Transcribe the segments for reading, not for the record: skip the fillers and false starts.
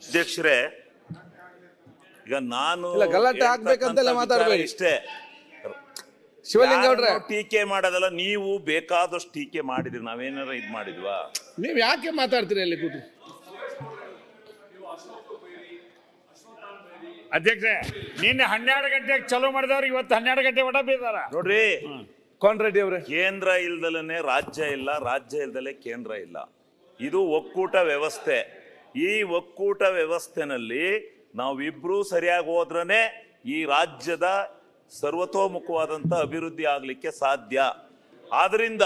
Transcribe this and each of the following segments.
ಅಧ್ಯಕ್ಷರೇ, ಈಗ ನಾನು ಗಲಾಟೆ ಆಗ್ಬೇಕಂತಲೇ ಮಾತಾಡಬೇಡಿ ಇಷ್ಟೇ. ಶಿವಲಿಂಗೌಡ್ರೆ, ಟೀಕೆ ಮಾಡೋದಲ್ಲ, ನೀವು ಬೇಕಾದಷ್ಟು ಟೀಕೆ ಮಾಡಿದ್ರಿ, ನಾವೇನಾರ ಇದ್ ಮಾಡಿದ್ವಾ? ನೀವ್ ಯಾಕೆ ಮಾತಾಡ್ತೀರಿ ಅಲ್ಲಿ ಕೂತು? ಅಧ್ಯಕ್ಷ, ನಿನ್ನೆ 12 ಗಂಟೆಗೆ ಚಲೋ ಮಾಡಿದವ್ರು ಇವತ್ತು 12 ಗಂಟೆ ಒಡ ಬೀದಾರ ನೋಡ್ರಿ. ಕೋನರೆಡ್ಡಿ ಅವರೇ, ಕೇಂದ್ರ ಇಲ್ದಲೇ ರಾಜ್ಯ ಇಲ್ಲ, ರಾಜ್ಯ ಇಲ್ದಲೇ ಕೇಂದ್ರ ಇಲ್ಲ. ಇದು ಒಕ್ಕೂಟ ವ್ಯವಸ್ಥೆ. ಈ ಒಕ್ಕೂಟ ವ್ಯವಸ್ಥೆನಲ್ಲಿ ನಾವಿಬ್ರು ಸರಿಯಾಗಿ ಹೋದ್ರೇ ಈ ರಾಜ್ಯದ ಸರ್ವತೋಮುಖವಾದಂಥ ಅಭಿವೃದ್ಧಿ ಆಗ್ಲಿಕ್ಕೆ ಸಾಧ್ಯ. ಆದ್ರಿಂದ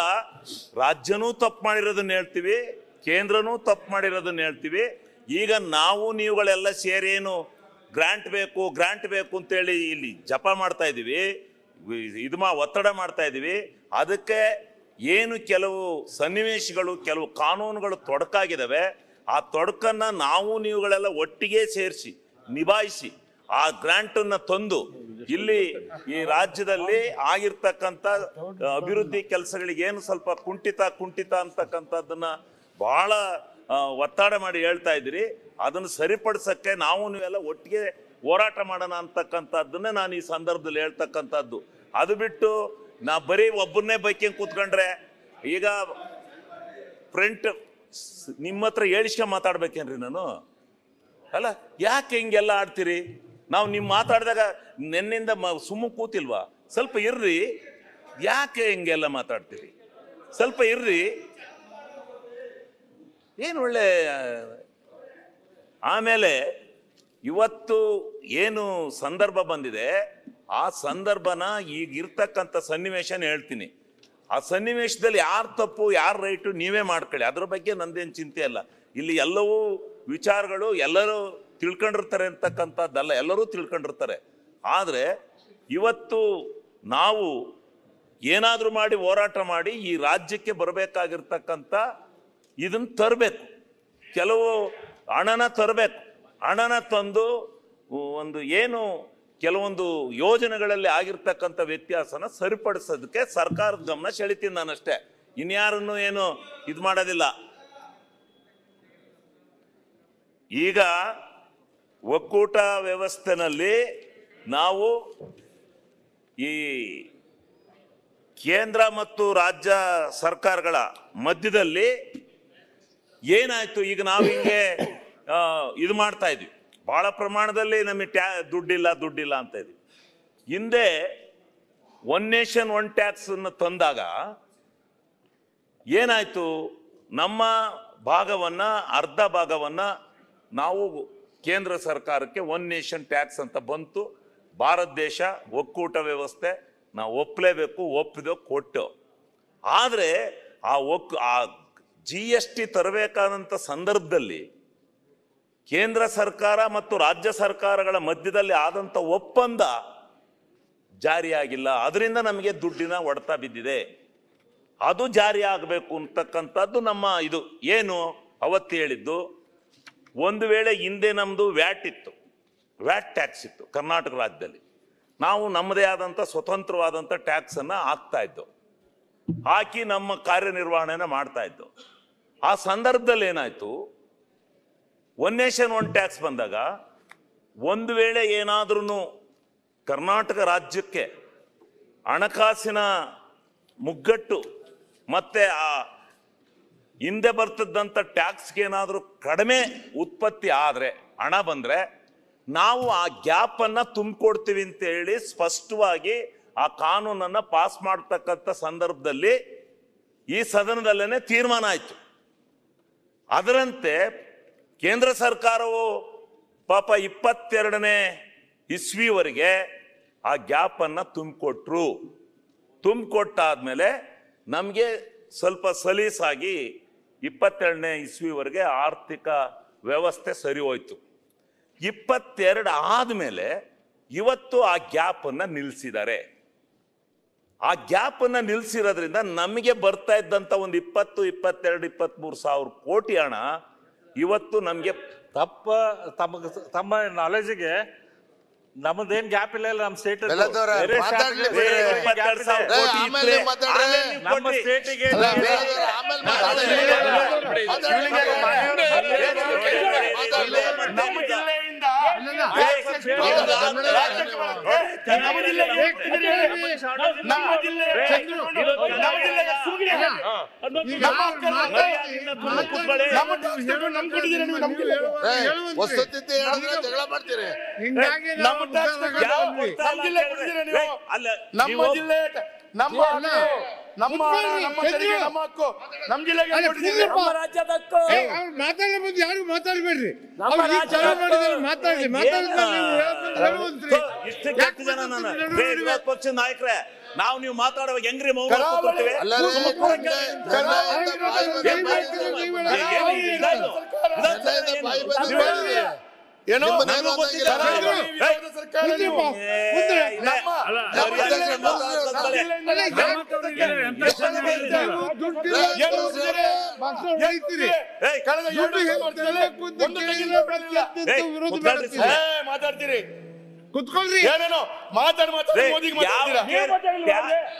ರಾಜ್ಯನೂ ತಪ್ಪು ಮಾಡಿರೋದನ್ನ ಹೇಳ್ತೀವಿ, ಕೇಂದ್ರನೂ ತಪ್ಪು ಮಾಡಿರೋದನ್ನ ಹೇಳ್ತೀವಿ. ಈಗ ನಾವು ನೀವುಗಳೆಲ್ಲ ಸೇರಿ ಏನು ಗ್ರಾಂಟ್ ಬೇಕು ಅಂತೇಳಿ ಇಲ್ಲಿ ಜಪ ಮಾಡ್ತಾ ಇದ್ದೀವಿ, ಒತ್ತಡ ಮಾಡ್ತಾ ಇದ್ದೀವಿ. ಅದಕ್ಕೆ ಏನು ಕೆಲವು ಸನ್ನಿವೇಶಗಳು, ಕೆಲವು ಕಾನೂನುಗಳು ತೊಡಕಾಗಿದ್ದಾವೆ. ಆ ತೊಡಕನ್ನ ನಾವು ನೀವುಗಳೆಲ್ಲ ಒಟ್ಟಿಗೆ ಸೇರಿಸಿ ನಿಭಾಯಿಸಿ ಆ ಗ್ರಾಂಟನ್ನ ತಂದು ಇಲ್ಲಿ ಈ ರಾಜ್ಯದಲ್ಲಿ ಆಗಿರ್ತಕ್ಕಂಥ ಅಭಿವೃದ್ಧಿ ಕೆಲಸಗಳಿಗೆ ಏನು ಸ್ವಲ್ಪ ಕುಂಠಿತ ಅಂತಕ್ಕಂಥದ್ದನ್ನ ಬಹಳ ಒತ್ತಡ ಮಾಡಿ ಹೇಳ್ತಾ ಇದ್ದೀರಿ. ಅದನ್ನು ಸರಿಪಡಿಸಕ್ಕೆ ನಾವು ನೀವೆಲ್ಲ ಒಟ್ಟಿಗೆ ಹೋರಾಟ ಮಾಡೋಣ ಅಂತಕ್ಕಂಥದ್ದನ್ನೇ ನಾನು ಈ ಸಂದರ್ಭದಲ್ಲಿ ಹೇಳ್ತಕ್ಕಂಥದ್ದು. ಅದು ಬಿಟ್ಟು ನಾ ಬರೀ ಒಬ್ಬರನ್ನೇ ಬೈಕಿಂಗ್ ಕೂತ್ಕೊಂಡ್ರೆ ಈಗ ಫ್ರಂಟ್ ನಿಮ್ಮ ಹತ್ರ ಹೇಳಿಸ್ಕೊಂಡು ಮಾತಾಡ್ಬೇಕೇನ್ರಿ ನಾನು? ಅಲ್ಲ, ಯಾಕೆ ಹಿಂಗೆಲ್ಲ ಆಡ್ತೀರಿ? ನಾವು ನಿಮ್ಮ ಮಾತಾಡಿದಾಗ ನೆನ್ನಿಂದ ಸುಮ್ಮ ಕೂತಿಲ್ವಾ? ಸ್ವಲ್ಪ ಇರ್ರಿ. ಯಾಕೆ ಹಿಂಗೆಲ್ಲ ಮಾತಾಡ್ತೀರಿ? ಸ್ವಲ್ಪ ಇರ್ರಿ. ಏನು ಒಳ್ಳೆ. ಆಮೇಲೆ ಇವತ್ತು ಏನು ಸಂದರ್ಭ ಬಂದಿದೆ, ಆ ಸಂದರ್ಭನ ಈಗ ಇರ್ತಕ್ಕಂಥ ಸನ್ನಿವೇಶನ ಹೇಳ್ತೀನಿ. ಆ ಸನ್ನಿವೇಶದಲ್ಲಿ ಯಾರು ತಪ್ಪು ಯಾರು ರೈಟು ನೀವೇ ಮಾಡ್ಕೊಳ್ಳಿ, ಅದ್ರ ಬಗ್ಗೆ ನಂದೇನು ಚಿಂತೆ ಅಲ್ಲ. ಇಲ್ಲಿ ಎಲ್ಲವೂ ವಿಚಾರಗಳು ಎಲ್ಲರೂ ತಿಳ್ಕೊಂಡಿರ್ತಾರೆ ಅಂತಕ್ಕಂಥದ್ದಲ್ಲ, ಎಲ್ಲರೂ ತಿಳ್ಕೊಂಡಿರ್ತಾರೆ. ಆದರೆ ಇವತ್ತು ನಾವು ಏನಾದರೂ ಮಾಡಿ ಹೋರಾಟ ಮಾಡಿ ಈ ರಾಜ್ಯಕ್ಕೆ ಬರಬೇಕಾಗಿರ್ತಕ್ಕಂಥ ಇದನ್ನು ತರಬೇಕು. ಕೆಲವು ಹಣನ ತರಬೇಕು. ಹಣನ ತಂದು ಒಂದು ಏನು ಕೆಲವೊಂದು ಯೋಜನೆಗಳಲ್ಲಿ ಆಗಿರ್ತಕ್ಕಂಥ ವ್ಯತ್ಯಾಸನ ಸರಿಪಡಿಸೋದಕ್ಕೆ ಸರ್ಕಾರದ ಗಮನ ಸೆಳಿತೀನಿ ನಾನಷ್ಟೇ. ಇನ್ಯಾರನ್ನು ಏನು ಇದು ಮಾಡೋದಿಲ್ಲ. ಈಗ ಒಕ್ಕೂಟ ವ್ಯವಸ್ಥೆನಲ್ಲಿ ನಾವು ಈ ಕೇಂದ್ರ ಮತ್ತು ರಾಜ್ಯ ಸರ್ಕಾರಗಳ ಮಧ್ಯದಲ್ಲಿ ಏನಾಯ್ತು, ಈಗ ನಾವು ಹಿಂಗೆ ಇದು ಮಾಡ್ತಾ ಇದ್ವಿ, ಬಹಳ ಪ್ರಮಾಣದಲ್ಲಿ ನಮಗೆ ದುಡ್ಡಿಲ್ಲ ಅಂತ ಇದ್ವಿ. ಹಿಂದೆ ಒನ್ ನೇಷನ್ ಒನ್ ಟ್ಯಾಕ್ಸ್ ಅನ್ನು ತಂದಾಗ ಏನಾಯ್ತು, ನಮ್ಮ ಭಾಗವನ್ನ ಅರ್ಧ ಭಾಗವನ್ನ ನಾವು ಕೇಂದ್ರ ಸರ್ಕಾರಕ್ಕೆ ಒನ್ ನೇಷನ್ ಟ್ಯಾಕ್ಸ್ ಅಂತ ಬಂತು. ಭಾರತ ದೇಶ ಒಕ್ಕೂಟ ವ್ಯವಸ್ಥೆ ನಾವು ಒಪ್ಪಲೇಬೇಕು, ಒಪ್ಪಿದೋ ಕೊಟ್ಟು. ಆದರೆ ಆ GST ತರಬೇಕಾದಂಥ ಸಂದರ್ಭದಲ್ಲಿ ಕೇಂದ್ರ ಸರ್ಕಾರ ಮತ್ತು ರಾಜ್ಯ ಸರ್ಕಾರಗಳ ಮಧ್ಯದಲ್ಲಿ ಆದಂಥ ಒಪ್ಪಂದ ಜಾರಿಯಾಗಿಲ್ಲ. ಅದರಿಂದ ನಮಗೆ ದುಡ್ಡಿನ ಹೊಡೆತ ಬಿದ್ದಿದೆ. ಅದು ಜಾರಿ ಆಗಬೇಕು ಅಂತಕ್ಕಂಥದ್ದು ನಮ್ಮ ಇದು ಏನು ಅವತ್ತು ಹೇಳಿದ್ದು. ಒಂದು ವೇಳೆ ಹಿಂದೆ ನಮ್ಮದು ವ್ಯಾಟ್ ಟ್ಯಾಕ್ಸ್ ಇತ್ತು ಕರ್ನಾಟಕ ರಾಜ್ಯದಲ್ಲಿ. ನಾವು ನಮ್ಮದೇ ಆದಂಥ ಸ್ವತಂತ್ರವಾದಂಥ ಟ್ಯಾಕ್ಸನ್ನು ಹಾಕ್ತಾ ಇದ್ದೋ, ಹಾಕಿ ನಮ್ಮ ಕಾರ್ಯನಿರ್ವಹಣೆನ ಮಾಡ್ತಾ ಇದ್ದೋ. ಆ ಸಂದರ್ಭದಲ್ಲಿ ಏನಾಯ್ತು, ಒನ್ ನೇಷನ್ ಒನ್ ಟ್ಯಾಕ್ಸ್ ಬಂದಾಗ ಒಂದು ವೇಳೆ ಏನಾದ್ರೂ ಕರ್ನಾಟಕ ರಾಜ್ಯಕ್ಕೆ ಹಣಕಾಸಿನ ಮುಗ್ಗಟ್ಟು ಮತ್ತೆ ಆ ಹಿಂದೆ ಬರ್ತದಂಥ ಟ್ಯಾಕ್ಸ್ಗೆ ಏನಾದರೂ ಕಡಿಮೆ ಉತ್ಪತ್ತಿ ಆದರೆ, ಹಣ ಬಂದರೆ ನಾವು ಆ ಗ್ಯಾಪನ್ನು ತುಂಬಿಕೊಡ್ತೀವಿ ಅಂತೇಳಿ ಸ್ಪಷ್ಟವಾಗಿ ಆ ಕಾನೂನನ್ನು ಪಾಸ್ ಮಾಡ್ತಕ್ಕಂಥ ಸಂದರ್ಭದಲ್ಲಿ ಈ ಸದನದಲ್ಲೇ ತೀರ್ಮಾನ ಆಯಿತು. ಅದರಂತೆ ಕೇಂದ್ರ ಸರ್ಕಾರವು ಪಾಪ 22ನೇ ಇಸ್ವಿವರೆಗೆ ಆ ಗ್ಯಾಪನ್ನು ತುಂಬಿಕೊಟ್ಟಾದ್ಮೇಲೆ ನಮಗೆ ಸ್ವಲ್ಪ ಸಲೀಸಾಗಿ 22ನೇ ಇಸ್ವಿವರೆಗೆ ಆರ್ಥಿಕ ವ್ಯವಸ್ಥೆ ಸರಿ ಹೋಯ್ತು. 22 ಆದಮೇಲೆ ಇವತ್ತು ಆ ಗ್ಯಾಪನ್ನು ನಿಲ್ಲಿಸಿದ್ದಾರೆ. ಆ ಗ್ಯಾಪನ್ನು ನಿಲ್ಲಿಸಿರೋದ್ರಿಂದ ನಮಗೆ ಬರ್ತಾ ಇದ್ದಂಥ ಒಂದು 20, 22, 23 ಸಾವಿರ ಕೋಟಿ ಹಣ ಇವತ್ತು ನಮಗೆ ತಮ್ಮ ನಾಲೆಜ್ಗೆ ನಮ್ಮದೇನ್ ಗ್ಯಾಪ್ ಇಲ್ಲ. ನಮ್ಮ ಸ್ಟೇಟ್ ನಮ್ಮ ಸ್ಟೇಟಿಗೆ ನಮ್ಮ ರಾಜ್ಯಕ್ಕೆ ಬರುತ್ತೆ. ನಮ್ಮ ಜಿಲ್ಲೆಗೆ ನಮ್ಮ ಜಿಲ್ಲೆ ವಸ್ತುಸ್ಥಿತಿ ಹೇಳಿದ್ರೆ ಜಗಳ ಮಾಡ್ತೀರಿ. ನಮ್ಮ ಜಿಲ್ಲೆ ನಮ್ಮ ನಮ್ಮ ತೆರಿಗೆ ನಮ್ಮ ಹಕ್ಕು ನಮ್ಮ ಜಿಲ್ಲೆಗೆ ರಾಜ್ಯದ ಹಕ್ಕು. ಮಾತಾಡೋ ಮುಂದೆ ಯಾರು ಮಾತಾಡ್ಬೇಡ್ರಿ. ಇಷ್ಟು ಕೆಟ್ಟ ಜನ ನಾನು ವಿರೋಧ ಪಕ್ಷದ ನಾಯಕರೇ, ನೀವು ಮಾತಾಡುವಾಗ ಹೆಂಗ್ರಿ ಮೌನ ಕೂತ್ಕೊಳ್ತೀವಿ? ಏನೋ ಮಾತಾಡ್ತೀರಿ ಕುತ್ಕೊಳ್ರಿ. ಏನೇನೋ ಮಾತಾಡಿ ಮೋದಿಗೆ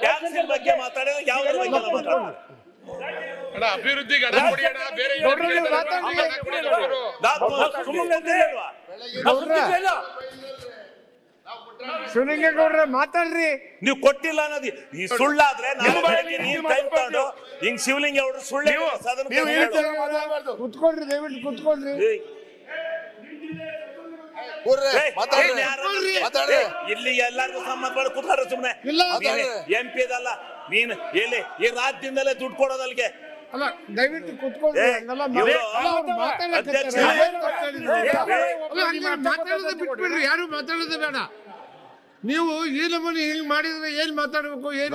ಟ್ಯಾಕ್ಸ್ ಬಗ್ಗೆ ಮಾತಾಡಿದ್ರೆ ಯಾವ ಬಗ್ಗೆ ಮಾತಾಡೋದು? ಅಭಿವೃದ್ಧಿಗೆ ಶಿವಲಿಂಗೇಗೌಡ್ರೆ ಮಾತಾಡ್ರಿ. ನೀವು ಕೊಟ್ಟಿಲ್ಲ ಅನ್ನೋದು ಈ ಸುಳ್ಳಾದ್ರೆ ನಾವು ನೀವು ಟೈಮ್ ತಗೊಂಡು ಹಿಂಗ್ ಶಿವಲಿಂಗ ಅವರು ಸುಳ್ಳು ಕುತ್ಕೊಳ್ರಿ, ದಯವಿಟ್ಟು ಕುತ್ಕೊಳ್ರಿ. ಇಲ್ಲಿ ಎಲ್ಲರಿಗೂ ಸಂಬಂಧ ಮಾಡಿ ಕೂತ್ಕೊಂಡ್ರೆ ಸುಮ್ನೆ MP ಇದಲ್ಲ ನೀನ್ ಎಲ್ಲಿ ಈ ರಾಜ್ಯದಿಂದಲೇ ದುಡ್ಡು ಕೊಡೋದಲ್ಗೆ. ಅಲ್ಲ, ದಯವಿಟ್ಟು ಕುತ್ಕೊಳ್ರಿ. ಮಾತಾಡೋದು ಬಿಟ್ಬಿಡ್ರಿ, ಯಾರು ಮಾತಾಡೋದು ಬೇಡ. ನೀವು ಈ ನಮೂನಿ ಹಿಂಗ್ ಮಾಡಿದ್ರೆ ಏನ್ ಮಾತಾಡ್ಬೇಕು, ಏನ್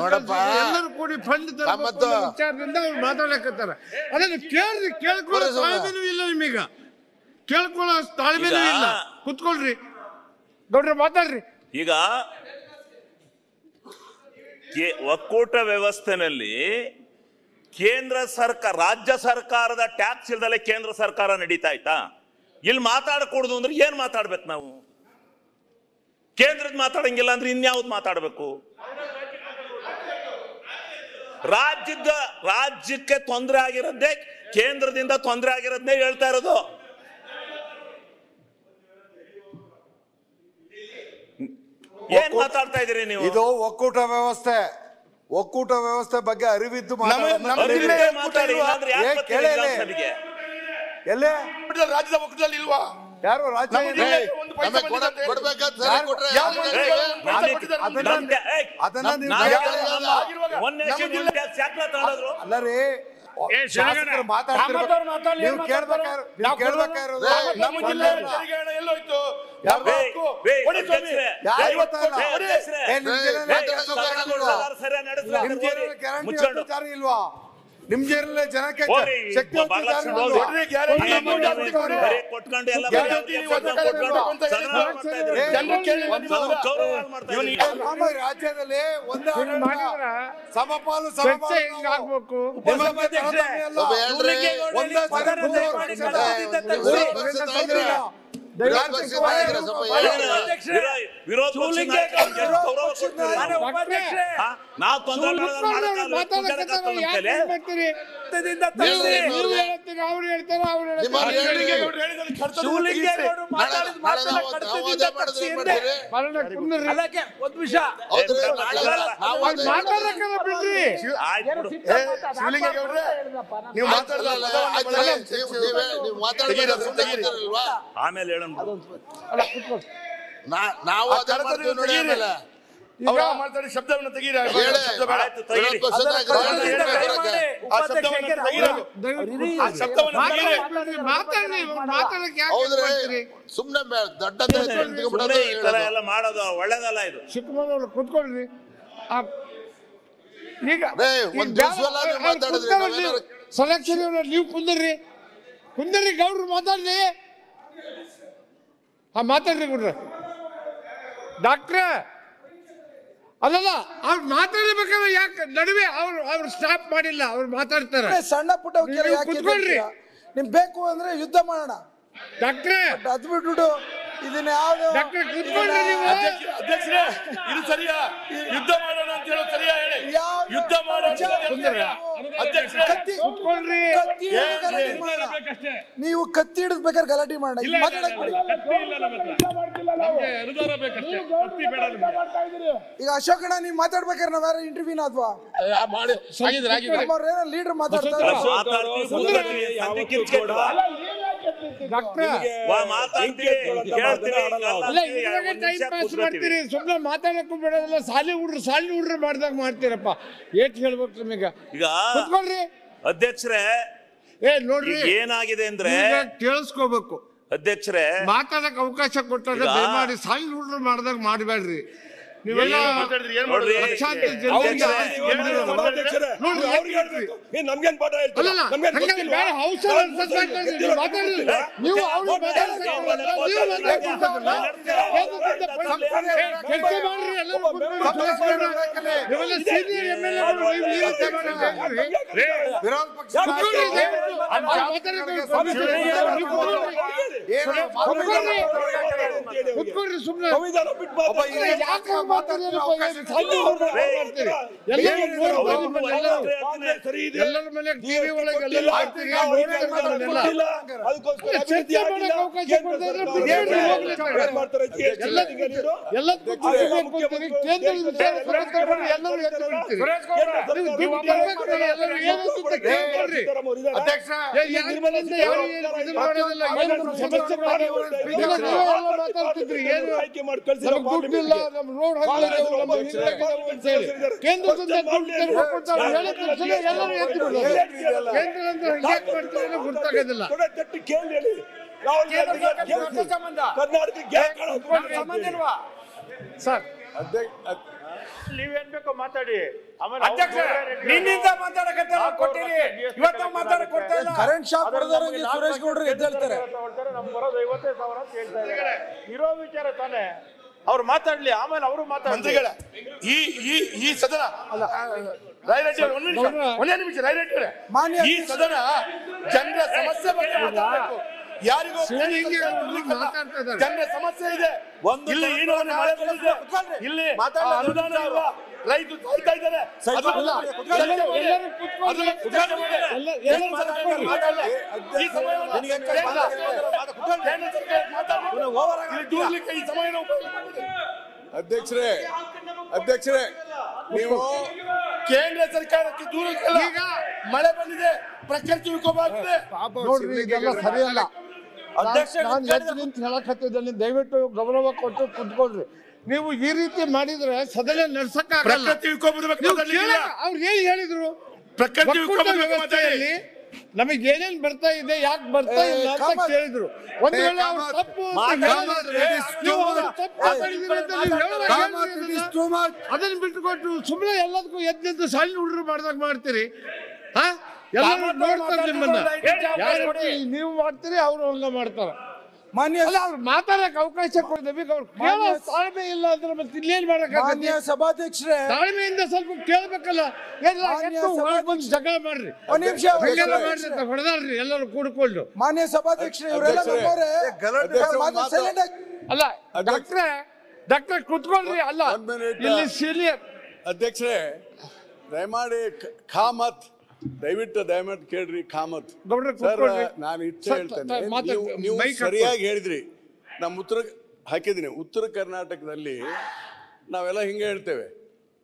ಎಲ್ಲರೂ ಕೂಡಿ ಫಂಡ್ ವಿಚಾರದಿಂದ ಅವ್ರು ಮಾತಾಡಕತ್ತಾರ. ಅದನ್ನು ಕೇಳ್ರಿ, ಕೇಳ್ಕೊಳ್ಳೋ ತಾಳ್ಮೆನೂ ಇಲ್ಲ ನಿಮೀಗ, ಕೇಳ್ಕೊಳ್ಳೋ ತಾಳ್ಮೆನೂ ಇಲ್ಲ. ಕುತ್ಕೊಳ್ರಿ ಗೌಡ್ರೆ, ಮಾತಾಡ್ರಿ. ಈಗ ಒಕ್ಕೂಟ ವ್ಯವಸ್ಥೆನಲ್ಲಿ ಕೇಂದ್ರ ಸರ್ಕಾರ ರಾಜ್ಯ ಸರ್ಕಾರದ ಟ್ಯಾಕ್ಸ್ ಇಲ್ದಲೆ ಕೇಂದ್ರ ಸರ್ಕಾರ ನಡೀತಾ ಇತ್ತಾ? ಇಲ್ಲಿ ಮಾತಾಡಕೂಡದು ಅಂದ್ರೆ ಏನ್ ಮಾತಾಡ್ಬೇಕು ನಾವು? ಕೇಂದ್ರದ ಮಾತಾಡಂಗಿಲ್ಲ ಅಂದ್ರೆ ಇನ್ಯಾವ್ದು ಮಾತಾಡ್ಬೇಕು? ರಾಜ್ಯಕ್ಕೆ ತೊಂದರೆ ಆಗಿರೋದೇ ಕೇಂದ್ರದಿಂದ ತೊಂದರೆ ಆಗಿರೋದನ್ನೇ ಹೇಳ್ತಾ ಇರೋದು. ಏನ್ ಮಾತಾಡ್ತಾ ಇದೀರಿ ನೀವು? ಇದು ಒಕ್ಕೂಟ ವ್ಯವಸ್ಥೆ ಬಗ್ಗೆ ಅರಿವಿದ್ದು ಎಲ್ಲೇ ರಾಜ್ಯದ ಒಕ್ಕೂಟದಲ್ಲಿ ಇಲ್ವಾ? ಯಾರು ರಾಜ್ಯ ಅಲ್ಲರಿ ಮಾತಾಡ್ತಿರ್ಬೇಕು. ಕೇಳ್ಬೇಕಾಗಿರೋದು ನಮ್ಮ ಜಿಲ್ಲೆ ಎಲ್ಲೋಯ್ತು? ಇಲ್ವಾ? ನಿಮ್ ಜೈಲಲ್ಲಿ ಜನಕ್ಕೆ ಶಕ್ತಿ ರಾಜ್ಯದಲ್ಲಿ ಒಂದೇ ಸಮಪಾಲು ಆಗ್ಬೇಕು. ನಾವು ತೊಂದರೆ ಆಮೇಲೆ ಹೇಳೋಣ. ನಾವು ಮಾತಾಡಿ ಶಬ್ದವನ್ನು ತೆಗೀರಿ. ಸುಮ್ನೆ ದೊಡ್ಡ ಎಲ್ಲ ಮಾಡೋದು ಒಳ್ಳೇದಲ್ಲ. ಇದು ಚಿಕ್ಕಮಗಳೂರು ಕುತ್ಕೊಳ್ರಿ. ಈಗ ಸೆಲೆಕ್ಷನ್ ನೀವು ಕುಂದರ್ರಿ ಗೌಡ್ರು ಮಾತಾಡ್ರಿ. ಮಾತಾಡ್ರಿ ಗೌಡ್ರೆ. ಡಾಕ್ಟ್ರೆ ಅಲ್ಲಲ್ಲ, ಅವ್ರು ಮಾತಾಡ್ಬೇಕಾದ್ರೆ ಯಾಕೆ ನಡುವೆ ಅವ್ರು ಸ್ಟಾಪ್ ಮಾಡಿಲ್ಲ, ಅವ್ರು ಮಾತಾಡ್ತಾರೆ. ಸಣ್ಣ ಪುಟ್ಟ ಕುತ್ಕೊಳ್ರಿ. ನಿಮ್ ಬೇಕು ಅಂದ್ರೆ ಯುದ್ಧ ಮಾಡೋಣ ಡಾಕ್ಟ್ರೆ. ಅದ್ ಬಿಟ್ಬಿಟ್ಟು ಇದನ್ನ ಯಾವ್ದು ಡಾಕ್ಟ್ರೆ ಕುತ್ಕೊಳ್ರಿ ನೀವು. ಅಧ್ಯಕ್ಷರೇ, ಇದು ಸರಿಯಾ? ಯುದ್ಧ ಮಾಡೋಣ ಅಂತ ಹೇಳೋದು ಸರಿಯಾ ಹೇಳಿ? ಯಾವ- ಯುದ್ಧ ಮಾಡೋ ಅಧ್ಯಕ್ಷರೇ ಕೂತ್ಕೊಳ್ರಿ. ಕತ್ತಿ ಹಿಡಿದು ಗಲಾಟೆ ಮಾಡೋಣ. ನೀವು ಕತ್ತಿ ಹಿಡಿದು ಬೇಕಾದ್ರೆ ಗಲಾಟೆ ಮಾಡೋಣ. ಇಲ್ಲಿ ಮಾತಾಡಕ್ ಬಿಡಿ. ಈಗ ಅಶೋಕಣ್ಣ ನೀವು ಮಾತಾಡ್ಬೇಕಾದ್ರೆ ನಾವ್ಯಾರ ಇಂಟರ್ವ್ಯೂನ ಅಥವಾ ನಮ್ಮವ್ರೇನೋ ಲೀಡರ್ ಮಾತಾಡ್ತಾರೆ. ಸುಮ್ಮನೆ ಮಾತಾಡಕ್ಕೂ ಬಿಡೋದಿಲ್ಲ. ಸಾಲಿ ಹುಡ್ರು ಮಾಡ್ದಾಗ ಮಾಡ್ತೀರಪ್ಪ. ಏಟ್ ಹೇಳ್ಬೇಕು ನಿಮಗೆ? ಈಗ ಕೂತ್ಕೊಳ್ರಿ ಅಧ್ಯಕ್ಷರೇ, ನೋಡ್ರಿ ಏನಾಗಿದೆ ಅಂದ್ರೆ ಕೇಳಿಸ್ಕೋಬೇಕು. ಅಧ್ಯಕ್ಷರೇ, ಮಾತಾಡಕ್ ಅವಕಾಶ ಕೊಟ್ಟಾಗ ದಯಮಾಡಿ ಸಾಲಿ ಹುಡ್ರು ಮಾಡ್ದಾಗ ಮಾಡಬೇಡ್ರಿ. ನೀವೆಲ್ಲ ನೋಡ್ರಿ, ಲಕ್ಷಾಂತರ ಜನರಿಗೆ ಆಸ್ತಿ ಬಂದಿರೋದು. ನೋಡ್ರಿ, ನಮ್ಗೇನ್ ಪಾಠ ಹೇಳ್ತೀರಾ? ಅಲ್ಲಲ್ಲ, ಹಂಗಂದ್ರೆ ಬೇಡ, ಹೌಸ್ ಅನ್ಸಕ್ಕಾಗ್ತದೆ. ನೀವು ಮಾತಾಡ್ರಿ. ನೀವು ಅವ್ರು ಮಾತಾಡ್ಸಕ್ಕಾಗಲ್ಲ. ನೀವು ಮಾತಾಡ್ಸಕ್ಕಾಗಲ್ಲ. ಚರ್ಚೆ ಮಾಡ್ರಿ. ಎಲ್ಲರೂ ಕೂತ್ಕೊಂಡು ನೀವೆಲ್ಲ ಸೀನಿಯರ್ MLA-ಗಳು ಈ ರೀತಿ ಮಾತಾಡ್ರಿ. ವಿರೋಧ ಪಕ್ಷ ಕೂತ್ಕೊಳ್ಳಿ, ದಯವಿಟ್ಟು. ಕೂತ್ಕೊಳ್ರಿ ಸುಮ್ಮನೆ. ಯಾಕೆ ಎಲ್ಲರ ಮನೆ ಟಿವಿ ಒಳಗೆ ಎಲ್ಲ ಚರ್ಚೆ ಮಾಡಕ್ಕೆ ಅವಕಾಶ ಕೊಡ್ತಾರೆ. ಕೇಂದ್ರದ ಎಲ್ಲರೂ ಎದ್ದು ಬಿಡ್ತೀರಿ. ಮಾತಾಡ್ತಿದ್ರಿ. ಏನು ದುಡ್ಡಿಲ್ಲ, ನಮ್ ರೋಡ್ ಕೇಂದ್ರದಿಂದ ಎಲ್ಲರೂ ಎದ್ದು ಬಿಡೋದು. ಕೇಂದ್ರದಿಂದ ಯಾಕೆ ಮಾಡ್ತಾರೆ ಗೊತ್ತಾಗೋದಿಲ್ಲ. ಸರ್ ನೀವೇನ್ ಬೇಕೋ ಮಾತಾಡಿ. ನಿನ್ನಿಂದ ಮಾತಾಡಕತ್ತೆ ಕೊಟ್ಟಿರಿ, ಇವತ್ತು ಮಾತಾಡಕ್ ಕೊಡ್ತಾ ಇಲ್ಲ. ಕರೆಂಟ್ ಶಾಕ್ ಹೊಡೆದವ್ರಿಗೆ ಸುರೇಶ್ ಗೌಡ್ರು ಎದ್ದೇಳ್ತಾರೆ. ನಮ್ಗೆ ಬರೋದು 50,000 ಅಂತ ಹೇಳ್ತಾ ಇದ್ದಾರೆ. ಇರೋ ವಿಚಾರ ತಾನೇ, ಅವ್ರು ಮಾತಾಡ್ಲಿ, ಆಮೇಲೆ ಅವರು ಮಾತಾಡ್ಲಿ. ಈ ಸದನ ಒಂದೇ ನಿಮಿಷ ಮಾನ್ಯ ಈ ಸದನ ಜನರ ಸಮಸ್ಯೆ ಬಗ್ಗೆ ಮಾತಾಡಬೇಕು. ಯಾರಿಗೂ ಮಾತಾಡ್ತಾ ಇದ್ದಾರೆ. ಜನರ ಸಮಸ್ಯೆ ಇದೆ. ಇಲ್ಲಿ ಈನವನ್ನ ಮಳೆ ಬಂದಿದೆ, ಇಲ್ಲಿ ಅನುದಾನ ಇಲ್ಲ, ರೈತರು ಸಾಯ್ತಾ ಇದ್ದಾರೆ. ಅಧ್ಯಕ್ಷರೇ ನೀವು ಕೇಂದ್ರ ಸರ್ಕಾರಕ್ಕೆ ದೂರ ಈಗ ಮಳೆ ಬಂದಿದೆ, ಪ್ರಕೃತಿ ವಿಕೋಪವಾಗಿದೆ. ನೋಡ್ರಿ, ಇದೆಲ್ಲ ಸರಿಯಲ್ಲ. ನಾನು ಎದ್ದು ನಿಂತು ಹೇಳಕತ್ತಿದ್ದೇನೆ, ದಯವಿಟ್ಟು ಗೌರವ ಕೊಟ್ಟು ಕುತ್ಕೊಳ್ರಿ. ನೀವು ಈ ರೀತಿ ಮಾಡಿದ್ರೆ ಸದನ ನಡ್ಸಕ್ಕಾಗಲ್ಲ. ಪ್ರಕೃತಿ ವಿಕೋಪದ ಬಗ್ಗೆ ಅವ್ರು ಏನ್ ಹೇಳಿದ್ರು? ಪ್ರಕೃತಿ ವಿಕೋಪದ ವ್ಯವಸ್ಥೆಯಲ್ಲಿ ನಮಗೆ ಏನೇನ್ ಬರ್ತಾ ಇದೆ, ಯಾಕೆ ಬರ್ತಾ ಇಲ್ಲ ಅಂತ ಕೇಳಿದ್ರು. ಒಂದ್ ವೇಳೆ ಅವ್ರು ತಪ್ಪು ಅದನ್ನ ಬಿಟ್ಟುಕೊಟ್ಟು ಸುಮ್ಮನೆ ಎಲ್ಲದಕ್ಕೂ ಎದ್ದು ಸಣ್ಣ ಹುಡುಗರು ಮಾಡ್ದಾಗ ಮಾಡ್ತೀರಿ. ಎಲ್ಲರೂ ನೋಡ್ತಾರೆ ನಿಮ್ಮನ್ನ. ನೀವು ಮಾಡ್ತೀರಿ, ಅವ್ರು ಹಂಗ ಮಾಡ್ತಾರ. ಮಾನ್ಯ ಅಲ್ಲ, ಅವ್ರು ಮಾತಾಡಕ್ ಅವಕಾಶ ಕೊಡ್ತೀವಿ. ಅವ್ರು ಕೇಳೋ ತಾಳ್ಮೆ ಇಲ್ಲ ಅಂದ್ರೆ ಮತ್ತೆ ಇಲ್ಲೇನ್ ಮಾಡಕ್ಕಾಗತ್ತೆ? ಮಾನ್ಯ ಸಭಾಧ್ಯಕ್ಷರೇ, ತಾಳ್ಮೆಯಿಂದ ಸ್ವಲ್ಪ ಕೇಳ್ಬೇಕಲ್ಲ. ಎಲ್ಲ ಬಂದು ಜಗಳ ಮಾಡ್ರಿ, ಒಂದ್ ನಿಮಿಷ ಮಾಡ್ರಿ, ಹೊಡೆದಾಡ್ರಿ ಎಲ್ಲರೂ ಕೂಡ್ಕೊಂಡು. ಮಾನ್ಯ ಸಭಾಧ್ಯಕ್ಷರೇ, ಇವರೆಲ್ಲ ನಮ್ಮವರೇ. ಸೈಲೆಂಟ್ ಆಗಿ ಅಲ್ಲ ಡಾಕ್ಟರ್ ಕುತ್ಕೊಳ್ರಿ. ಅಲ್ಲ, ಇಲ್ಲಿ ಸೀನಿಯರ್ ಅಧ್ಯಕ್ಷರೇ ದಯಮಾಡಿ ಖಾಮತ್ ದಯವಿಟ್ಟು ಕೇಳ್ರಿ. ಖಾಮತ್ ಸರ್, ನಾನು ಇಷ್ಟ ಹೇಳ್ತೇನೆ. ನೀವು ಸರಿಯಾಗಿ ಹೇಳಿದ್ರಿ. ನಮ್ಮ ಹಾಕಿದ್ದೀನಿ. ಉತ್ತರ ಕರ್ನಾಟಕದಲ್ಲಿ ನಾವೆಲ್ಲ ಹಿಂಗೆ ಹೇಳ್ತೇವೆ,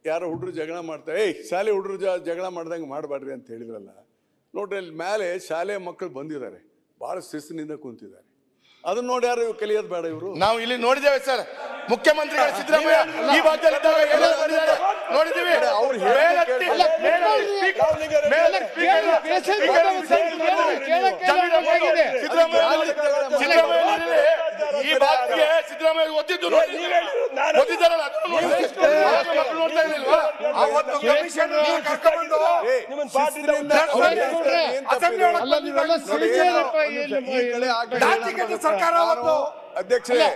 ಯಾರೋ ಹುಡುಗರು ಜಗಳ ಮಾಡ್ತೇವೆ, ಶಾಲೆ ಹುಡುಗರು ಜಗಳ ಮಾಡ್ದಂಗೆ ಮಾಡಬೇಡ್ರಿ ಅಂತ ಹೇಳಿದ್ರಲ್ಲ. ನೋಡ್ರಿ, ಅಲ್ಲಿ ಮೇಲೆ ಶಾಲೆ ಮಕ್ಕಳು ಬಂದಿದ್ದಾರೆ, ಭಾಳ ಶಿಸ್ತಿನಿಂದ ಕುಂತಿದ್ದಾರೆ. ಅದನ್ನ ನೋಡಿ ಯಾರು ಕಲಿಯೋದು ಬೇಡ. ಇವರು ನಾವು ಇಲ್ಲಿ ನೋಡಿದ್ದೇವೆ ಸರ್, ಮುಖ್ಯಮಂತ್ರಿಗಳು ಸಿದ್ದರಾಮಯ್ಯ ಈ ಭಾಗದಲ್ಲಿ ನೋಡಿದ್ದೀವಿ. ಈ ಭಾಗಕ್ಕೆ ಸಿದ್ದರಾಮಯ್ಯ ಒದ್ದಿದ್ದು ಒದ್ದಿದ್ದಾರಲ್ಲ, ನೋಡ್ತಾ ಇರ್ಲಿಲ್ವಾ? ಸರ್ಕಾರ ಅಧ್ಯಕ್ಷರೇ,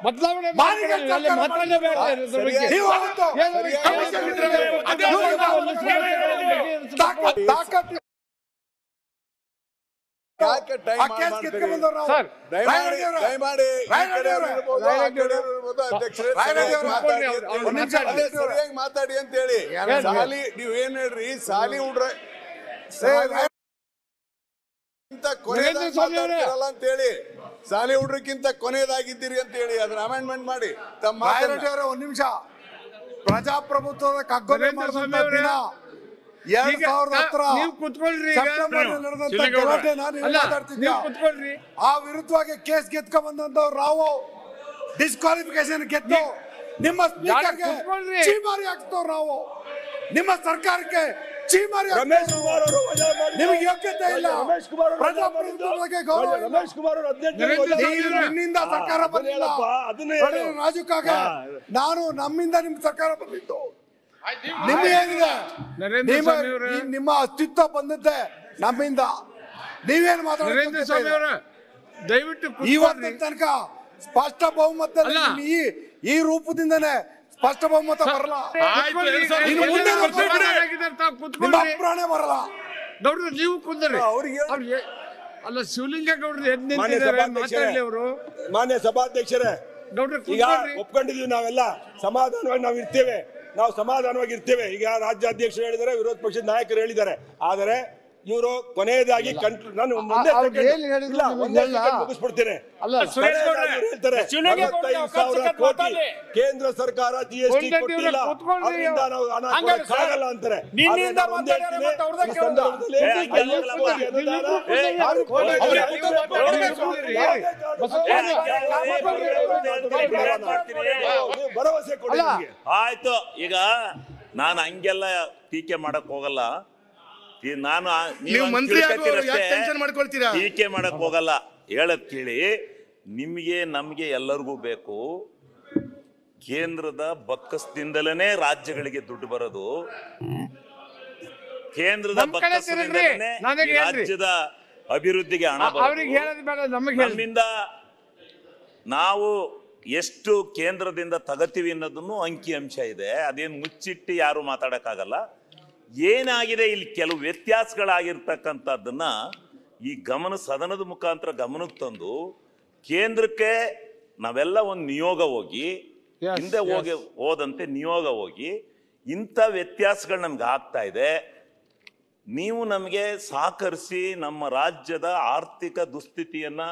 ಬದಲಾವಣೆ ಯಾಕೆ ಟೈಮ್ ಆ ಕೇಸ್ ಕಿತ್ಕೊಂಡ್ಬಂದವ್ರು ನಾವು. ಸರ್, ದಯಮಾಡಿ ರಾಯರೆಡ್ಡಿ ಇರ್ಬೋದು, ಆ ಕಡೆ ಇರ್ಬೋದು, ಅಧ್ಯಕ್ಷರೇ ಸರಿಯಾಗಿ ಮಾತಾಡಿ ಅಂತ ಹೇಳಿ. ಒಂದ್ ನಿಮಿಷ ಅದೇ ಸರಿಯಾಗಿ ಮಾತಾಡಿ ಅಂತ ಹೇಳಿ. ಸಾಲಿ ನೀವ್ ಏನ್ ಹೇಳ್ರಿ, ಸಾಲಿ ಹುಡ್ರ ಕೊನೆಯದಾಗಿ ಮಾತಾಡ್ತಿರಲ್ಲ ಅಂತ ಹೇಳಿ, ಸಾಲಿ ಹುಡ್ರಕ್ಕಿಂತ ಕೊನೆಯದಾಗಿದ್ದೀರಿ ಅಂತ ಹೇಳಿ ಅದನ್ನ ಅಮೆಂಡ್ಮೆಂಟ್ ಮಾಡಿ ತಮ್ಮ ರಾಯರೆಡ್ಡಿ ಅವರೇ ಒಂದ್ ನಿಮಿಷ. ಪ್ರಜಾಪ್ರಭುತ್ವದ ಕಗ್ಗೊಲೆ ಮಾಡಿದಂತ ದಿನ 2010 ನೀವು ಕುತ್ಕೊಳ್ರಿ ಈಗ. ಸೆಪ್ಟೆಂಬರ್ ನಡೆದಂತ ಗಲಾಟೆ ನಾನು ಅಲ್ಲ, ಮಾತಾಡ್ತಿದ್ದೆ. ನೀವು ಕುತ್ಕೊಳ್ರಿ. ಆ ವಿರುದ್ಧವಾಗಿ ಕೇಸ್ ಗೆದ್ಕೊಂಡ್ ಬಂದಂತವ್ರು ನಾವು ಡಿಸ್ಕ್ವಾಲಿಫಿಕೇಶನ್ ಗೆದ್ದು ನಿಮ್ಮ ಸ್ಪೀಕರ್ಗೆ ಕುತ್ಕೊಳ್ರಿ. ಚೀಮಾರಿ ಹಾಕ್ತವ್ರು ನಾವು. ನಿಮ್ಮ ಸರ್ಕಾರಕ್ಕೆ ಚೀಮಾರಿ ರಮೇಶ್ ಕುಮಾರ್ ಅವರು ವಜಾ ಮಾಡಿದ್ದು. ನಿಮಗೆ ಯೋಗ್ಯತೆ ಇಲ್ಲ. ರಮೇಶ್ ಕುಮಾರ್ ಅವರು ಪ್ರಜಾಪ್ರಭುತ್ವದ ಬಗ್ಗೆ ಗೌರವ ಇಲ್ಲ. ರಮೇಶ್ ಕುಮಾರ್ ಅವರು ನೀವು ನಿಮ್ಮಿಂದ ಸರ್ಕಾರ ಬಂದಿಲ್ಲ. ನೋಡಿ, ರಾಜು ಕಾಗ ನಾನು ನಮ್ಮಿಂದ ನಿಮ್ ಸರ್ಕಾರ ಬಂದಿತ್ತು. ನಿಮ್ಮ ಏನಿದೆ, ನರೇಂದ್ರ ಸ್ವಾಮಿ ಅವರೇ. ನಿಮ್ಮ ಅಸ್ತಿತ್ವ ಬಂದದ್ದೆ ನಮ್ಮಿಂದ. ನೀವೇನು ನರೇಂದ್ರ ಸ್ವಾಮಿ ಮಾತಾಡ್ತೀರಾ? ಅವರ ದಯವಿಟ್ಟು ಇವತ್ತಿನ ಕುತ್ಕೊಳ್ರಿ. ತನಕ ಸ್ಪಷ್ಟ ಬಹುಮತದಲ್ಲಿ ಅಲ್ಲ. ಈ ರೂಪದಿಂದನೇ ಸ್ಪಷ್ಟ ಬಹುಮತ ಬರಲ್ಲ. ಕುತ್ಕೊಳ್ರಿ. ಇನ್ನು ಮುಂದೆ ಎಲ್ಲ ಕುತ್ಕೊಳ್ರಿ. ಮಾತಾಡಿದ್ದಾರೆ, ತಾವು ನಿಮ್ಮ ಕುತ್ಕೊಳ್ರಿ. ಅಭಿಪ್ರಾಯ ಬರಲ್ಲ. ಗೌಡ್ರು ನೀವು ಕುಂದ್ರಿ. ಅವ್ರಿಗೆ ಅಲ್ಲ, ಶಿವಲಿಂಗೇಗೌಡರು ಎದ್ ಮಾನ್ಯ ನಿಂತಿದ್ದಾರೆ, ಸಭಾಧ್ಯಕ್ಷರೇ. ಮಾತಾಡ್ಲಿ ಅವರು. ಮಾನ್ಯ ಸಭಾಧ್ಯಕ್ಷರೇ, ಗೌಡ್ರು ಈಗ ಕುತ್ಕೊಳ್ರಿ. ಒಪ್ಕೊಂಡಿದೀವಿ, ನಾವೆಲ್ಲ ಸಮಾಧಾನವಾಗಿ ನಾವು ಇರ್ತೇವೆ, ನಾವು ಸಮಾಧಾನವಾಗಿ ಇರ್ತೇವೆ. ಈಗ ರಾಜ್ಯಾಧ್ಯಕ್ಷರು ಹೇಳಿದ್ದಾರೆ, ವಿರೋಧ ಪಕ್ಷದ ನಾಯಕರು ಹೇಳಿದ್ದಾರೆ. ಆದರೆ ಇವರು ಕೊನೆಯದಾಗಿ ನಾನು ಒಂದೇ ಅವ್ರು second- ಏನ್ ಹೇಳಿದ್ರು ಇಲ್ಲ, ನಮಗೆ ಒಂದೇ ಎಲ್ಲ. second ಮುಗಿಸ್ಬಿಡ್ತೇನೆ. ಅಲ್ಲ, ಸುರೇಶ್ ಗೌಡ್ರೆ, ಕೊನೆಯದಾಗಿ ಹೇಳ್ತಾರೆ, ಶಿವಲಿಂಗೇಗೌಡರು 45,000 ಕೋಟಿ ಕೇಂದ್ರ ಸರ್ಕಾರ GST ಒಂದೇ ಕೊಟ್ಟಿಲ್ಲ, ಕೂತ್ಕೊಳ್ರಿ. ಅದರಿಂದ ನಾವು ಹಣ ಹಂಗಾರೆ ಕೊಡಕ್ಕಾಗಲ್ಲ ಅಂತಾರೆ. ನಿನ್ನಿಂದ ಆದ್ರೆ ನಾನು ಒಂದೇ ಮಾತಾಡ್ಯಾರೆ, ಹೇಳ್ತೀನಿ, ಮತ್ತೆ ಅವ್ರದ್ದೇ ಈ ಕೇಳೋಣ. ಸಂದರ್ಭದಲ್ಲಿ ಹಂಗೆಲ್ಲ ಕೋಟಿ ಅನುದಾನ ಅವ್ರು ಕೋಟಿ ಅವ್ರು ನೀವು ಭರವಸೆ ಕೊಡಿ ಅಲ್ಲ. ನಮ್ಗೆ. ಆಯ್ತು. ಈಗ ನಾನು ಹಂಗೆಲ್ಲ ಟೀಕೆ ಮಾಡಕ್ ಹೋಗಲ್ಲ. ನಾನು ನೀವು ಮಂತ್ರಿ ಆಗುವವರು ಯಾಕೆ ಟೆನ್ಷನ್ ಮಾಡ್ಕೊಳ್ತೀರಾ? ಟೀಕೆ ಮಾಡಕ್ ಹೋಗಲ್ಲ. ಹೇಳದ್ ಕೇಳಿ, ನಿಮ್ಗೆ ನಮ್ಗೆ ಎಲ್ಲರಿಗೂ ಬೇಕು. ಕೇಂದ್ರದ ಬಕ್ಕಸದಿಂದಲೇ ರಾಜ್ಯಗಳಿಗೆ ದುಡ್ಡು ಬರೋದು. ಕೇಂದ್ರದ ನಮ್ ಕಡೆ ತಿರುಗ್ರಿ. ಬಕ್ಕಸದಿಂದಲೇ ನನಗೆ ಈ ಹೇಳ್ರಿ. ರಾಜ್ಯದ ಅಭಿವೃದ್ಧಿಗೆ ಹಣ ಅವ್ರಿಗೆ ಹೇಳೋದು ಬೇಡ, ನಮಗೆ ಹೇಳಿ. ನಮ್ಮಿಂದ ನಾವು ಎಷ್ಟು ಕೇಂದ್ರದಿಂದ ತಗತೀವಿ ಅನ್ನೋದನ್ನು ಅಂಕಿ ಅಂಶ ಇದೆ. ಅದೇನು ಮುಚ್ಚಿಟ್ಟು ಯಾರು ಮಾತಾಡಕ್ಕಾಗಲ್ಲ. ಏನಾಗಿದೆ ಇಲ್ಲಿ ಕೆಲವು ವ್ಯತ್ಯಾಸಗಳಾಗಿರ್ತಕ್ಕಂಥದ್ದನ್ನ ಈ ಸದನದ ಮುಖಾಂತರ ಗಮನಕ್ಕೆ ತಂದು ಕೇಂದ್ರಕ್ಕೆ ನಾವೆಲ್ಲ ಒಂದು ನಿಯೋಗ ಹೋಗಿ ಹಿಂದೆ ಹೋದಂತೆ ನಿಯೋಗ ಹೋಗಿ ಇಂಥ ವ್ಯತ್ಯಾಸಗಳು ನಮ್ಗೆ ಆಗ್ತಾ ಇದೆ, ನೀವು ನಮಗೆ ಸಹಕರಿಸಿ ನಮ್ಮ ರಾಜ್ಯದ ಆರ್ಥಿಕ ದುಸ್ಥಿತಿಯನ್ನ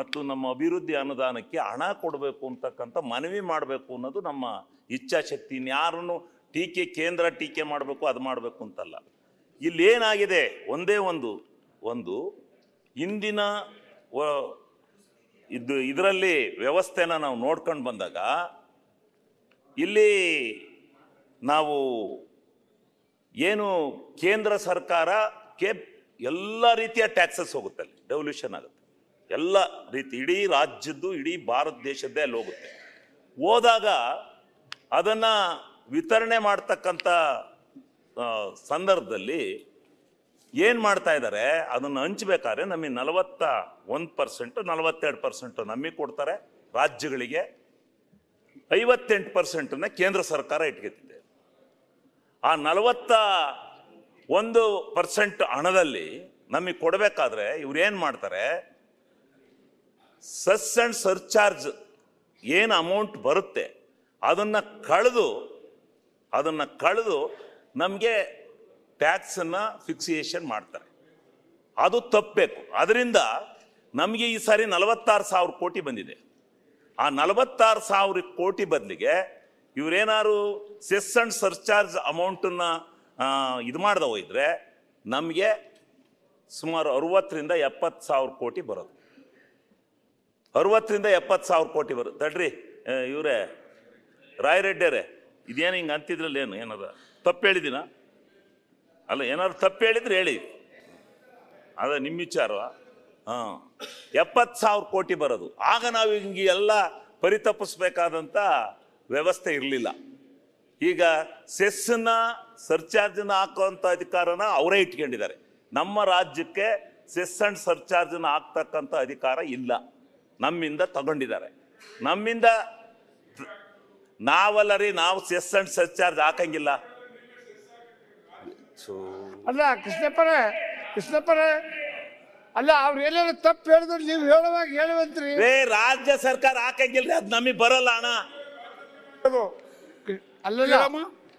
ಮತ್ತು ನಮ್ಮ ಅಭಿವೃದ್ಧಿ ಅನುದಾನಕ್ಕೆ ಹಣ ಕೊಡಬೇಕು ಅಂತಕ್ಕಂಥ ಮನವಿ ಮಾಡಬೇಕು ಅನ್ನೋದು ನಮ್ಮ ಇಚ್ಛಾಶಕ್ತಿ. ಇನ್ಯಾರನ್ನು ಕೇಂದ್ರ ಟೀಕೆ ಮಾಡಬೇಕು, ಅದು ಮಾಡಬೇಕು ಅಂತಲ್ಲ. ಇಲ್ಲಿ ಏನಾಗಿದೆ, ಒಂದೇ ಒಂದು ಇಂದಿನ ಇದರಲ್ಲಿ ವ್ಯವಸ್ಥೆನ ನಾವು ನೋಡ್ಕೊಂಡು ಬಂದಾಗ ಇಲ್ಲಿ ನಾವು ಏನು ಕೇಂದ್ರ ಸರ್ಕಾರಕ್ಕೆ ಎಲ್ಲ ರೀತಿಯ ಟ್ಯಾಕ್ಸಸ್ ಹೋಗುತ್ತೆ, ಅಲ್ಲಿ ಡೆವಲ್ಯೂಷನ್ ಆಗುತ್ತೆ. ಎಲ್ಲ ರೀತಿ ಇಡೀ ರಾಜ್ಯದ್ದು, ಇಡೀ ಭಾರತ ದೇಶದ್ದೇ ಅಲ್ಲಿ ಹೋಗುತ್ತೆ. ಹೋದಾಗ ಅದನ್ನು ವಿತರಣೆ ಮಾಡ್ತಕ್ಕಂಥ ಸಂದರ್ಭದಲ್ಲಿ ಏನು ಮಾಡ್ತಾ ಇದ್ದಾರೆ, ಅದನ್ನು ಹಂಚಬೇಕಾದ್ರೆ ನಮಗೆ 41%, 42% ನಮಗೆ ಕೊಡ್ತಾರೆ ರಾಜ್ಯಗಳಿಗೆ, 58% ಕೇಂದ್ರ ಸರ್ಕಾರ ಇಟ್ಕೊತಿದೆ. ಆ 41% ಹಣದಲ್ಲಿ ನಮಗೆ ಕೊಡಬೇಕಾದ್ರೆ ಇವ್ರು ಏನು ಮಾಡ್ತಾರೆ, ಸೆಸ್ ಅಂಡ್ ಸರ್ಚಾರ್ಜ್ ಏನು ಅಮೌಂಟ್ ಬರುತ್ತೆ ಅದನ್ನು ಕಳೆದು ನಮಗೆ ಟ್ಯಾಕ್ಸನ್ನು ಫಿಕ್ಸಿಯೇಷನ್ ಮಾಡ್ತಾರೆ. ಅದು ತಪ್ಪಬೇಕು. ಅದರಿಂದ ನಮಗೆ ಈ ಸಾರಿ 46,000 ಕೋಟಿ ಬಂದಿದೆ. ಆ 46,000 ಕೋಟಿ ಬದಲಿಗೆ ಇವರೇನಾದ್ರು ಸೆಸ್ ಅಂಡ್ ಸರ್ಚಾರ್ಜ್ ಅಮೌಂಟನ್ನು ಇದು ಮಾಡ್ದೆ ಹೋಯಿದ್ರೆ ನಮಗೆ ಸುಮಾರು 60,000 ರಿಂದ 70,000 ಕೋಟಿ ಬರೋದು. 60,000 ರಿಂದ 70,000 ಕೋಟಿ ಬರೋದು. ತಡ್ರಿ ಇವರೇ ರಾಯರೆಡ್ಡಿಯರೇ, ಇದೇನು ಹಿಂಗೆ ಅಂತಿದ್ರಲ್ಲಿ ಏನದ ತಪ್ಪು ಹೇಳಿದಿನ? ಅಲ್ಲ, ಏನಾದ್ರು ತಪ್ಪು ಹೇಳಿದ್ರೆ ಹೇಳಿ, ಅದ ನಿಮ್ಮ ವಿಚಾರ. 70,000 ಕೋಟಿ ಬರೋದು. ಆಗ ನಾವು ಹಿಂಗೆ ಎಲ್ಲ ಪರಿತಪಿಸ್ಬೇಕಾದಂಥ ವ್ಯವಸ್ಥೆ ಇರಲಿಲ್ಲ. ಈಗ ಸೆಸ್ಸನ್ನ ಸರ್ಚಾರ್ಜನ್ನ ಹಾಕುವಂಥ ಅಧಿಕಾರನ ಅವರೇ ಇಟ್ಕೊಂಡಿದ್ದಾರೆ. ನಮ್ಮ ರಾಜ್ಯಕ್ಕೆ ಸೆಸ್ ಅಂಡ್ ಸರ್ಚಾರ್ಜನ್ನ ಹಾಕ್ತಕ್ಕಂಥ ಅಧಿಕಾರ ಇಲ್ಲ, ನಮ್ಮಿಂದ ತಗೊಂಡಿದ್ದಾರೆ. ನಮ್ಮಿಂದ ನಾವಲ್ಲರಿ, ನಾವು ಸೆಸ್ ಅಂಡ್ ಸರ್ಚಾರ್ಜ್ ಹಾಕಂಗಿಲ್ಲ. ಅಲ್ಲ ಕೃಷ್ಣಪ್ಪರೇ, ಅಲ್ಲ ಅವ್ರು ಎಲ್ಲರೂ ತಪ್ಪು ಹೇಳಿದ್ರು ನೀವು ಹೇಳುವಾಗ ಹೇಳುವಂತ್ರಿ. ರಾಜ್ಯ ಸರ್ಕಾರ ಹಾಕಂಗಿಲ್ರಿ, ಅದ್ ನಮಗ್ ಬರಲ್ಲ ಹಣ. ಅಲ್ಲಲ್ಲ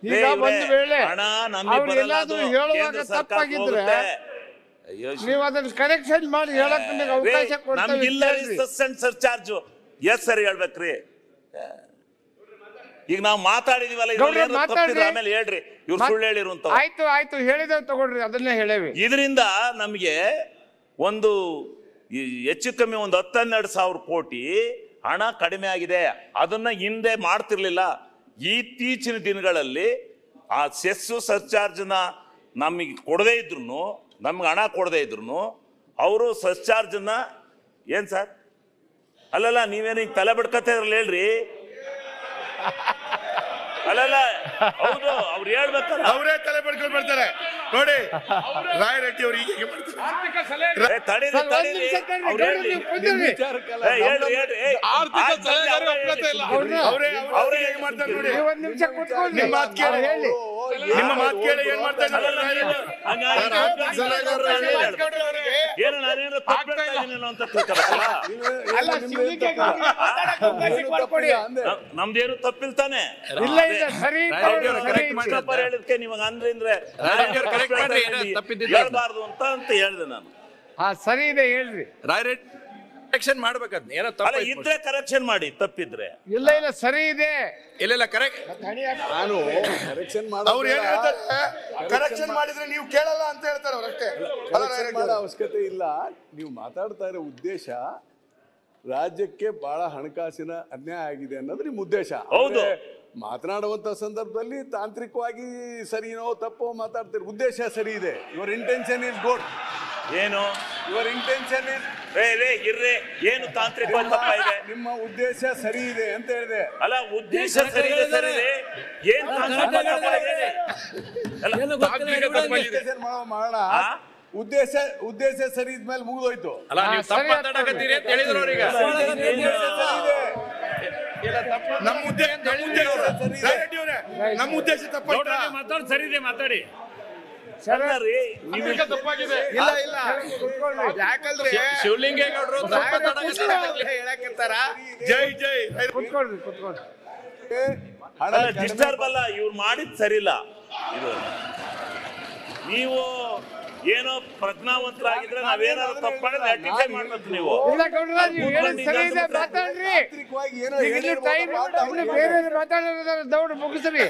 ಈಗ ಒಂದು ವೇಳೆ ಹಣ ನಮಗ್ ಅವ್ರು ಬರಲ್ಲ, ಎಲ್ಲಾದ್ರೂ ಅದು ಹೇಳುವಾಗ ಕೇಂದ್ರ ಸರ್ಕಾರ ತಪ್ಪಾಗಿದ್ರೆ ನೀವು ಅದನ್ನ ಕರೆಕ್ಷನ್ ಮಾಡಿ ಹೇಳಕ್ ನಿಮಗೆ ಅವಕಾಶ ನಮ್ಗಿಲ್ಲ ಸೆಸ್ ಅಂಡ್ ಸರ್ಚಾರ್ಜ್. ಎಸ್ ಸರಿ ಹೇಳ್ಬೇಕ್ರಿ. ಈಗ ನಾವು ಮಾತಾಡಿದೀವಲ್ಲ, ಆಮೇಲೆ ಹೇಳ್ರಿ ಇವ್ರು ಸುಳ್ಳು ಹೇಳಿರುವಂತ. ಆಯ್ತು ಆಯ್ತು ಹೇಳಿದ ತಗೊಳ್ರಿ, ಅದನ್ನೇ ಹೇಳೇವಿ. ಇದರಿಂದ ನಮ್ಗೆ ಒಂದು ಹೆಚ್ಚು ಕಮ್ಮಿ ಒಂದು 10-12 ಸಾವಿರ ಕೋಟಿ ಹಣ ಕಡಿಮೆ ಆಗಿದೆ. ಅದನ್ನ ಹಿಂದೆ ಮಾಡ್ತಿರ್ಲಿಲ್ಲ. ಇತ್ತೀಚಿನ ದಿನಗಳಲ್ಲಿ ಆ ಸೆಸ್ಸು ಸರ್ಚಾರ್ಜ್ನ ನಮಗೆ ಕೊಡದೇ ಇದ್ರು, ನಮ್ಗೆ ಹಣ ಕೊಡದೇ ಇದ್ರು ಅವರು ಸರ್ಚಾರ್ಜ್ನ ಏನ್ ಸರ್ ಅಲ್ಲಲ್ಲ ನೀವೇನು ಈಗ ತಲೆ ಬಿಡ್ಕತ್ತ ಇರಲ್ಲ ಹೇಳ್ರಿ. ಅಲ್ಲಲ್ಲ ಹೌದು, ಅವ್ರು ಹೇಳ್ಬೇಕಲ್ಲ, ಅವರೇ ತಲೆ ಬಡ್ಕೊಂಡು ಬರ್ತಾರೆ ನೋಡಿ. ರಾಯರೆಡ್ಡಿ ಅವರು ಹೀಗೆ ಮಾಡ್ತಾರೆ ನೋಡಿ. ಒಂದ್ ನಿಮಿಷ ಕೂತ್ಕೊಳ್ಳಿ, ನಿಮ್ಮ ಮಾತು ಕೇಳಿ ಏನ್ ಮಾಡ್ತಾ ನಮ್ದೇನು ತಪ್ಪಿಲ್ತಾನೆ. ಹೇಳಿದ್ಕೆ ನಿಮಗೆ ಅಂದ್ರೆ ಹೇಳ್ಬಾರ್ದು ಅಂತ ಹೇಳಿದೆ ನಾನು. ಸರಿ ಇದೆ ಹೇಳ್ರಿ. ಕರೆಕ್ಷನ್ ಮಾಡ್ಬೇಕದ್ ಏನೋ ಇದ್ರೆ ಕರೆಕ್ಷನ್ ಮಾಡಿ, ತಪ್ಪಿದ್ರೆ ಇಲ್ಲ ಇಲ್ಲ ಸರಿ ಇದೆ. ಇಲ್ಲ ಕರೆಕ್ಟ್. ನಾನು ಕರೆಕ್ಷನ್ ಅವ್ರು ಏನ್ ಹೇಳ್ತಾರೆ, ಕರೆಕ್ಷನ್ ಮಾಡಿದ್ರೆ ನೀವು ಕೇಳಲ್ಲ ಅಂತ ಹೇಳ್ತಾರೆ ಅವ್ರಷ್ಟೇ. ಮಾಡೋ ಅವಶ್ಯಕತೆ ಇಲ್ಲ. ನೀವು ಮಾತಾಡ್ತಾ ಇರೋ ಉದ್ದೇಶ ರಾಜ್ಯಕ್ಕೆ ಬಹಳ ಹಣಕಾಸಿನ ಅನ್ಯಾಯ ಆಗಿದೆ ಅನ್ನೋದು ನಿಮ್ಮ ಉದ್ದೇಶ. ಹೌದು. ಮಾತನಾಡುವಂತ ಸಂದರ್ಭದಲ್ಲಿ ತಾಂತ್ರಿಕವಾಗಿ ಸರಿನೋ ತಪ್ಪೋ ಮಾತಾಡ್ತೀರಿ, ಉದ್ದೇಶ ಸರಿ ಇದೆ. Your intention is good. ಏನು ಯುವರ್ ಇಂಟೆನ್ಷನ್ ಇಸ್ ಇರ್ರಿ, ಏನು ತಾಂತ್ರಿಕ ತಪ್ಪ ಇದೆ? ನಿಮ್ಮ ಉದ್ದೇಶ ಸರಿ ಇದೆ ಅಂತ ಹೇಳಿದೆ. ಅಲ್ಲ ಉದ್ದೇಶ ಸರಿ ಇದೆ, ಸರಿ ಇದೆ. ಏನ್ ಮಾಡೋಣ. ಉದ್ದೇಶ ಸರಿ ಇದ್ಮೇಲೆ ಮುಗಿದೋಯ್ತು. ಅಲ್ಲ ನೀವು ತಪ್ಪು ಮಾತಾಡಕತ್ತೀರಿ ಅಂತ ಹೇಳಿದ್ರು ಅವ್ರಿಗೆ. ನಮ್ಮ ಉದ್ದೇಶ ತಪ್ಪಾಯ್ತಾ? ಮಾತಾಡಿ ಸರಿ ಇದೆ, ಮಾತಾಡಿ. ತಪ್ಪಾಗಿದೆ. ಇಲ್ಲ ಇಲ್ಲ, ಯಾಕಂದ್ರೆ ಶಿವಲಿಂಗೇಗೌಡರು ಹೇಳಕತ್ತಾರ. ಜೈ ಜೈ ಕುತ್ಕೊಳ್ರಿ ಕುತ್ಕೊಳ್ರಿ. ಡಿಸ್ಟರ್ಬ್ ಅಲ್ಲ, ಇವ್ರು ಮಾಡಿದ್ ಸರಿಲ್ಲ. ಇದು ನೀವು ಏನೋ ಪ್ರಜ್ಞಾವಂತರಾಗಿದ್ರೆ ನಾವೇನಾದ್ರು ತಪ್ಪು ಮಾಡಿದ್ರೆ ಐಡೆಂಟಿಫೈ ಮಾಡ್ಬೇಕು. ನೀವು ಇಲ್ಲ ಗೌಡ್ರ, ನೀವು ಹೇಳಿದ್ ಸರಿ ಇದೆ, ಮಾತಾಡ್ರಿ. ಈಗ ಟೈಮ್ ಬೇರೆ ಮಾತಾಡೋದು ದೌಡ್ ಮುಗಿಸ್ರಿ.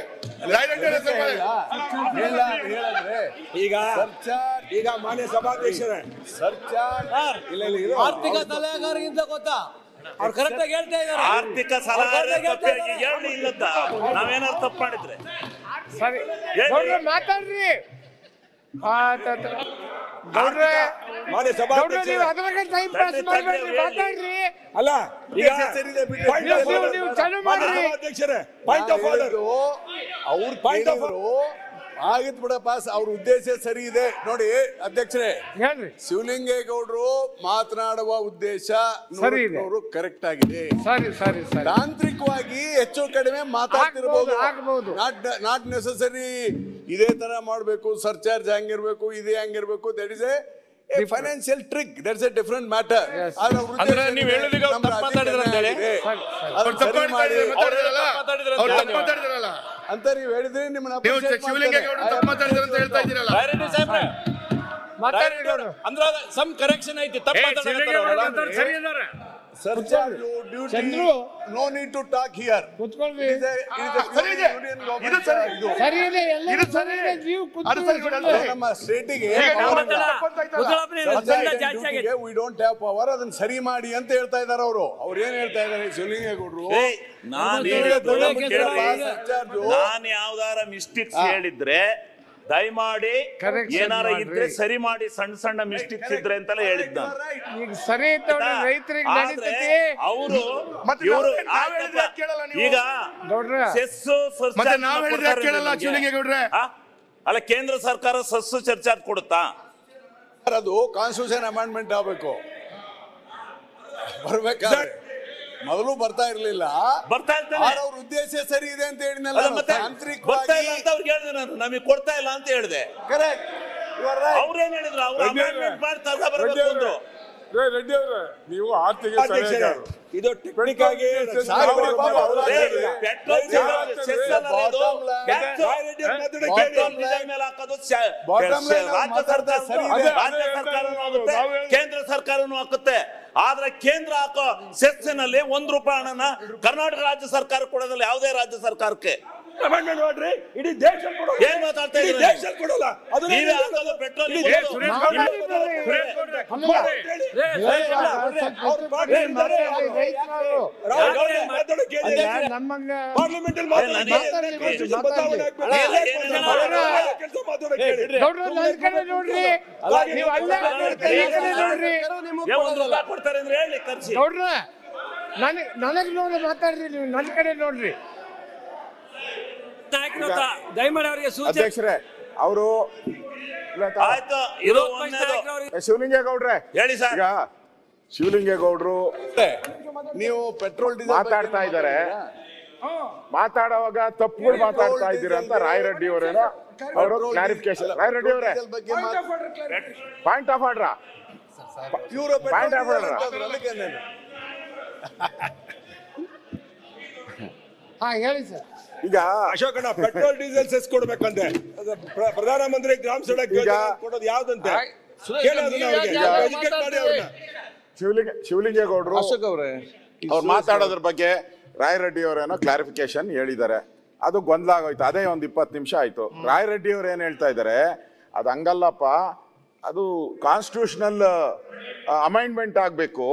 ಈಗ ಮಾನ್ಯ ಸಭಾಧ್ಯಕ್ಷರೇ, ಆರ್ಥಿಕ ಸಲಹೆಗಾರಗಿಂತ ಗೊತ್ತಾ ಅವ್ರು ಕರೆಕ್ಟ್ ಆಗಿ ಹೇಳ್ತಾ ಇದ್ದಾರೆ. ಆರ್ಥಿಕ ಸಲಹೆ ಇಲ್ಲದ ನಾವೇನಾದ್ರು ತಪ್ಪು ಮಾಡಿದ್ರೆ ಸರಿ ಗೌಡ್ರ ಮಾತಾಡ್ರಿ. ಗೌಡ್ರೆ ಮಾನ್ಯ ಸಭಾಧ್ಯಕ್ಷರೇ, ನೀವು ಅದ್ರಾಗ ಟೈಮ್ ಪಾಸ್ ಮಾಡಬೇಡ್ರಿ, ಮಾತಾಡ್ರಿ. ಅಲ್ಲ ಈಗ ನೀವು ಚಾಲು ಮಾಡ್ರಿ. ಅಧ್ಯಕ್ಷರೇ, ಪಾಯಿಂಟ್ ಆಫ್ ಆರ್ಡರ್. ಅವ್ರ ಪಾಯಿಂಟ್ ಆಫ್ ಆಗಿತ್ ಬಿಡಪ್ಪ, ಅವ್ರ ಉದ್ದೇಶ ಸರಿ ಇದೆ. ನೋಡಿ ಅಧ್ಯಕ್ಷರೇ, ಹೇಳ್ರಿ. ಶಿವಲಿಂಗೇಗೌಡರು ಮಾತನಾಡುವ ಉದ್ದೇಶ ಅವರು ಕರೆಕ್ಟ್ ಆಗಿದೆ. ಸರಿ ಸರಿ ಸರಿ. ತಾಂತ್ರಿಕವಾಗಿ ಹೆಚ್ಚು ಕಡಿಮೆ ಮಾತಾಡ್ತಿರ್ಬೋದು, ಆಗ್ಬಹುದು. ನಾಟ್ ನೆಸೆಸರಿ ಇದೇ ತರ ಮಾಡ್ಬೇಕು, ಸರ್ಚಾರ್ಜ್ ಹಂಗಿರ್ಬೇಕು, ಇದೇ ಹಂಗಿರ್ಬೇಕು. That is a financial trick, that's a different matter. ಅಂದ್ರೆ ನೀವು ಹೇಳಿದ್ರೆ ಮಾತಾಡಿದ್ರೆ ಅಂತ ನೀವು ಹೇಳಿದ್ರೆ ನಿಮ್ಮನ್ನ ಶಿವಲಿಂಗೇಗೌಡರು ತಪ್ಪು ಮಾತಾಡಿದ್ರು ಅಂತ ಹೇಳ್ತಾ ಇದ್ದೀರಲ್ಲ. ಅಂದ್ರೆ ಸಮ್ ಕರೆಕ್ಷನ್ ಐತಿ, ತಪ್ಪು ಮಾತಾಡ್ತಾರೆ. ಸರಿ ಇದ್ದಾರೆ. Surcharge duty, no need to talk here. ಕುತ್ಕೊಳ್ರಿ. ಸರಿ ಇದೆ, ಎಲ್ಲ ಸರಿ ಇದೆ. ನೀವು ಕುತ್ಕೊಳ್ಳಿ. ನಮ್ಮ ಸ್ಟೇಟಿಗೆ we don't have power, ಅದನ್ನ ಸರಿ ಮಾಡಿ ಅಂತ ಹೇಳ್ತಾ ಇದ್ದಾರೆ ಅವರು. ಅವ್ರು ಏನ್ ಹೇಳ್ತಾ ಇದ್ದಾರೆ ಶಿವಲಿಂಗೇಗೌಡರು? ನಾನು ಯಾವ್ದಾರ ಮಿಸ್ಟೇಕ್ಸ್ ಹೇಳಿದ್ರೆ ದಯಮಾಡಿ ಏನಾರ ಇದ್ರೆ ಸರಿ ಮಾಡಿ, ಸಣ್ಣ ಸಣ್ಣ ಮಿಸ್ಟೇಕ್ಸ್ ಇದ್ರೆ ಅಂತೆಲ್ಲ ಹೇಳಿದ್ದ. ಈಗ ಸರಿ ರೈತರಿಗೆ ನಡೀತೈತಿ. ಅವರು ಈಗ ಸೆಸ್ಸು ಶಿವಲಿಂಗೇಗೌಡ್ರೆ, ಅಲ್ಲ ಕೇಂದ್ರ ಸರ್ಕಾರ ಸಸ್ಸು ಸರ್ಚಾರ್ಜ್ ಕೊಡುತ್ತಾ? ಅದು ಕಾನ್ಸ್ಟಿಟ್ಯೂಷನ್ ಅಮೆಂಡ್ಮೆಂಟ್ ಆಗಬೇಕು. ಬರ್ಬೇಕಾದ್ರೆ ಮೊದಲು ಬರ್ತಾ ಇರ್ಲಿಲ್ಲ, ಬರ್ತಾ ಇರ್ತಾನೆ. ಅವ್ರ ಉದ್ದೇಶ ಸರಿ ಇದೆ ಅಂತ ಹೇಳಿದ್ನಲ್ಲ, ತಾಂತ್ರಿಕವಾಗಿ ನಮಗೆ ಕೊಡ್ತಾ ಇಲ್ಲ ಅಂತ ಹೇಳಿದೆ. ಕರೆಕ್ಟ್. ಅವ್ರೇನ್ ಹೇಳಿದ್ರು ಅವ್ರು amendment ಮಾಡ್ತಾ ಬರ್ಬೇಕು ಅಂದ್ರು. ರೆಡ್ಡಿ ಅವರೇ ನೀವು ಆರ್ಥಿಕ ಇದು ಟೆಕ್ನಿಕ್ ಆಗಿ ಕೇಂದ್ರ ಸರ್ಕಾರನು ಹಾಕುತ್ತೆ. ಆದ್ರೆ ಕೇಂದ್ರ ಹಾಕೋ ಸೆಸ್ಸಿನಲ್ಲಿ ₹1 ಹಣನ ಕರ್ನಾಟಕ ರಾಜ್ಯ ಸರ್ಕಾರ ಕೊಡೋದಿಲ್ಲ, ಯಾವುದೇ ರಾಜ್ಯ ಸರ್ಕಾರಕ್ಕೆ. ನೋಡ್ರಿ ಇಡೀ ದೇಶ ಏನ್ ಮಾತಾಡ್ತಾ ಇದ್ದೀರಿ? ದೇಶ ಕೊಡೋಲ್ಲ. ಅದು ನೀವೇ ಹಾಕೋದು ಪೆಟ್ರೋಲ್. ಪಾರ್ಲಿಮೆಂಟ್ ಕೊಡ್ತಾರೆ ಅಂದ್ರೆ ಹೇಳಿ ಖರ್ಚು. ನನಗೆ ನೋಡಿ ಮಾತಾಡ್ರಿ, ನೀವು ನನ್ನ ಕಡೆ ನೋಡ್ರಿ. ದಯಮಾಡಿ ಅವರಿಗೆ ಅಧ್ಯಕ್ಷರೇ ಅವರು ಆಯ್ತು. ಇದು ಶಿವಲಿಂಗೇಗೌಡ್ರೆ ಹೇಳಿ ಸರ್. ಈಗ ಶಿವಲಿಂಗೇಗೌಡರು ನೀವು ಪೆಟ್ರೋಲ್ ಡೀಸೆಲ್ ಮಾತಾಡ್ತಾ ಇದ್ದಾರೆ, ಮಾತಾಡುವಾಗ ತಪ್ಪುಗಳು ಮಾತಾಡ್ತಾ ಇದ್ದೀರಾ ಅಂತ ರಾಯರೆಡ್ಡಿ ಅವರೇನೋ ಅವರು ಕ್ಲಾರಿಫಿಕೇಶನ್. ರಾಯರೆಡ್ಡಿ ಅವರೇ point of order point of order ಹೇಳಿ ಸರ್. ಈಗ ಅಶೋಕಣ್ಣ ಪೆಟ್ರೋಲ್ ಡೀಸೆಲ್ ಸೆಸ್ ಕೊಡ್ಬೇಕಂತೆ ಪ್ರಧಾನಮಂತ್ರಿ ಗ್ರಾಮ ಸಡಕ್ ಯೋಜನೆ ಕೊಡೋದು ಯಾವ್ದಂತೆ ಶಿವಲಿಂಗೇಗೌಡರು ಅವ್ರು ಮಾತಾಡೋದ್ರ ಬಗ್ಗೆ ರಾಯರೆಡ್ಡಿ ಅವರೇನೋ ಕ್ಲಾರಿಫಿಕೇಶನ್ ಹೇಳಿದ್ದಾರೆ. ಅದು ಗೊಂದಲ ಆಗೋಯ್ತು. ಅದೇ ಒಂದು 20 ನಿಮಿಷ ಆಯ್ತು. ರಾಯರೆಡ್ಡಿ ಅವ್ರು ಏನ್ ಹೇಳ್ತಾ ಇದ್ದಾರೆ, ಅದು ಹಂಗಲ್ಲಪ್ಪ, ಅದು ಕಾನ್ಸ್ಟಿಟ್ಯೂಷನಲ್ ಅಮೈಂಡ್ಮೆಂಟ್ ಆಗ್ಬೇಕು,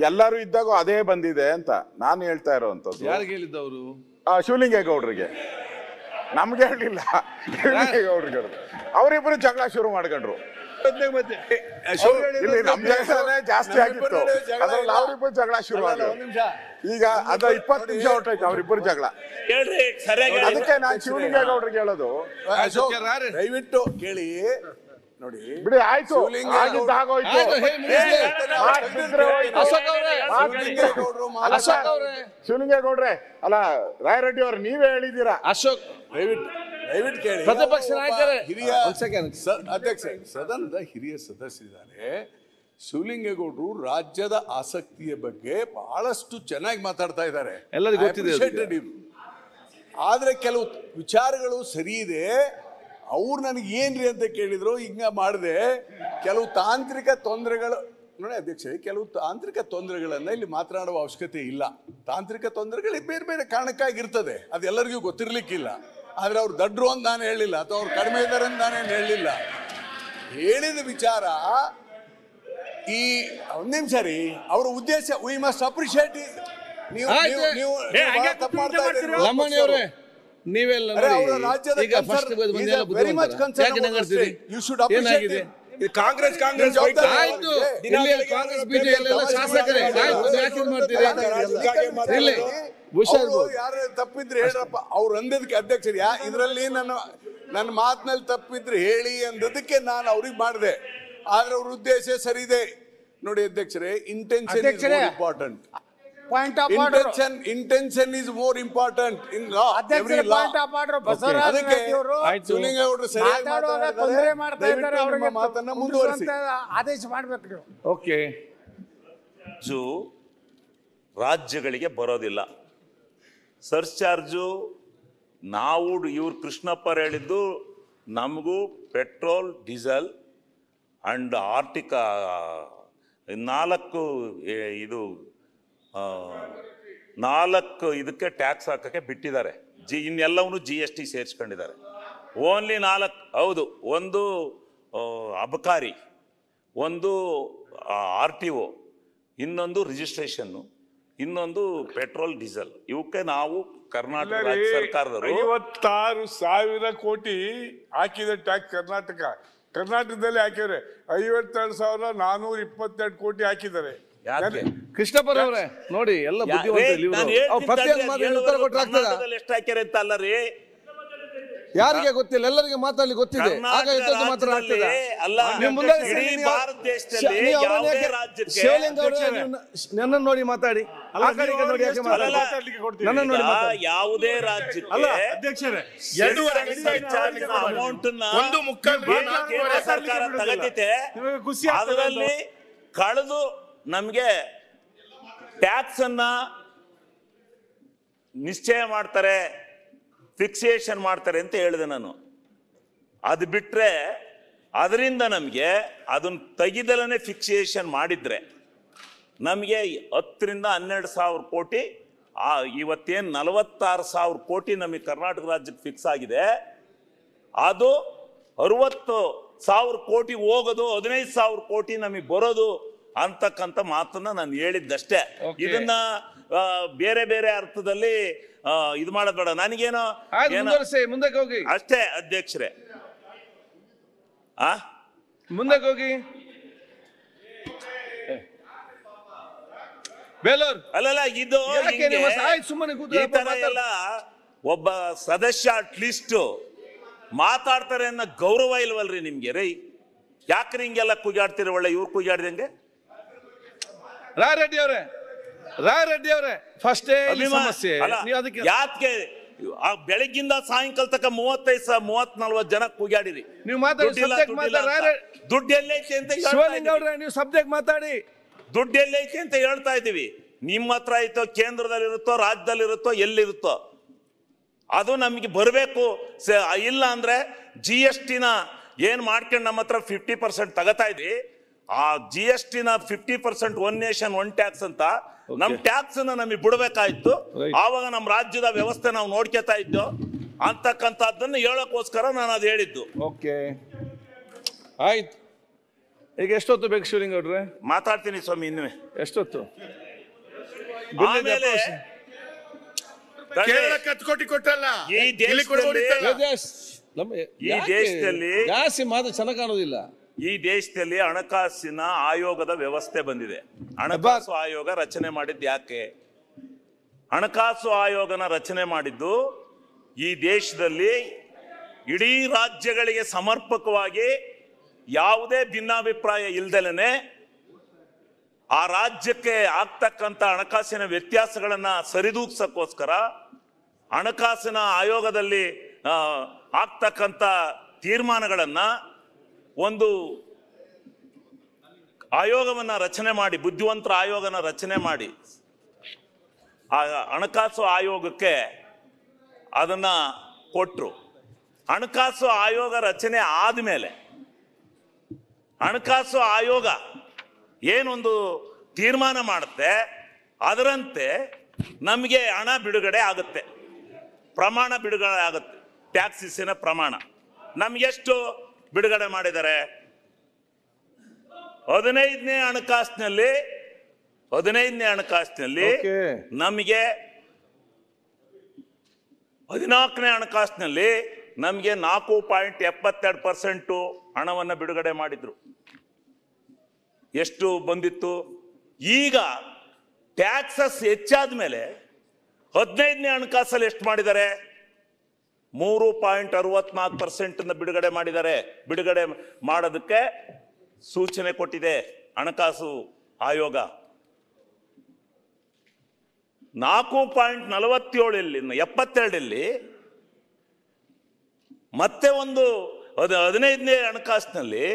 ಎಲ್ಲರೂ ಇದ್ದಾಗ ಅದೇ ಬಂದಿದೆ ಅಂತ ನಾನು ಹೇಳ್ತಾ ಇರೋವಂಥದ್ದು. ಯಾರಿಗೆ ಹೇಳಿದ್ದವರು? ಶಿವಲಿಂಗೇಗೌಡರಿಗೆ. ನಮ್ಗೆ ಹೇಳಿಲ್ಲ, ಶಿವಲಿಂಗೇಗೌಡರಿಗೆ. ಅವರಿಬ್ಬರು ಜಗಳ ಶುರು ಮಾಡ್ಕೊಂಡ್ರು. ಇಲ್ಲಿ ನಮ್ ಜಗಳನೇ ಜಾಸ್ತಿ ಆಗಿತ್ತು, ಅದ್ರಲ್ಲಿ ಅವರಿಬ್ಬರು ಜಗಳ ಶುರು ಆಗ. ಈಗ ಅದ 20 ನಿಮಿಷ ಹೊರಟೈತೆ ಅವ್ರಿಬ್ಬರು ಜಗಳ. ಹೇಳ್ರಿ ಸರಿಯಾಗಿ. ಅದಕ್ಕೆ ನಾನು ಶಿವಲಿಂಗೇಗೌಡರಿಗೆ ಹೇಳೋದು, ದಯವಿಟ್ಟು ಕೇಳಿ ನೋಡಿ ಬಿಡಿ, ಆಯ್ತು, ಆಗಿದ್ದಾಗೋಯ್ತು. ಶಿವಲಿಂಗೇಗೌಡ್ರೆ ಅಲ್ಲ, ರಾಯರೆಡ್ಡಿ ಅವ್ರು ನೀವೇ ಹೇಳಿದ್ದೀರಾ. ಅಶೋಕ್ ದಯವಿಟ್ಟು ಕೇಳಿ. ಪ್ರತಿಪಕ್ಷ ನಾಯಕರೇ, ಹಿರಿಯ ಅಧ್ಯಕ್ಷ ಸದನದ ಹಿರಿಯ ಸದಸ್ಯರಿದ್ದಾರೆ. ಶಿವಲಿಂಗೇಗೌಡರು ರಾಜ್ಯದ ಆಸಕ್ತಿಯ ಬಗ್ಗೆ ಬಹಳಷ್ಟು ಚೆನ್ನಾಗಿ ಮಾತಾಡ್ತಾ ಇದ್ದಾರೆ, ಎಲ್ಲರಿಗೂ ಗೊತ್ತಿದೆ. ಆದ್ರೆ ಕೆಲವು ವಿಚಾರಗಳು ಸರಿ ಇದೆ. ಅವ್ರು ನನಗೆ ಏನ್ರಿ ಅಂತ ಕೇಳಿದ್ರು, ಹಿಂಗ ಮಾಡಿದೆ. ಕೆಲವು ತಾಂತ್ರಿಕ ತೊಂದರೆಗಳು ನೋಡಿ ಅಧ್ಯಕ್ಷ, ಕೆಲವು ತಾಂತ್ರಿಕ ತೊಂದರೆಗಳನ್ನ ಇಲ್ಲಿ ಮಾತನಾಡುವ ಅವಶ್ಯಕತೆ ಇಲ್ಲ. ತಾಂತ್ರಿಕ ತೊಂದರೆಗಳು ಬೇರೆ ಬೇರೆ ಕಾರಣಕ್ಕಾಗಿರ್ತದೆ, ಅದೆಲ್ಲರಿಗೂ ಗೊತ್ತಿರ್ಲಿಕ್ಕಿಲ್ಲ. ಆದ್ರೆ ಅವ್ರು ದಡ್ರು ಅಂತ ನಾನು ಹೇಳಿಲ್ಲ, ಅಥವಾ ಅವ್ರು ಕಡಿಮೆ ಇದ್ದಾರೆ ಅಂತ ನಾನೇನು ಹೇಳಿಲ್ಲ. ಹೇಳಿದ ವಿಚಾರ ಈ ಒಂದ್ ನಿಮಿಷ ರೀ, ಅವರ ಉದ್ದೇಶ ವಿ ಮಸ್ಟ್ ಅಪ್ರಿಶಿಯೇಟ್. ನೀವು ತಪ್ಪು ಮಾಡ್ತಾ ಇದ್ದೀರಿ. ನೀವೆಲ್ಲ ಕಾಂಗ್ರೆಸ್ ಆಯ್ತು, ಕಾಂಗ್ರೆಸ್ ಬಿಜೆಪಿ ಶಾಸಕರೇ ಯಾರು ತಪ್ಪಿದ್ರೆ ಹೇಳ್ರಪ್ಪ. ಅವ್ರು ಅಂದದಕ್ಕೆ ಅಧ್ಯಕ್ಷರು ಇದರಲ್ಲಿ ನನ್ನ ಮಾತಿನಲ್ಲಿ ತಪ್ಪಿದ್ರೆ ಹೇಳಿ ಅಂದದಕ್ಕೆ ನಾನು ಅವ್ರಿಗೆ ಮಾಡಿದೆ. ಆದ್ರೆ ಅವ್ರ ಉದ್ದೇಶ ಸರಿ ಇದೆ ನೋಡಿ ಅಧ್ಯಕ್ಷರೇ. Intention important. Intention is more important in law. Every law. ಅದಕ್ಕೆ ಶಿವಲಿಂಗೇಗೌಡರು ಸರಿಯಾಗಿ ಮಾತಾಡಿದ್ದಾರೆ. ನಿಮ್ಮ ಮಾತನ್ನ ಮುಂದುವರಿಸಿ. ಆದೇಶ ಮಾಡಬೇಕು. ಓಕೆ. ರಾಜ್ಯಗಳಿಗೆ ಬರೋದಿಲ್ಲ ಸರ್ಚಾರ್ಜು. ನಾವು ಇವ್ರು ಕೃಷ್ಣಪ್ಪರ್ ಹೇಳಿದ್ದು ನಮಗೂ ಪೆಟ್ರೋಲ್ ಡೀಸೆಲ್ ಅಂಡ್ ಆರ್ಟಿಕ 4 ಇದಕ್ಕೆ ಟ್ಯಾಕ್ಸ್ ಹಾಕಕ್ಕೆ ಬಿಟ್ಟಿದ್ದಾರೆ. ಇನ್ನೆಲ್ಲವೂ GST ಸೇರಿಸ್ಕೊಂಡಿದ್ದಾರೆ. ಓನ್ಲಿ 4. ಹೌದು, ಒಂದು ಅಬಕಾರಿ, ಒಂದು RTO, ಇನ್ನೊಂದು ರಿಜಿಸ್ಟ್ರೇಷನ್ನು, ಇನ್ನೊಂದು ಪೆಟ್ರೋಲ್ ಡೀಸೆಲ್. ಇವಕ್ಕೆ ನಾವು ಕರ್ನಾಟಕ ರಾಜ್ಯ ಸರ್ಕಾರದವರು 56,000 ಕೋಟಿ ಹಾಕಿದೆ ಟ್ಯಾಕ್ಸ್. ಕರ್ನಾಟಕದಲ್ಲಿ ಹಾಕಿದ್ರೆ 52,422 ಕೋಟಿ ಹಾಕಿದ್ದಾರೆ. ಕೃಷ್ಣಪ್ಪರ್ ಅವರೇ ನೋಡಿ, ಎಲ್ಲ ಎಷ್ಟು ಹಾಕ್ಯಾರ ಅಂತ ಅಲ್ಲ ರೀ. ಯಾರಿಗೆ ಗೊತ್ತಿಲ್ಲ, ಎಲ್ಲರಿಗೆ ಮಾತಾಡ್ಲಿಕ್ಕೆ ಗೊತ್ತಿದೆ. ಆಗ ಇದ್ದದ್ದು ಮಾತ್ರ ಆಗ್ತದೆ. ಶಿವಲಿಂಗ ಅವರೇ, ನನ್ನನ್ನು ನೋಡಿ ಮಾತಾಡಿ. ನನ್ನ ನೋಡಿ ಯಾವುದೇ ರಾಜ್ಯಕ್ಕೆ ಅಲ್ಲ ಅಧ್ಯಕ್ಷರೇ, 2.5 ಅಮೌಂಟ್ ಒಂದು ಮುಕ್ಕಾಲು ಕೇಂದ್ರ ಸರ್ಕಾರ ತಗತಿದೆ. ಅದರಲ್ಲಿ ಕಳೆದು ನಮ್ಗೆ ಟ್ಯಾಕ್ಸ್ ಅನ್ನ ನಿಶ್ಚಯ ಮಾಡ್ತಾರೆ, ಫಿಕ್ಸೇಷನ್ ಮಾಡ್ತಾರೆ ಅಂತ ಹೇಳಿದೆ ನಾನು. ಅದು ಬಿಟ್ರೆ ಅದರಿಂದ ನಮಗೆ ಅದನ್ನ ತೆಗಿದಲೇ ಫಿಕ್ಸೇಷನ್ ಮಾಡಿದ್ರೆ ನಮಗೆ 10 ರಿಂದ 12 ಸಾವಿರ ಕೋಟಿ, ಇವತ್ತೇನು 46,000 ಕೋಟಿ ನಮಗೆ ಕರ್ನಾಟಕ ರಾಜ್ಯಕ್ಕೆ ಫಿಕ್ಸ್ ಆಗಿದೆ. ಅದು 60,000 ಕೋಟಿ ಹೋಗೋದು, 15,000 ಕೋಟಿ ನಮಗೆ ಬರೋದು ಅಂತಕ್ಕಂಥ ಮಾತನ್ನ ನಾನು ಹೇಳಿದ್ದಷ್ಟೇ. ಇದನ್ನ ಬೇರೆ ಬೇರೆ ಅರ್ಥದಲ್ಲಿ ಇದು ಮಾಡೋದ್ ಬೇಡ. ನನಗೇನೋ ಮುಂದಕ್ಕೆ ಹೋಗಿ ಅಷ್ಟೇ ಅಧ್ಯಕ್ಷರೇ. ಮುಂದಕ್ಕೆ ಹೋಗಿ. ಬೇಲೂರ್ ಅಲ್ಲಲ್ಲ, ಇದು ಸುಮ್ಮನೆ ಈ ತರ ಎಲ್ಲ ಒಬ್ಬ ಸದಸ್ಯ ಅಟ್ಲೀಸ್ಟ್ ಮಾತಾಡ್ತಾರೆ ಅನ್ನೋ ಗೌರವ ಇಲ್ವಲ್ರಿ ನಿಮ್ಗೆ? ರೈ ಯಾಕ್ರಿ ಹಿಂಗೆಲ್ಲ ಕುಯ್ಯಾಡ್ತೀರಿ? ಒಳ್ಳೆ ಇವ್ರು ಕುಯ್ಯಾಡ್ದಂಗೆ. ರಾಯ್ ರೆಡ್ಡಿ ಅವರೇ ಫಸ್ಟ್ ಸಮಸ್ಯೆ ಯಾಕೆ ಬೆಳಗ್ಗಿಂದ ಸಾಯಂಕಾಲ ತನಕ 35-40 ಜನ ಕೂಗ್ಯಾಡಿರಿ. ನೀವು ಮಾತಾಡಿ, ದುಡ್ಡು ಎಲ್ಲೈತಿ ಅಂತ ಶಿವಲಿಂಗ ಅವ್ರೆ, ನೀವು ಸಬ್ಜೆಕ್ಟ್ ಮಾತಾಡಿ. ದುಡ್ಡು ಎಲ್ಲೈತಿ ಅಂತ ಹೇಳ್ತಾ ಇದೀವಿ. ನಿಮ್ಮ ಹತ್ರ ಐತೋ, ಕೇಂದ್ರದಲ್ಲಿರುತ್ತೋ, ರಾಜ್ಯದಲ್ಲಿರುತ್ತೋ, ಎಲ್ಲಿರುತ್ತೋ ಅದು ನಮಗೆ ಬರಬೇಕು. ಇಲ್ಲ ಅಂದ್ರೆ GST ಏನ್ ಮಾಡ್ಕೊಂಡು ನಮ್ಮ ಹತ್ರ 50% ತಗತಾ ಇದ್ವಿ. ಆ GST 50% one nation one tax ಅಂತ ನಮ್ ಟ್ಯಾಕ್ಸ್ ನಮಗೆ ಬಿಡ್ಬೇಕಾಯ್ತು. ಆವಾಗ ನಮ್ಮ ರಾಜ್ಯದ ವ್ಯವಸ್ಥೆ ನಾವು ನೋಡ್ಕೊತಾ ಇದ್ದೋ ಅಂತಕ್ಕಂಥದ್ದನ್ನು ಹೇಳೋಕ್ಕೋಸ್ಕರ ನಾನು ಅದು ಹೇಳಿದ್ದು. ಓಕೆ, ಆಯ್ತು. ಈಗ ಎಷ್ಟೊತ್ತು ಬೇಕು ಶಿವಲಿಂಗ ಅವ್ರೆ? ಮಾತಾಡ್ತೀನಿ ಸ್ವಾಮಿ ಇನ್ನೂ. ಎಷ್ಟೊತ್ತು? ಆಮೇಲೆ ಕೋಟಿ ಕೊಟ್ಟಲ್ಲ ಈ ದೇಶದಲ್ಲಿ ಜಾಸ್ತಿ ಮಾತು ಚೆನ್ನಾಗಿ ಕಾಣೋದಿಲ್ಲ. ಈ ದೇಶದಲ್ಲಿ ಹಣಕಾಸಿನ ಆಯೋಗದ ವ್ಯವಸ್ಥೆ ಬಂದಿದೆ. ಹಣಕಾಸು ಆಯೋಗ ರಚನೆ ಮಾಡಿದ್ದು ಯಾಕೆ? ಹಣಕಾಸು ಆಯೋಗನ ರಚನೆ ಮಾಡಿದ್ದು ಈ ದೇಶದಲ್ಲಿ ಇಡೀ ರಾಜ್ಯಗಳಿಗೆ ಸಮರ್ಪಕವಾಗಿ ಯಾವುದೇ ಭಿನ್ನಾಭಿಪ್ರಾಯ ಇಲ್ದಲೇ ಆ ರಾಜ್ಯಕ್ಕೆ ಆಗ್ತಕ್ಕಂಥ ಹಣಕಾಸಿನ ವ್ಯತ್ಯಾಸಗಳನ್ನ ಸರಿದೂಗ್ಸಕ್ಕೋಸ್ಕರ ಹಣಕಾಸಿನ ಆಯೋಗದಲ್ಲಿ ಆಗ್ತಕ್ಕಂಥ ತೀರ್ಮಾನಗಳನ್ನ ಒಂದು ಆಯೋಗವನ್ನ ರಚನೆ ಮಾಡಿ, ಬುದ್ಧಿವಂತರ ಆಯೋಗನ ರಚನೆ ಮಾಡಿ ಆ ಹಣಕಾಸು ಆಯೋಗಕ್ಕೆ ಅದನ್ನ ಕೊಟ್ಟರು. ಹಣಕಾಸು ಆಯೋಗ ರಚನೆ ಆದ್ಮೇಲೆ ಹಣಕಾಸು ಆಯೋಗ ಏನೊಂದು ತೀರ್ಮಾನ ಮಾಡುತ್ತೆ ಅದರಂತೆ ನಮಗೆ ಹಣ ಬಿಡುಗಡೆ ಆಗುತ್ತೆ, ಪ್ರಮಾಣ ಬಿಡುಗಡೆ ಆಗುತ್ತೆ. ಟ್ಯಾಕ್ಸಿನ ಪ್ರಮಾಣ ನಮ್ಗೆಷ್ಟು ಬಿಡುಗಡೆ ಮಾಡಿದ್ದಾರೆ? 15ನೇ ಹಣಕಾಸಿನಲ್ಲಿ ನಮಗೆ 14ನೇ ಹಣಕಾಸಿನಲ್ಲಿ ನಮಗೆ 4.72% ಹಣವನ್ನು ಬಿಡುಗಡೆ ಮಾಡಿದ್ರು. ಎಷ್ಟು ಬಂದಿತ್ತು? ಈಗ ಟ್ಯಾಕ್ಸಸ್ ಹೆಚ್ಚಾದ ಮೇಲೆ 15ನೇ ಹಣಕಾಸಲ್ಲಿ ಎಷ್ಟು ಮಾಡಿದ್ದಾರೆ? 3.64% ಬಿಡುಗಡೆ ಮಾಡಿದ್ದಾರೆ. ಬಿಡುಗಡೆ ಮಾಡೋದಕ್ಕೆ ಸೂಚನೆ ಕೊಟ್ಟಿದೆ ಹಣಕಾಸು ಆಯೋಗ. 4.47 ಮತ್ತೆ ಒಂದು 15ನೇ ಹಣಕಾಸಿನಲ್ಲಿ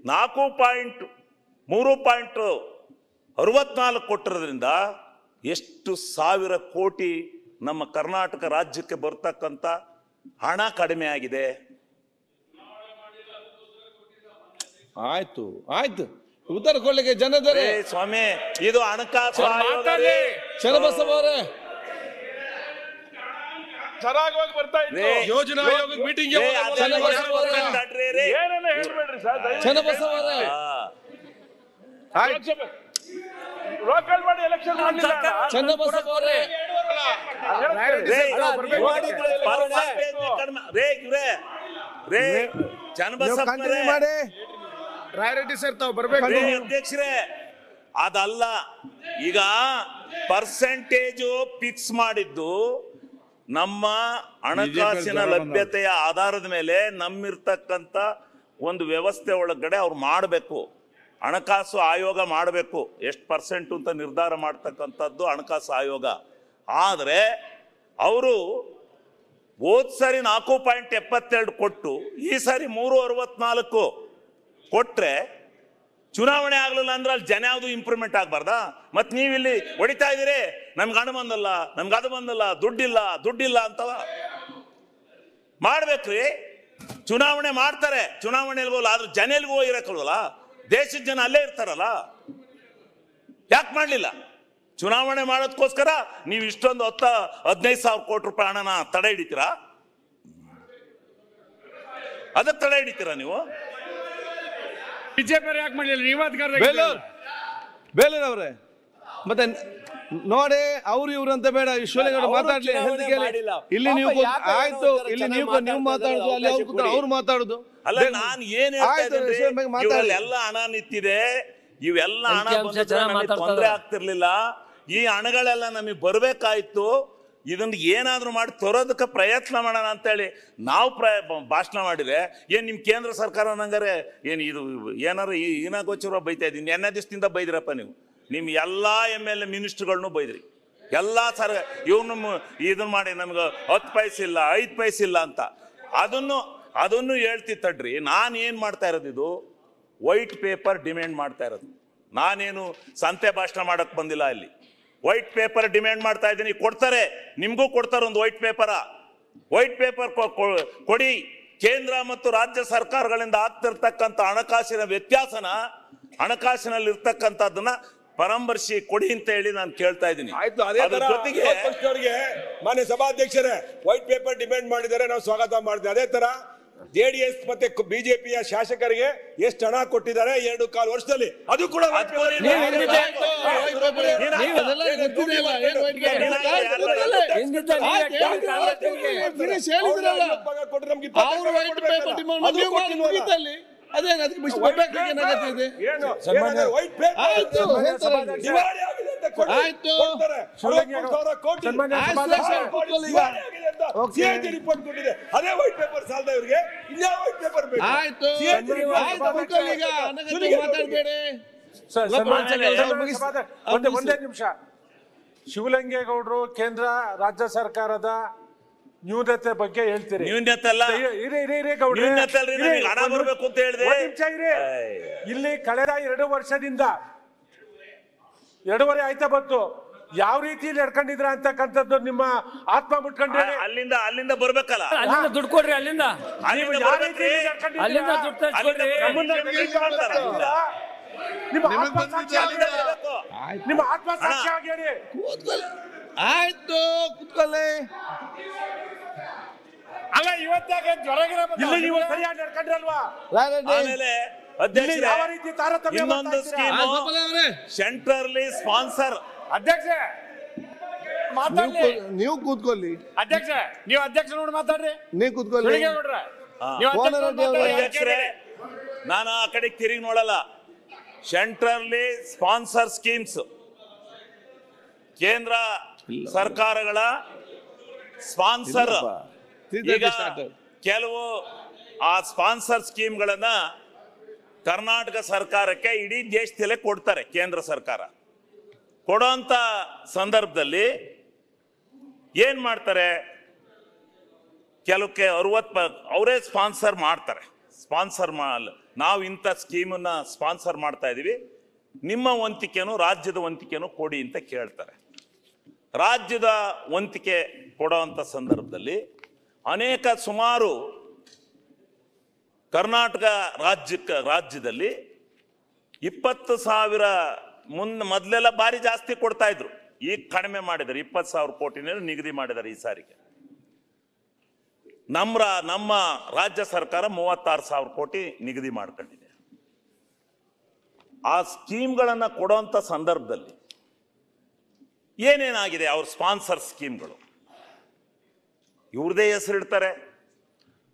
3.64 ಕೊಟ್ಟಿರೋದ್ರಿಂದ ಎಷ್ಟು ಸಾವಿರ ಕೋಟಿ ನಮ್ಮ ಕರ್ನಾಟಕ ರಾಜ್ಯಕ್ಕೆ ಬರ್ತಕ್ಕಂಥ ಹಣ ಕಡಿಮೆ ಆಗಿದೆ. ಆಯ್ತು ಉತ್ತರ ಕೊಡ್ಲಿಕ್ಕೆ ಜನದರೆ ಸ್ವಾಮಿ, ಇದು ಹಣಕಾಸು ಚನ್ನಬಸವ ಅವರೇ ಸರಾಗವಾಗಿ ಬರ್ತಾ ಇತ್ತು. ಯೋಜನಾ ಆಯೋಗ ಮೀಟಿಂಗ್ ಚನ್ನಬಸವ ಅವರೇ ಲೋಕಲ್ ಬಾಡಿ ಎಲೆಕ್ಷನ್ ಚನ್ನಬಸವ ಅವರೇ ಮಾಡಿ ರಾಯರೆಡ್ಡಿ ಸರ್ ತಾವು ಬರ್ಬೇಕು ಅಧ್ಯಕ್ಷರೇ. ಅದಲ್ಲ, ಈಗ ಪರ್ಸೆಂಟೇಜ್ ಫಿಕ್ಸ್ ಮಾಡಿದ್ದು ನಮ್ಮ ಹಣಕಾಸಿನ ಲಭ್ಯತೆಯ ಆಧಾರದ ಮೇಲೆ ನಮ್ಮಿರ್ತಕ್ಕಂಥ ಒಂದು ವ್ಯವಸ್ಥೆ ಒಳಗಡೆ ಅವ್ರು ಮಾಡಬೇಕು. ಹಣಕಾಸು ಆಯೋಗ ಮಾಡಬೇಕು, ಎಷ್ಟು % ಅಂತ ನಿರ್ಧಾರ ಮಾಡ್ತಕ್ಕಂಥದ್ದು ಹಣಕಾಸು ಆಯೋಗ. ಆದರೆ ಅವರು ಹೋದ್ ಸಾರಿ 4.72 ಕೊಟ್ಟು ಈ ಸಾರಿ 3.64 ಕೊಟ್ರೆ ಚುನಾವಣೆ ಆಗ್ಲಿಲ್ಲ ಅಂದ್ರೆ ಅಲ್ಲಿ ಜನ ಯಾವುದು ಇಂಪ್ರೂವ್ಮೆಂಟ್ ಆಗ್ಬಾರ್ದಾ? ಮತ್ ನೀವಿಲ್ಲಿ ಹೊಡಿತಾ ಇದೀರಿ, ನಮ್ಗೆ ಹಣ ಬಂದಲ್ಲ, ನಮ್ಗೆ ಅದು ಬಂದಲ್ಲ, ದುಡ್ಡಿಲ್ಲ ಅಂತವ ಮಾಡ್ಬೇಕ್ರಿ. ಚುನಾವಣೆ ಮಾಡ್ತಾರೆ, ಚುನಾವಣೆಗೆ ಹೋಗಲ್ಲ, ಆದ್ರೆ ಜನ ಎಲ್ಗೂ ಹೋಗಿರಕ್ಕಲ್ವಲ್ಲ, ದೇಶದ ಜನ ಅಲ್ಲೇ ಇರ್ತಾರಲ್ಲ, ಯಾಕೆ ಮಾಡ್ಲಿಲ್ಲ? ಚುನಾವಣೆ ಮಾಡೋದಕ್ಕೋಸ್ಕರ ನೀವು ಇಷ್ಟೊಂದು 15,000 ಕೋಟಿ ರೂಪಾಯಿ ಹಣನ ತಡೆ ಹಿಡಿತೀರಾ? ಅದಕ್ಕೆ ತಡೆ ಹಿಡಿತೀರಾ ನೀವು? ಬಿಜೆಪಿ ಯಾಕೆ ಮಾಡಲಿಲ್ಲ? ಬೇಲೂರ್ ಅವರೇ, ಮತ್ತೆ ನೋಡಿ ಅವ್ರು ಇವ್ರು ಅಂತ ಬೇಡ, ಶಿವಲಿಂಗೇಗೌಡ ಮಾತಾಡ್ಲಿ. ಇಲ್ಲಿ ನೀವು ಆಯ್ತು, ಇಲ್ಲಿ ನೀವು ಮಾತಾಡುದು, ಅಲ್ಲಿ ಅವ್ರು ಮಾತಾಡುದು. ಅಲ್ಲ, ನಾನು ಏನ್ ಹೇಳ್ತಾ ಎಲ್ಲ ಹಣ ನಿಂತಿದೆ, ಇವೆಲ್ಲ ಹಣ ತೊಂದರೆ ಆಗ್ತಿರ್ಲಿಲ್ಲ. ಈ ಹಣಗಳೆಲ್ಲ ನಮಗೆ ಬರ್ಬೇಕಾಯ್ತು. ಇದನ್ನ ಏನಾದ್ರೂ ಮಾಡಿ ತರೋದಕ್ಕೆ ಪ್ರಯತ್ನ ಮಾಡೋಣ ಅಂತೇಳಿ ನಾವು ಭಾಷಣ ಮಾಡಿದ್ರೆ ಏನ್ ನಿಮ್ ಕೇಂದ್ರ ಸರ್ಕಾರ ನಂಗಾರೆ ಏನ್ ಇದು ಏನಾರು ಈನಾಗೋಚರ ಬೈತಾ ಇದ್ದೀನಿ. ಎನ್ನ ದಿವಸದಿಂದ ಬೈದ್ರಪ್ಪ ನೀವು. ನಿಮ್ ಎಲ್ಲಾ MLA ಮಿನಿಸ್ಟರ್ಗಳನ್ನು ಬೈದ್ರಿ. ಎಲ್ಲಾ ಇವ್ನು ಇದನ್ನ ಮಾಡಿ ನಮ್ಗೆ 10 ಪೈಸೆ ಇಲ್ಲ, 5 ಪೈಸೆ ಇಲ್ಲ ಅಂತ. ಅದನ್ನು ಹೇಳ್ತಿತ್ತಡ್ರಿ. ನಾನು ಏನ್ ಮಾಡ್ತಾ ಇರೋದು, ಇದು ವೈಟ್ ಪೇಪರ್ ಡಿಮ್ಯಾಂಡ್ ಮಾಡ್ತಾ ಇರೋದು. ನಾನೇನು ಸಂತೆ ಭಾಷಣ ಮಾಡಕ್ ಬಂದಿಲ್ಲ. ಇಲ್ಲಿ ವೈಟ್ ಪೇಪರ್ ಡಿಮ್ಯಾಂಡ್ ಮಾಡ್ತಾ ಇದ್ದೀನಿ. ಕೊಡ್ತಾರೆ, ನಿಮ್ಗೂ ಕೊಡ್ತಾರೆ ಒಂದು ವೈಟ್ ಪೇಪರ್ ಕೊಡಿ. ಕೇಂದ್ರ ಮತ್ತು ರಾಜ್ಯ ಸರ್ಕಾರಗಳಿಂದ ಆಗ್ತಿರ್ತಕ್ಕಂಥ ಹಣಕಾಸಿನ ವ್ಯತ್ಯಾಸನ, ಹಣಕಾಸಿನಲ್ಲಿ ಇರ್ತಕ್ಕಂಥದ್ದನ್ನ ಪರಾಮರ್ಶಿ ಕೊಡಿ ಅಂತ ಹೇಳಿ ನಾನು ಕೇಳ್ತಾ ಇದ್ದೀನಿ. ಆಯ್ತು, ಅದೇ ಜೊತೆಗೆ ಮಾನ್ಯ ಸಭಾಧ್ಯಕ್ಷರೇ ವೈಟ್ ಪೇಪರ್ ಡಿಮ್ಯಾಂಡ್ ಮಾಡಿದ್ದಾರೆ, ನಾವು ಸ್ವಾಗತ ಮಾಡ್ತೀವಿ. ಅದೇ ತರ JDS ಮತ್ತೆ ಬಿಜೆಪಿಯ ಶಾಸಕರಿಗೆ ಎಷ್ಟು ಹಣ ಕೊಟ್ಟಿದ್ದಾರೆ 2.25 ವರ್ಷದಲ್ಲಿ, ಅದು ಕೂಡ ರಿಪೋರ್ಟ್ ಕೊಟ್ಟಿದೆ. ಅದೇ ವೈಟ್ ಪೇಪರ್ ಸಾಲದ ಇವರಿಗೆ ಇನ್ಯಾವ ವೈಟ್ ಪೇಪರ್ ಬೇಕು? ಒಂದೇ ನಿಮಿಷ. ಶಿವಲಿಂಗೇಗೌಡರು ಕೇಂದ್ರ ರಾಜ್ಯ ಸರ್ಕಾರದ ನ್ಯೂನತೆ ಬಗ್ಗೆ ಹೇಳ್ತೀರಿ. ಇಲ್ಲಿ ಕಳೆದ 2 ವರ್ಷದಿಂದ 2.5 ಆಯ್ತಾ ಬಂತು, ಯಾವ ರೀತಿ ನಡ್ಕೊಂಡಿದ್ರ ಅಂತಕ್ಕಂಥದ್ದು ನಿಮ್ಮ ಆತ್ಮ ಮುಟ್ಕೊಂಡ್ರೆ ಅಲ್ಲಿಂದ ಬರ್ಬೇಕಲ್ಲ, ಅಲ್ಲಿಂದ ದುಡ್ಡು ಕೊಡ್ರಿ, ಅಲ್ಲಿಂದ ನಿಮ್ಮ ಆತ್ಮ ಸಾಕ್ಷಿ ಆಗಿ ಹೇಳಿ. ಆಯ್ತು, ಕೂತ್ಕೊಳ್ಳಿ. ಅಲ್ಲ, ಇವತ್ತಾಗ ಜ್ವರಗಿರ ನೀವು ಸರಿಯಾಗಿ ನಡ್ಕೊಂಡ್ರಲ್ವಾ? ಆಮೇಲೆ ಯಾವ ರೀತಿ ತಾರತಮ್ಯ ಇನ್ನೊಂದು ಸ್ಕೀಮ್ ಸೆಂಟ್ರಲಿ ಸ್ಪಾನ್ಸರ್. ಅಧ್ಯಕ್ಷ ನೀವು ಕೂತ್ಕೊಳ್ಳಿ. ಅಧ್ಯಕ್ಷ ನೀವು ಅಧ್ಯಕ್ಷ ನೋಡಿ ಮಾತಾಡ್ರಿ. ನೀವು ಕೂತ್ಕೊಳ್ಳಿ. ಅಧ್ಯಕ್ಷರೇ, ನಾನು ಆ ಕಡೆ ತಿರುಗಿ ನೋಡಲ್ಲ. ಸೆಂಟ್ರಲಿ ಸ್ಪಾನ್ಸರ್ ಸ್ಕೀಮ್ಸ್, ಕೇಂದ್ರ ಸರ್ಕಾರಗಳ ಸ್ಪಾನ್ಸರ್. ಈಗ ಕೆಲವು ಆ ಸ್ಪಾನ್ಸರ್ ಸ್ಕೀಮ್ಗಳನ್ನ ಕರ್ನಾಟಕ ಸರ್ಕಾರಕ್ಕೆ ಇಡೀ ದೇಶದಲ್ಲೇ ಕೊಡ್ತಾರೆ. ಕೇಂದ್ರ ಸರ್ಕಾರ ಕೊಡೋಂಥ ಸಂದರ್ಭದಲ್ಲಿ ಏನ್ ಮಾಡ್ತಾರೆ, ಕೆಲವಕ್ಕೆ 60 ಅವರೇ ಸ್ಪಾನ್ಸರ್ ಮಾಡ್ತಾರೆ. ನಾವು ಇಂಥ ಸ್ಕೀಮನ್ನ ಸ್ಪಾನ್ಸರ್ ಮಾಡ್ತಾ ಇದೀವಿ, ನಿಮ್ಮ ವಂತಿಕೆನು ರಾಜ್ಯದ ವಂತಿಕೆನು ಕೊಡಿ ಅಂತ ಕೇಳ್ತಾರೆ. ರಾಜ್ಯದ ವಂತಿಕೆ ಕೊಡುವಂಥ ಸಂದರ್ಭದಲ್ಲಿ ಸುಮಾರು ಕರ್ನಾಟಕ ರಾಜ್ಯದಲ್ಲಿ 20,000 ಮೊದಲೆಲ್ಲ ಬಾರಿ ಜಾಸ್ತಿ ಕೊಡ್ತಾ ಇದ್ರು, ಈಗ ಕಡಿಮೆ ಮಾಡಿದ್ದಾರೆ. 20,000 ಕೋಟಿನ ನಿಗದಿ ಮಾಡಿದ್ದಾರೆ ಈ ಸಾರಿಗೆ. ನಮ್ಮ ರಾಜ್ಯ ಸರ್ಕಾರ 36,000 ಕೋಟಿ ನಿಗದಿ ಮಾಡ್ಕೊಂಡಿದೆ. ಆ ಸ್ಕೀಮ್ಗಳನ್ನ ಕೊಡುವಂತ ಸಂದರ್ಭದಲ್ಲಿ ಏನೇನಾಗಿದೆ, ಅವ್ರ ಸ್ಪಾನ್ಸರ್ ಸ್ಕೀಮ್ಗಳು ಇವ್ರದೇ ಹೆಸರಿಡ್ತಾರೆ.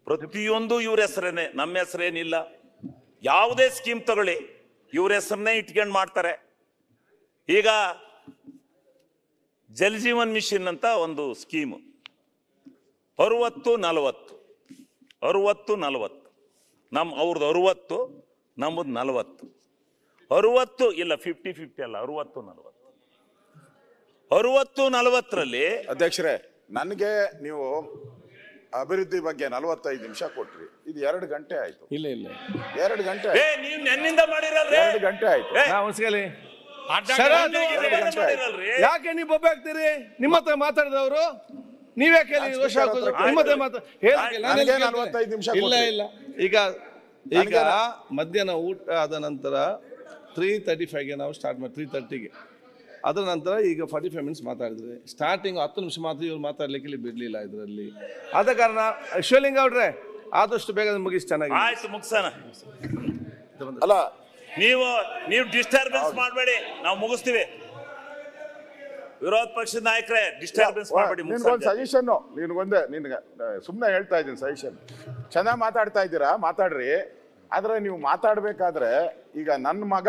ಪ್ರತಿಯೊಂದು ಇವ್ರ ಹೆಸರೇನೆ, ನಮ್ಮ ಹೆಸರೇನಿಲ್ಲ. ಯಾವುದೇ ಸ್ಕೀಮ್ ತಗೊಳ್ಳಿ ಇವ್ರ ಹೆಸರನ್ನೇ ಇಟ್ಕೊಂಡು ಮಾಡ್ತಾರೆ. ಈಗ ಜಲ್ ಜೀವನ್ ಮಿಷನ್ ಅಂತ ಒಂದು ಸ್ಕೀಮು, 60-40 60-40 ಅವ್ರದ್ದು 60 ನಮ್ಮದು 40 60 ಇಲ್ಲ 50-50 ಅಲ್ಲ 60-40 ಅಧ್ಯಕ್ಷರೇ ನನಗೆ ನೀವು ಅಭಿವೃದ್ಧಿ ಬಗ್ಗೆ 45 ನಿಮಿಷ ಕೊಟ್ರಿ, ಇದು 2 ಗಂಟೆ ಆಯ್ತು. ಇಲ್ಲ 2 ಗಂಟೆ ನೀವು ನೆನ್ನಿಂದ ಮಾಡಿರಲ್ರಿ 2 ಗಂಟೆ ಆಯ್ತು. ಯಾಕೆ ನೀವು ಬೊಬ್ಬೆ ಹಾಕ್ತೀರಿ? ನಿಮ್ಮ ಹತ್ರ ಮಾತಾಡಿದವರು ನೀವ್ಯಾಕೆ ದೋಷ ಹಾಕೋದು? ನಿಮ್ಮ ಹತ್ರ ನನಗೆ 45 ನಿಮಿಷ ಇಲ್ಲ ಈಗ ಮಧ್ಯಾಹ್ನ ಊಟ ಆದ ನಂತರ 3:35ಗೆ ನಾವು ಸ್ಟಾರ್ಟ್ ಮಾಡಿ 3:30ಗೆ ಅದರ ನಂತರ ಈಗ 45 ಮಿನಿಟ್ಸ್ ಮಾತಾಡಿದ್ರೆ ಸ್ಟಾರ್ಟಿಂಗ್ 10 ನಿಮಿಷ ಮಾತ್ರ ಇವ್ರು ಮಾತಾಡ್ಲಿಕ್ಕೆ ಇಲ್ಲಿ ಬಿಡ್ಲಿಲ್ಲ ಇದರಲ್ಲಿ. ಆದ ಕಾರಣ ಶಿವಲಿಂಗ ಅವ್ರೆ ಆದಷ್ಟು ಬೇಗ ಮುಗಿಸಿ ಚೆನ್ನಾಗಿ ಆಯ್ತು ಮುಗಿಸೋಣ. ಅಲ್ಲ ನೀವು ಡಿಸ್ಟರ್ಬೆನ್ಸ್ ಮಾಡಬೇಡಿ, ನಾವು ಮುಗಿಸ್ತೀವಿ. ವಿರೋಧ ಪಕ್ಷದ ನಾಯಕರೇ ಡಿಸ್ಟರ್ಬೆನ್ಸ್ ಮಾಡಬೇಡಿ. ನಿನ್ಗೊಂದು ಸಜೆಷನ್, ನಿನ್ಗೆ ಸುಮ್ಮನೆ ಹೇಳ್ತಾ ಇದ್ದೀನಿ ಸಜೆಷನ್. ಚೆನ್ನಾಗಿ ಮಾತಾಡ್ತಾ ಇದ್ದೀರಾ, ಮಾತಾಡ್ರಿ. ಆದ್ರೆ ನೀವು ಮಾತಾಡ್ಬೇಕಾದ್ರೆ ಈಗ ನನ್ನ ಮಗ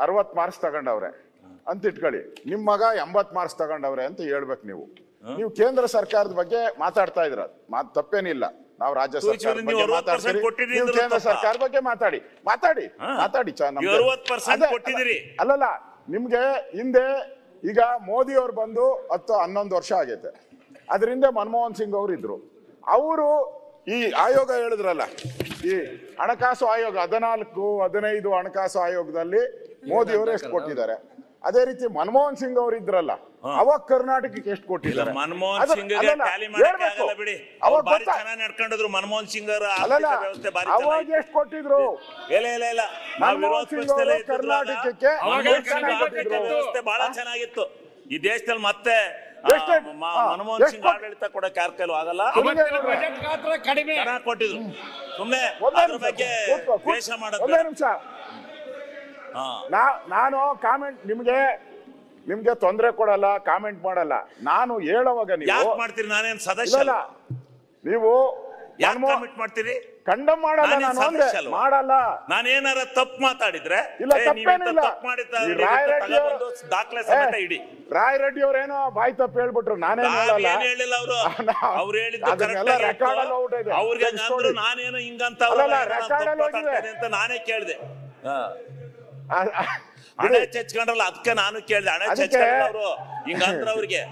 60 ಮಾರ್ಕ್ಸ್ ತಗೊಂಡವ್ರೆ ಅಂತ ಇಟ್ಕೊಳ್ಳಿ, ನಿಮ್ಮ ಮಗ 80 ಮಾರ್ಕ್ಸ್ ತಗೊಂಡವ್ರೆ ಅಂತ ಹೇಳ್ಬೇಕು. ನೀವು ಕೇಂದ್ರ ಸರ್ಕಾರದ ಬಗ್ಗೆ ಮಾತಾಡ್ತಾ ಇದ್ರ, ತಪ್ಪೇನಿಲ್ಲ. ನಾವು ರಾಜ್ಯ ಸರ್ಕಾರದ ಬಗ್ಗೆ ಮಾತಾಡ್ತೀವಿ, ನೀವು ಕೇಂದ್ರ ಸರ್ಕಾರದ ಬಗ್ಗೆ ಮಾತಾಡಿ. ಅಲ್ಲಲ್ಲ, ನಿಮ್ಗೆ ಹಿಂದೆ ಈಗ ಮೋದಿ ಅವ್ರು ಬಂದು 10-11 ವರ್ಷ ಆಗೈತೆ. ಅದರಿಂದ ಮನಮೋಹನ್ ಸಿಂಗ್ ಅವರು ಇದ್ರು. ಅವರು ಈ ಆಯೋಗ ಹೇಳಿದ್ರಲ್ಲ, ಈ ಹಣಕಾಸು ಆಯೋಗ 14-15 ಹಣಕಾಸು ಆಯೋಗದಲ್ಲಿ ಮೋದಿ ಅವರು ಎಷ್ಟು ಕೊಟ್ಟಿದ್ದಾರೆ. ಅದೇ ರೀತಿ ಮನಮೋಹನ್ ಸಿಂಗ್ ಅವರು ಇದ್ರಲ್ಲ, ಅವಾಗ ಕರ್ನಾಟಕಕ್ಕೆ ಎಷ್ಟು ಕೊಟ್ಟಿದ್ದಾರೆ. ಮನಮೋಹನ್ ಸಿಂಗ್ ನಡ್ಕೊಂಡಿದ್ರು. ಮನಮೋಹನ್ ಸಿಂಗ್ ಅವಾಗ ಎಷ್ಟು ಕೊಟ್ಟಿದ್ರು? ಕರ್ನಾಟಕಕ್ಕೆ ವ್ಯವಸ್ಥೆ ಬಹಳ ಚೆನ್ನಾಗಿತ್ತು ಈ ದೇಶದಲ್ಲಿ. ಮತ್ತೆ ಮನಮೋಹನ್ ಸಿಂಗ್ ಆಡಳಿತ ಕೊಡಕ್ಕೆ ಯಾರ ಕೈಲೂ ಆಗಲ್ಲ. ಕೊಟ್ಟಿದ್ರು. ಸುಮ್ಮನೆ ಅದ್ರ ಬಗ್ಗೆ ದ್ವೇಷ ಮಾಡೋದು. ನಾನು ಕಾಮೆಂಟ್ ನಿಮ್ಗೆ ತೊಂದರೆ ಕೊಡಲ್ಲ, ಕಾಮೆಂಟ್ ಮಾಡಲ್ಲ. ನಾನು ಹೇಳುವಾಗ ನೀವು ಮಾಡ್ತೀರಿ, ನಾನೇನ್ ಸದಸ್ಯ ಅಲ್ಲ. ನೀವು ಮಾಡ್ತೀರಿ, ಕಂಡಮ್ ಮಾಡಲ್ಲ. ನಾನು ಮಾಡಲ್ಲ. ನಾನೇನಾರ ತಪ್ಪು ಮಾತಾಡಿದ್ರೆ ದಾಖಲೆ ಸಮೇತ ಇಡಿ. ರಾಯ್ ರೆಡ್ಡಿ ಅವ್ರೇನೋ ಬಾಯಿ ತಪ್ಪು ಹೇಳ್ಬಿಟ್ರು, ನಾನೇನು ಹೇಳಿಲ್ಲ. ಅವ್ರು ಹೇಳಿದ್ದು ಅವ್ರಿಗೆ ನಾನೇನೋ ಹಿಂಗಂತ ಅಂತ ನಾನೇ ಕೇಳಿದೆ. ಹಣೆ ಚಚ್ಕೊಂಡ್ರಲ್ಲ, ಅದಕ್ಕೆ ನಾನು ಕೇಳಿದೆ. ಹಣೆ ಚಚ್ಕೊಂಡ್ರ ಅವರು ಹಿಂಗಂದ್ರ ಅವ್ರಿಗೆ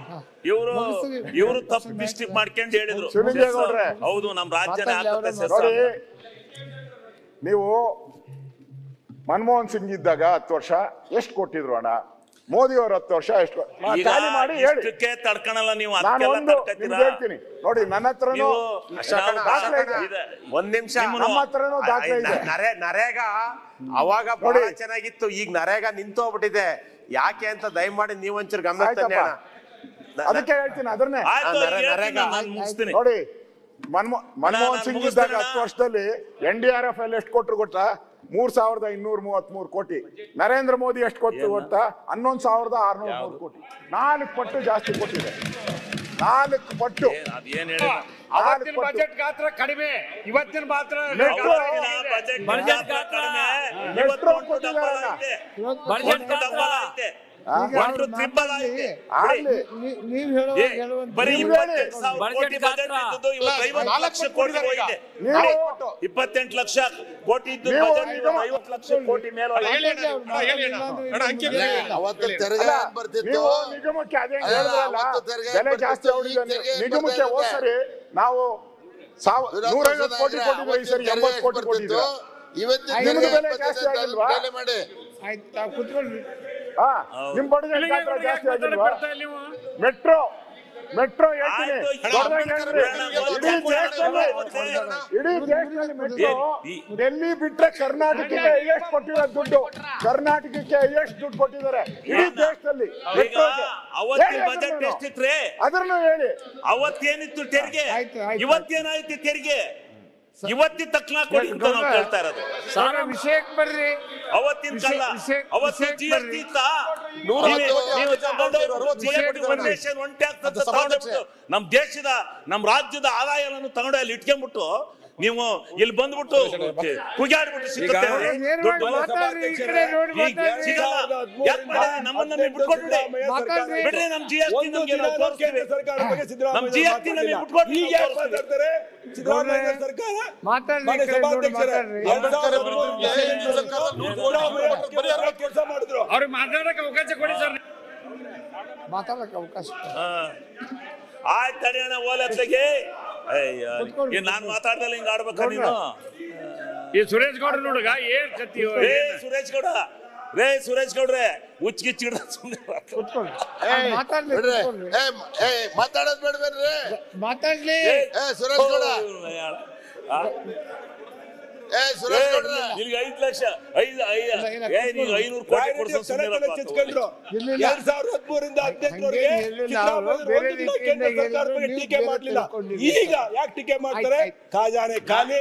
ಇವರು ತಪ್ಪು ಮಿಸ್ಟೇಕ್ ಮಾಡ್ಕೊಂಡು ಹೇಳಿದ್ರು. ಹೌದು, ನಮ್ ರಾಜ್ಯನೇ ನೋಡಿ, ನೀವು ಮನಮೋಹನ್ ಸಿಂಗ್ ಇದ್ದಾಗ 10 ವರ್ಷ ಎಷ್ಟು ಕೊಟ್ಟಿದ್ರು ಹಣ? ಮೋದಿ ಅವರು 10 ವರ್ಷ ಎಷ್ಟು ಮಾಡಿ ಹೇಳಿ. ತಡ್ಕಣಲ್ಲ ನೀವು. ಹೇಳ್ತೀನಿ ನೋಡಿ, ನನ್ನ ಹತ್ರನೂ ಒಂದ್ ನಿಮಿಷ, ನಮ್ಮ ಹತ್ರನೂ ದಾಖಲೆ ಇದೆ. ನರೇಗಾ ಅವಾಗ ಬಹಳ ಚೆನ್ನಾಗಿತ್ತು, ಈಗ ನರೇಗಾ ನಿಂತೋಗ್ಬಿಟ್ಟಿದೆ. ಯಾಕೆ ಅಂತ ದಯಮಾಡಿ ನೀವು ಒಂಚೂರು ಗಮನ ತನ್ನಿ. ಅದಕ್ಕೆ ಹೇಳ್ತೀನಿ ಅದನ್ನೇ. ನೋಡಿ, ಮನಮೋಹನ್ ಸಿಂಗ್ ಇದ್ದಾಗ 10 ವರ್ಷದಲ್ಲಿ NDRF ಅಲ್ಲಿ ಎಷ್ಟು ಕೊಟ್ಟರು ಗೊತ್ತಾ? 3233 ಕೋಟಿ. ನರೇಂದ್ರ ಮೋದಿ ಎಷ್ಟು ಕೊಟ್ಟು ಗೊತ್ತಾ? 11603 ಕೋಟಿ. 4 ಪಟ್ಟು ಜಾಸ್ತಿ ಕೊಟ್ಟಿದೆ. 4 ಪಟ್ಟು. ಬಜೆಟ್ ಗಾತ್ರ ಕಡಿಮೆ, ಇವತ್ತಿನ ಮಾತ್ರ ನೀವು ಹೇಳೋ 28 ಲಕ್ಷ ಕೋಟಿ ಇದ್ದು 50 ಲಕ್ಷ ಕೋಟಿ ಮೇಲೆ ನಿಗಮಕ್ಕೆ ಅದೇ ಬೆಲೆ ಜಾಸ್ತಿ ಆಗಿದೆ. ನಿಗಮಕ್ಕೆ ಹೋದ್ ಸರಿ ನಾವು 150 ಕೋಟಿ ಕೊಟ್ಟಿದ್ವಿ, ಈ ಸರಿ 80 ಕೋಟಿ ಕೊಟ್ಟಿದ್ವಿ. ನಿಮ್ದು ಬೆಲೆ ಜಾಸ್ತಿ ಆಗಿಲ್ವಾ? ನಿಮ್ ಬಡಜನ್ ಗಾತ್ರ ಜಾಸ್ತಿ ಆಗಿಲ್ವಾ? ಮೆಟ್ರೋ ಹೇಳ್ತೀನಿ, ಇಡೀ ದೇಶದಲ್ಲಿ ಮೆಟ್ರೋ ಡೆಲ್ಲಿ ಬಿಟ್ರೆ ಕರ್ನಾಟಕಕ್ಕೆ ಎಷ್ಟು ಕೊಟ್ಟಿದ್ದಾರೆ ದುಡ್ಡು? ಕರ್ನಾಟಕಕ್ಕೆ ಎಷ್ಟು ದುಡ್ಡು ಕೊಟ್ಟಿದ್ದಾರೆ ಇಡೀ ದೇಶದಲ್ಲಿ ಮೆಟ್ರೋಗೆ? ಬಜೆಟ್ ಎಷ್ಟಿತ್ರಿ ಅದನ್ನು ಹೇಳಿ. ಅವತ್ತೇನಿತ್ತು ತೆರಿಗೆ, ಇವತ್ತೇನಾಯ್ತು ತೆರಿಗೆ? ಇವತ್ತಿನ ತಕ್ಷಣ ಕೊಡಿ ಅಂತ ನಾವು ಕೇಳ್ತಾ ಇರೋದು. ವಿಷಯಕ್ಕೆ ಬರ್ರಿ. ಅವತ್ತಿನ ಕಾಲ ಅವತ್ತು GST ಇತ್ತ, ನಮ್ ದೇಶದ ನಮ್ ರಾಜ್ಯದ ಆದಾಯವನ್ನು ತಗೊಂಡು ಅಲ್ಲಿ ಇಟ್ಕೊಂಡ್ಬಿಟ್ಟು ನೀವು ಇಲ್ಲಿ ಬಂದ್ಬಿಟ್ಟು ಕುಗ್ಯಾಡ್ಬಿಟ್ಟು ಸಿಗುತ್ತೆ ನಮ್ಮನ್ನ ಬಿಟ್ಕೊಟ್ಬಿಡಿ ಬಿಡ್ರಿ. ನಮ್ GST ನಮ್ಗೆ ನಾವು ತೋರಿಸ್ತೀವಿ. ನಮ್ GST ನಮಗೆ ಬಿಟ್ಕೊಟ್ಬಿಡಿ. ಸಿದ್ದರಾಮಯ್ಯ ಸರ್ಕಾರ ಮಾನ್ಯ ಸಭಾಧ್ಯಕ್ಷರೇ ಕೆಲಸ ಮಾಡಿದ್ರು. ಅವ್ರಿಗೆ ಮಾತಾಡಕ್ಕೆ ಅವಕಾಶ ಕೊಡಿ ಸರ್. ಮಾತಾಡಕ್ಕೆ ಅವಕಾಶ ಆಯ್ತು ತಡೆಯೋಣ ಓಲತ್ತೆಗೆ. ನಾನ್ ಮಾತಾಡ್ದಲ್ಲ ಹಿಂಗ ಆಡ್ಬೇಕ ನೀನು? ಈ ಸುರೇಶ್ ಗೌಡ ನೋಡುಗ ಏನ್ ಕತ್ತಿ ಸುರೇಶ್ ಗೌಡ್ರೆ ಹುಚ್ಚಿಗಿಚ್ಚಿ ಮಾತಾಡೋದ್ ಬೇಡ್ಬೇಡ್ರಿ. ಮಾತಾಡ್ಲಿ ಸುರೇಶ್ ಗೌಡ, ಸುರೇಶ್ ಗೌಡ್ರೆ, 5 ಲಕ್ಷ 500 ಕೋಟಿ ಕೊಡ್ಸೋ ಚಿಚ್ಕೊಂಡ್ರು. 2013ರಿಂದ 2018 ಟೀಕೆ ಮಾಡ್ಲಿಲ್ಲ. ಈಗ ಯಾಕೆ ಟೀಕೆ ಮಾಡ್ತಾರೆ? ಖಜಾನೆ ಖಾಲಿ,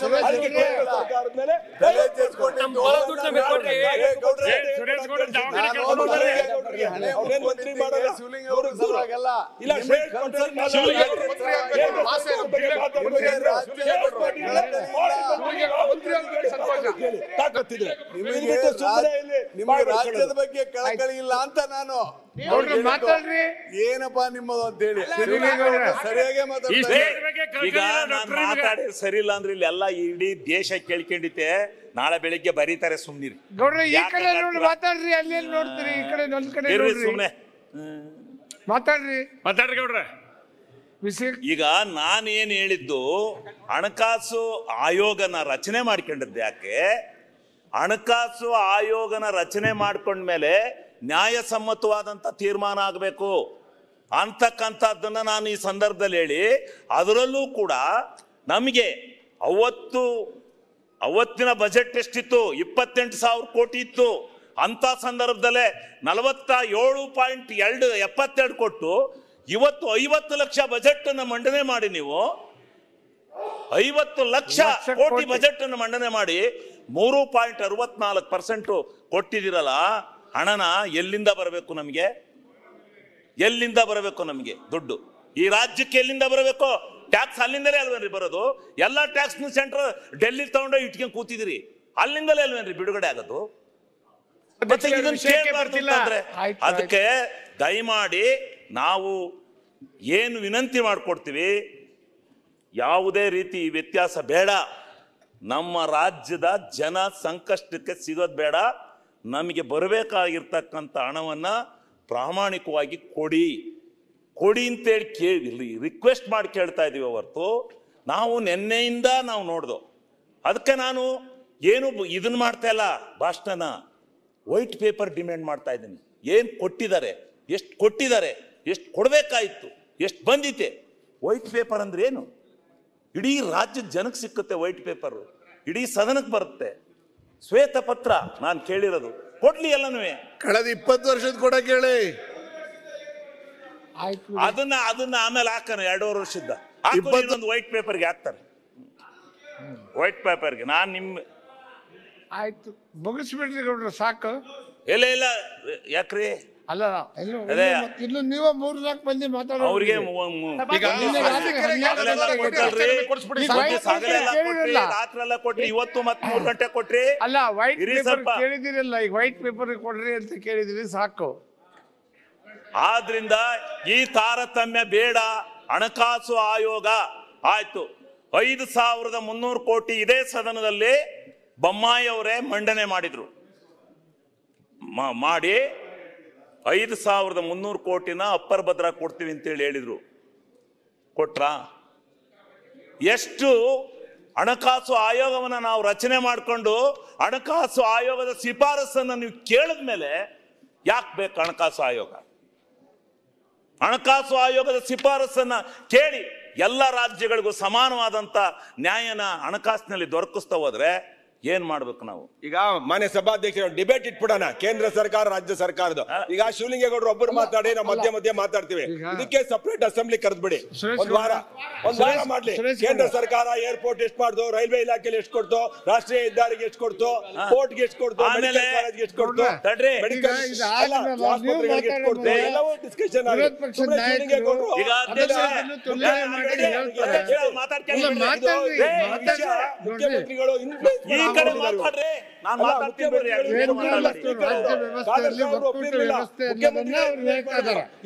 ಸರ್ಕಾರದ ಮೇಲೆ ಮಂತ್ರಿ ಮಾಡಲ್ಲ. ಇಲ್ಲ ರಾಜ್ಯದ ಬಗ್ಗೆ ಕಳಕಳಿ ಇಲ್ಲ ಅಂತ ನಾನು ಮಾತಾಡ್ರಿ. ಏನಪ್ಪಾ ನಿಮ್ಮದು ಅಂತ ಹೇಳಿ ಸರಿಯಾಗಿ ಈಗ ನಾನು ಮಾತಾಡಿ ಸರಿ ಇಲ್ಲ ಅಂದ್ರೆ ಇಲ್ಲಿ ಎಲ್ಲ ಇಡೀ ದೇಶ ಕೇಳ್ಕೊಂಡಿತ್ತೆ. ನಾಳೆ ಬೆಳಿಗ್ಗೆ ಬರೀತಾರೆ. ಸುಮ್ನಿರಿ ಗೌಡ್ರೆ, ಈ ಕಡೆ ನೋಡಿ ಮಾತಾಡ್ರಿ. ಅಲ್ಲಿ ನೋಡ್ತೀರಿ, ಈ ಕಡೆ ನನ್ ಕಡೆ ಸುಮ್ನೆ ಮಾತಾಡ್ರಿ. ಗೌಡ್ರೆ. ಈಗ ನಾನೇನ್ ಹೇಳಿದ್ದು, ಹಣಕಾಸು ಆಯೋಗನ ರಚನೆ ಮಾಡ್ಕೊಂಡಿದ್ದೆ. ಯಾಕೆ ಹಣಕಾಸು ಆಯೋಗನ ರಚನೆ ಮಾಡ್ಕೊಂಡ್ಮೇಲೆ ನ್ಯಾಯಸಮ್ಮತವಾದಂತ ತೀರ್ಮಾನ ಆಗಬೇಕು ಅಂತಕ್ಕಂಥದ್ದನ್ನ ನಾನು ಈ ಸಂದರ್ಭದಲ್ಲಿ ಹೇಳಿ, ಅದರಲ್ಲೂ ಕೂಡ ನಮಗೆ ಅವತ್ತಿನ ಬಜೆಟ್ ಎಷ್ಟಿತ್ತು? 28,000 ಕೋಟಿ ಇತ್ತು. ಅಂತ ಸಂದರ್ಭದಲ್ಲೇ 47.72 ಕೊಟ್ಟು ಇವತ್ತು 50 ಲಕ್ಷ ಬಜೆಟ್ ಅನ್ನು ಮಂಡನೆ ಮಾಡಿ, ನೀವು 50 ಲಕ್ಷ ಕೋಟಿ ಬಜೆಟ್ ಅನ್ನು ಮಂಡನೆ ಮಾಡಿ 3.64% ಕೊಟ್ಟಿದ್ದೀರಲ್ಲ. ಹಣನ ಎಲ್ಲಿಂದ ಬರಬೇಕು ನಮಗೆ? ಎಲ್ಲಿಂದ ಬರಬೇಕು ನಮಗೆ ದುಡ್ಡು? ಈ ರಾಜ್ಯಕ್ಕೆ ಎಲ್ಲಿಂದ ಬರಬೇಕು? ಟ್ಯಾಕ್ಸ್ ಅಲ್ಲಿಂದಲೇ ಅಲ್ವೇನ್ರಿ ಬರೋದು? ಎಲ್ಲ ಟ್ಯಾಕ್ಸ್ ಸೆಂಟ್ರಲ್ ಡೆಲ್ಲಿ ತಗೊಂಡು ಇಟ್ಕೊಂಡು ಕೂತಿದಿರಿ, ಅಲ್ಲಿಂದಲೇ ಅಲ್ವೇನ್ರಿ ಬಿಡುಗಡೆ ಆಗೋದು? ಅದಕ್ಕೆ ದಯಮಾಡಿ ನಾವು ಏನು ವಿನಂತಿ ಮಾಡ್ಕೊಡ್ತೀವಿ, ಯಾವುದೇ ರೀತಿ ವ್ಯತ್ಯಾಸ ಬೇಡ. ನಮ್ಮ ರಾಜ್ಯದ ಜನ ಸಂಕಷ್ಟಕ್ಕೆ ಸಿಗೋದು ಬೇಡ. ನಮಗೆ ಬರಬೇಕಾಗಿರ್ತಕ್ಕಂಥ ಹಣವನ್ನ ಪ್ರಾಮಾಣಿಕವಾಗಿ ಕೊಡಿ ಅಂತೇಳಿ ರಿಕ್ವೆಸ್ಟ್ ಮಾಡಿ ಕೇಳ್ತಾ ಇದೀವಿ ಹೊರತು ನಾವು ನಿನ್ನೆಯಿಂದ ನಾವು ನೋಡ್ದು. ಅದಕ್ಕೆ ನಾನು ಏನು ಇದನ್ನ ಮಾಡ್ತಾ ಇಲ್ಲ, ಭಾಷಣ ವೈಟ್ ಪೇಪರ್ ಡಿಮ್ಯಾಂಡ್ ಮಾಡ್ತಾ ಇದ್ದೀನಿ. ಏನು ಕೊಟ್ಟಿದ್ದಾರೆ, ಎಷ್ಟು ಕೊಟ್ಟಿದ್ದಾರೆ, ಎಷ್ಟು ಕೊಡಬೇಕಾಯಿತು, ಎಷ್ಟು ಬಂದಿತ್ತೆ? ವೈಟ್ ಪೇಪರ್ ಅಂದ್ರೆ ಏನು? ಇಡೀ ರಾಜ್ಯದ ಜನಕ್ಕೆ ಸಿಕ್ಕುತ್ತೆ ವೈಟ್ ಪೇಪರ್, ಇಡೀ ಸದನಕ್ಕೆ ಬರುತ್ತೆ. ಶ್ವೇತ ಪತ್ರ ನಾನು ಕೇಳಿರೋದು ಕೊಡ್ಲಿ ಎಲ್ಲನೂ. ಕಳೆದ 20 ವರ್ಷದ ಕೂಡ ಕೇಳಿ. ಅದನ್ನ ಆಮೇಲೆ ಹಾಕೋಣ. 2.5 ವರ್ಷದ ಇನ್ನೊಂದು ವೈಟ್ ಪೇಪರ್ಗೆ ಹಾಕ್ತಾರೆ. ವೈಟ್ ಪೇಪರ್ಗೆ ನಾನು ಆಯ್ತು ಮುಗಿಸ್ಬಿಡ್ರಿ ಗೌಡ್ರ, ಸಾಕು. ಇಲ್ಲ ಯಾಕ್ರಿ? ಅಲ್ಲ ಇನ್ನು ನೀವು 3-4 ಮಂದಿ ಮಾತಾಡೋ ಅವ್ರಿಗೆ ರಾತ್ರೆಲ್ಲ ಕೊಟ್ರಿ, ಇವತ್ತು ಮತ್ತೆ 3 ಗಂಟೆ ಕೊಟ್ರಿ. ಅಲ್ಲ ವೈಟ್ ಪೇಪರ್ ಕೇಳಿದಿರಲ್ಲ, ಈಗ ವೈಟ್ ಪೇಪರ್ ಕೊಡ್ರಿ ಅಂತ ಕೇಳಿದಿರಿ, ಸಾಕು. ಆದ್ರಿಂದ ಈ ತಾರತಮ್ಯ ಬೇಡ. ಹಣಕಾಸು ಆಯೋಗ ಆಯ್ತು 5,300 ಕೋಟಿ ಇದೇ ಸದನದಲ್ಲಿ ಬೊಮ್ಮಾಯಿ ಅವರೇ ಮಂಡನೆ ಮಾಡಿದ್ರು. ಮಾಡಿ 5,300 ಕೋಟಿನ ಅಪ್ಪರ್ ಭದ್ರಾ ಕೊಡ್ತೀವಿ ಅಂತೇಳಿ ಹೇಳಿದ್ರು. ಕೊಟ್ರಾ? ಎಷ್ಟು ಹಣಕಾಸು ಆಯೋಗವನ್ನ ನಾವು ರಚನೆ ಮಾಡಿಕೊಂಡು ಹಣಕಾಸು ಆಯೋಗದ ಶಿಫಾರಸನ್ನು ನೀವು ಕೇಳಿದ ಮೇಲೆ ಯಾಕೆ ಬೇಕು ಹಣಕಾಸು ಆಯೋಗ? ಹಣಕಾಸು ಆಯೋಗದ ಶಿಫಾರಸನ್ನ ಕೇಳಿ ಎಲ್ಲ ರಾಜ್ಯಗಳಿಗೂ ಸಮಾನವಾದಂತ ನ್ಯಾಯನ ಹಣಕಾಸಿನಲ್ಲಿ ದೊರಕಿಸ್ತಾ ಹೋದ್ರೆ ಏನ್ ಮಾಡ್ಬೇಕು ನಾವು? ಈಗ ಮಾನ್ಯ ಸಭಾಧ್ಯಕ್ಷರು ಡಿಬೇಟ್ ಇಟ್ಬಿಡೋಣ, ಕೇಂದ್ರ ಸರ್ಕಾರ ರಾಜ್ಯ ಸರ್ಕಾರದ. ಈಗ ಶಿವಲಿಂಗೇಗೌಡರು ಒಬ್ಬರು ಮಾತಾಡಿ, ನಾವು ಮಧ್ಯೆ ಮಾತಾಡ್ತೀವಿ. ಇದಕ್ಕೆ ಸಪರೇಟ್ ಅಸೆಂಬ್ಲಿ ಕರೆದ್ಬಿಡಿ, ಒಂದ್ ವಾರ ಮಾಡ್ಲಿ. ಕೇಂದ್ರ ಸರ್ಕಾರ ಏರ್ಪೋರ್ಟ್ ಎಷ್ಟು ಮಾಡ್ದು, ರೈಲ್ವೆ ಇಲಾಖೆಯಲ್ಲಿ ಎಷ್ಟು ಕೊಡ್ತು, ರಾಷ್ಟ್ರೀಯ ಹೆದ್ದಾರಿಗೆ ಎಷ್ಟು ಕೊಡ್ತು, ಪೋರ್ಟ್ಗೆ ಎಷ್ಟು ಕೊಡ್ತು, ಮೆಡಿಕಲ್ ಕಾಲೇಜ್ಗೆ ಎಷ್ಟು ಕೊಡ್ತು, ಮೆಡಿಕಲ್ ಆಸ್ಪತ್ರೆಗಳಿಗೆ ಎಷ್ಟು ಕೊಡ್ತು, ಎಲ್ಲವೂ ಡಿಸ್ಕಷನ್ ಆಗಿದೆ. ಶಿವಲಿಂಗೇಗೌಡರು ಮುಖ್ಯಮಂತ್ರಿಗಳು ಈ ಕಡೆ ಮಾತಾಡ್ರಿ, ನಾನು ಮಾತಾಡ್ತೀನಿ.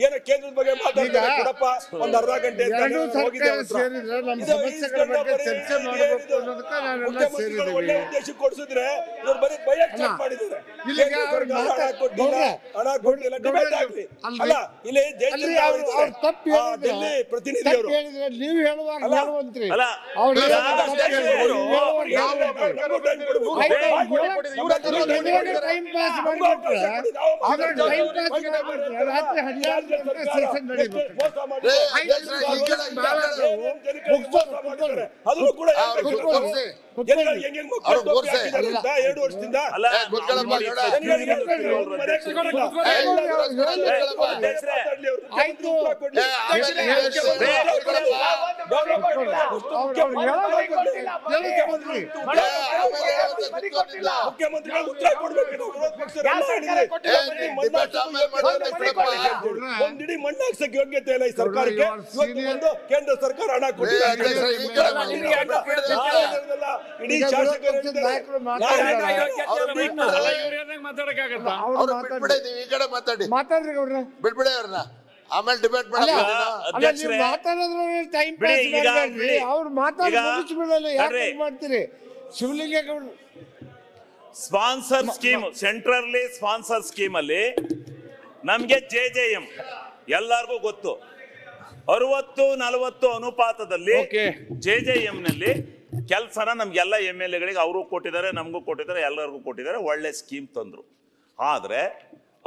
ಏನೋ ಕೇಂದ್ರದ ಬಗ್ಗೆ ಮಾತಾಡ್ತಾರೆ ಕೊಡಪ್ಪ, ಒಂದ್ ಅರ್ಧ ಗಂಟೆ ಒಳ್ಳೆ ಉದ್ದೇಶ ಕೊಡ್ಸಿದ್ರೆ ಇವ್ರು ಬರೀ ಬಯಕ್ ಮಾಡಿದ್ದಾರೆ. ಹಣ ಕೊಟ್ಟಿಲ್ಲ, ಡಿಬೇಟ್ ಆಗ್ಲಿ. ಅಲ್ಲ ಇಲ್ಲಿ ಡೆಲ್ಲಿ ಪ್ರತಿನಿಧಿಯವರು ನೀವು ಹೇಳುವಾಗ ಟೈಮ್ ಪಾಸ್ ಮಾಡಿಬಿಟ್ರೆ ರಾತ್ರಿ 12 ಗಂಟೆ ಸೆಷನ್ ನಡೀಬೇಕು. ಅದನ್ನು ಕೂಡ 2 ವರ್ಷದಿಂದ ಮುಖ್ಯಮಂತ್ರಿಗಳು ಉತ್ತರ ಕೊಡ್ಬೇಕು. ಒಂದಿಡೀ ಮಣ್ಣಾಕ್ಸಕ್ಕೆ ಯೋಗ್ಯತೆ ಇಲ್ಲ ಈ ಸರ್ಕಾರಕ್ಕೆ. ಇವತ್ತು ಕೇಂದ್ರ ಸರ್ಕಾರ ಹಣ ಕೊಟ್ಟಿದೆ. ಇಡೀ ಶಾಸಕರು ಮಾತಾಡ್ರಿ ಗೌಡ್ರೆ, ಬಿಡ್ಬಿಡಿ ಅವ್ರನ್ನ, ಆಮೇಲೆ ಡಿಬೇಟ್ ಮಾಡಿ. ಮಾತಾಡೋದ್ರಲ್ಲಿ ಟೈಮ್ ಪಾಸ್ ಮಾಡಬೇಡ್ರಿ. ಅವ್ರು ಮಾತಾಡಿ ಮುಗಿಸ್ಬಿಡಲ್ಲ, ಯಾಕೆ ಮಾಡ್ತೀರಿ? ಶಿವಲಿಂಗೇಗೌಡರು sponsor scheme, centrally sponsor scheme ಅಲ್ಲಿ ನಮ್ಗೆ JJM ಎಲ್ಲರಿಗೂ ಗೊತ್ತು, 60-40 ಅನುಪಾತದಲ್ಲಿ JJM ನಲ್ಲಿ ಕೆಲಸನ ನಮ್ಗೆಲ್ಲ MLAಗಳಿಗೆ ಅವರು ಕೊಟ್ಟಿದ್ದಾರೆ, ನಮಗೂ ಕೊಟ್ಟಿದ್ದಾರೆ, ಎಲ್ಲರಿಗೂ ಕೊಟ್ಟಿದ್ದಾರೆ. ಒಳ್ಳೆ ಸ್ಕೀಮ್ ತಂದ್ರು. ಆದ್ರೆ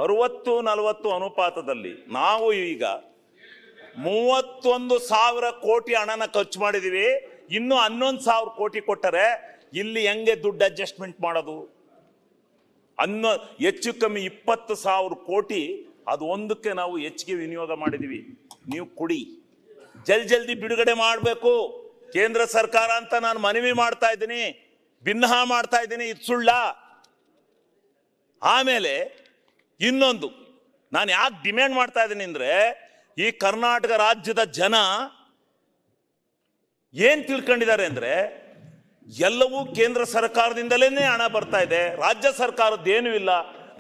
60-40 ಅನುಪಾತದಲ್ಲಿ ನಾವು ಈಗ 31,000 ಕೋಟಿ ಹಣನ ಖರ್ಚು ಮಾಡಿದೀವಿ. ಇನ್ನು 11,000 ಕೋಟಿ ಕೊಟ್ಟರೆ ಇಲ್ಲಿ ಹೆಂಗೆ ದುಡ್ಡು ಅಡ್ಜಸ್ಟ್ಮೆಂಟ್ ಮಾಡೋದು? ಹೆಚ್ಚು ಕಮ್ಮಿ 20,000 ಕೋಟಿ ಅದು ಒಂದಕ್ಕೆ ನಾವು ಹೆಚ್ಚಿಗೆ ವಿನಿಯೋಗ ಮಾಡಿದೀವಿ. ನೀವು ಕುಡಿ, ಜಲ್ದಿ ಬಿಡುಗಡೆ ಮಾಡಬೇಕು ಕೇಂದ್ರ ಸರ್ಕಾರ ಅಂತ ನಾನು ಮನವಿ ಮಾಡ್ತಾ ಇದ್ದೀನಿ, ಭಿನ್ನ ಮಾಡ್ತಾ ಇದ್ದೀನಿ. ಇದು ಸುಳ್ಳ? ಆಮೇಲೆ ಇನ್ನೊಂದು ನಾನು ಯಾಕೆ ಡಿಮ್ಯಾಂಡ್ ಮಾಡ್ತಾ ಇದ್ದೀನಿ ಅಂದ್ರೆ, ಈ ಕರ್ನಾಟಕ ರಾಜ್ಯದ ಜನ ಏನ್ ತಿಳ್ಕೊಂಡಿದ್ದಾರೆ ಅಂದ್ರೆ, ಎಲ್ಲವೂ ಕೇಂದ್ರ ಸರ್ಕಾರದಿಂದಲೇ ಹಣ ಬರ್ತಾ ಇದೆ, ರಾಜ್ಯ ಸರ್ಕಾರದ್ದೇನೂ ಇಲ್ಲ,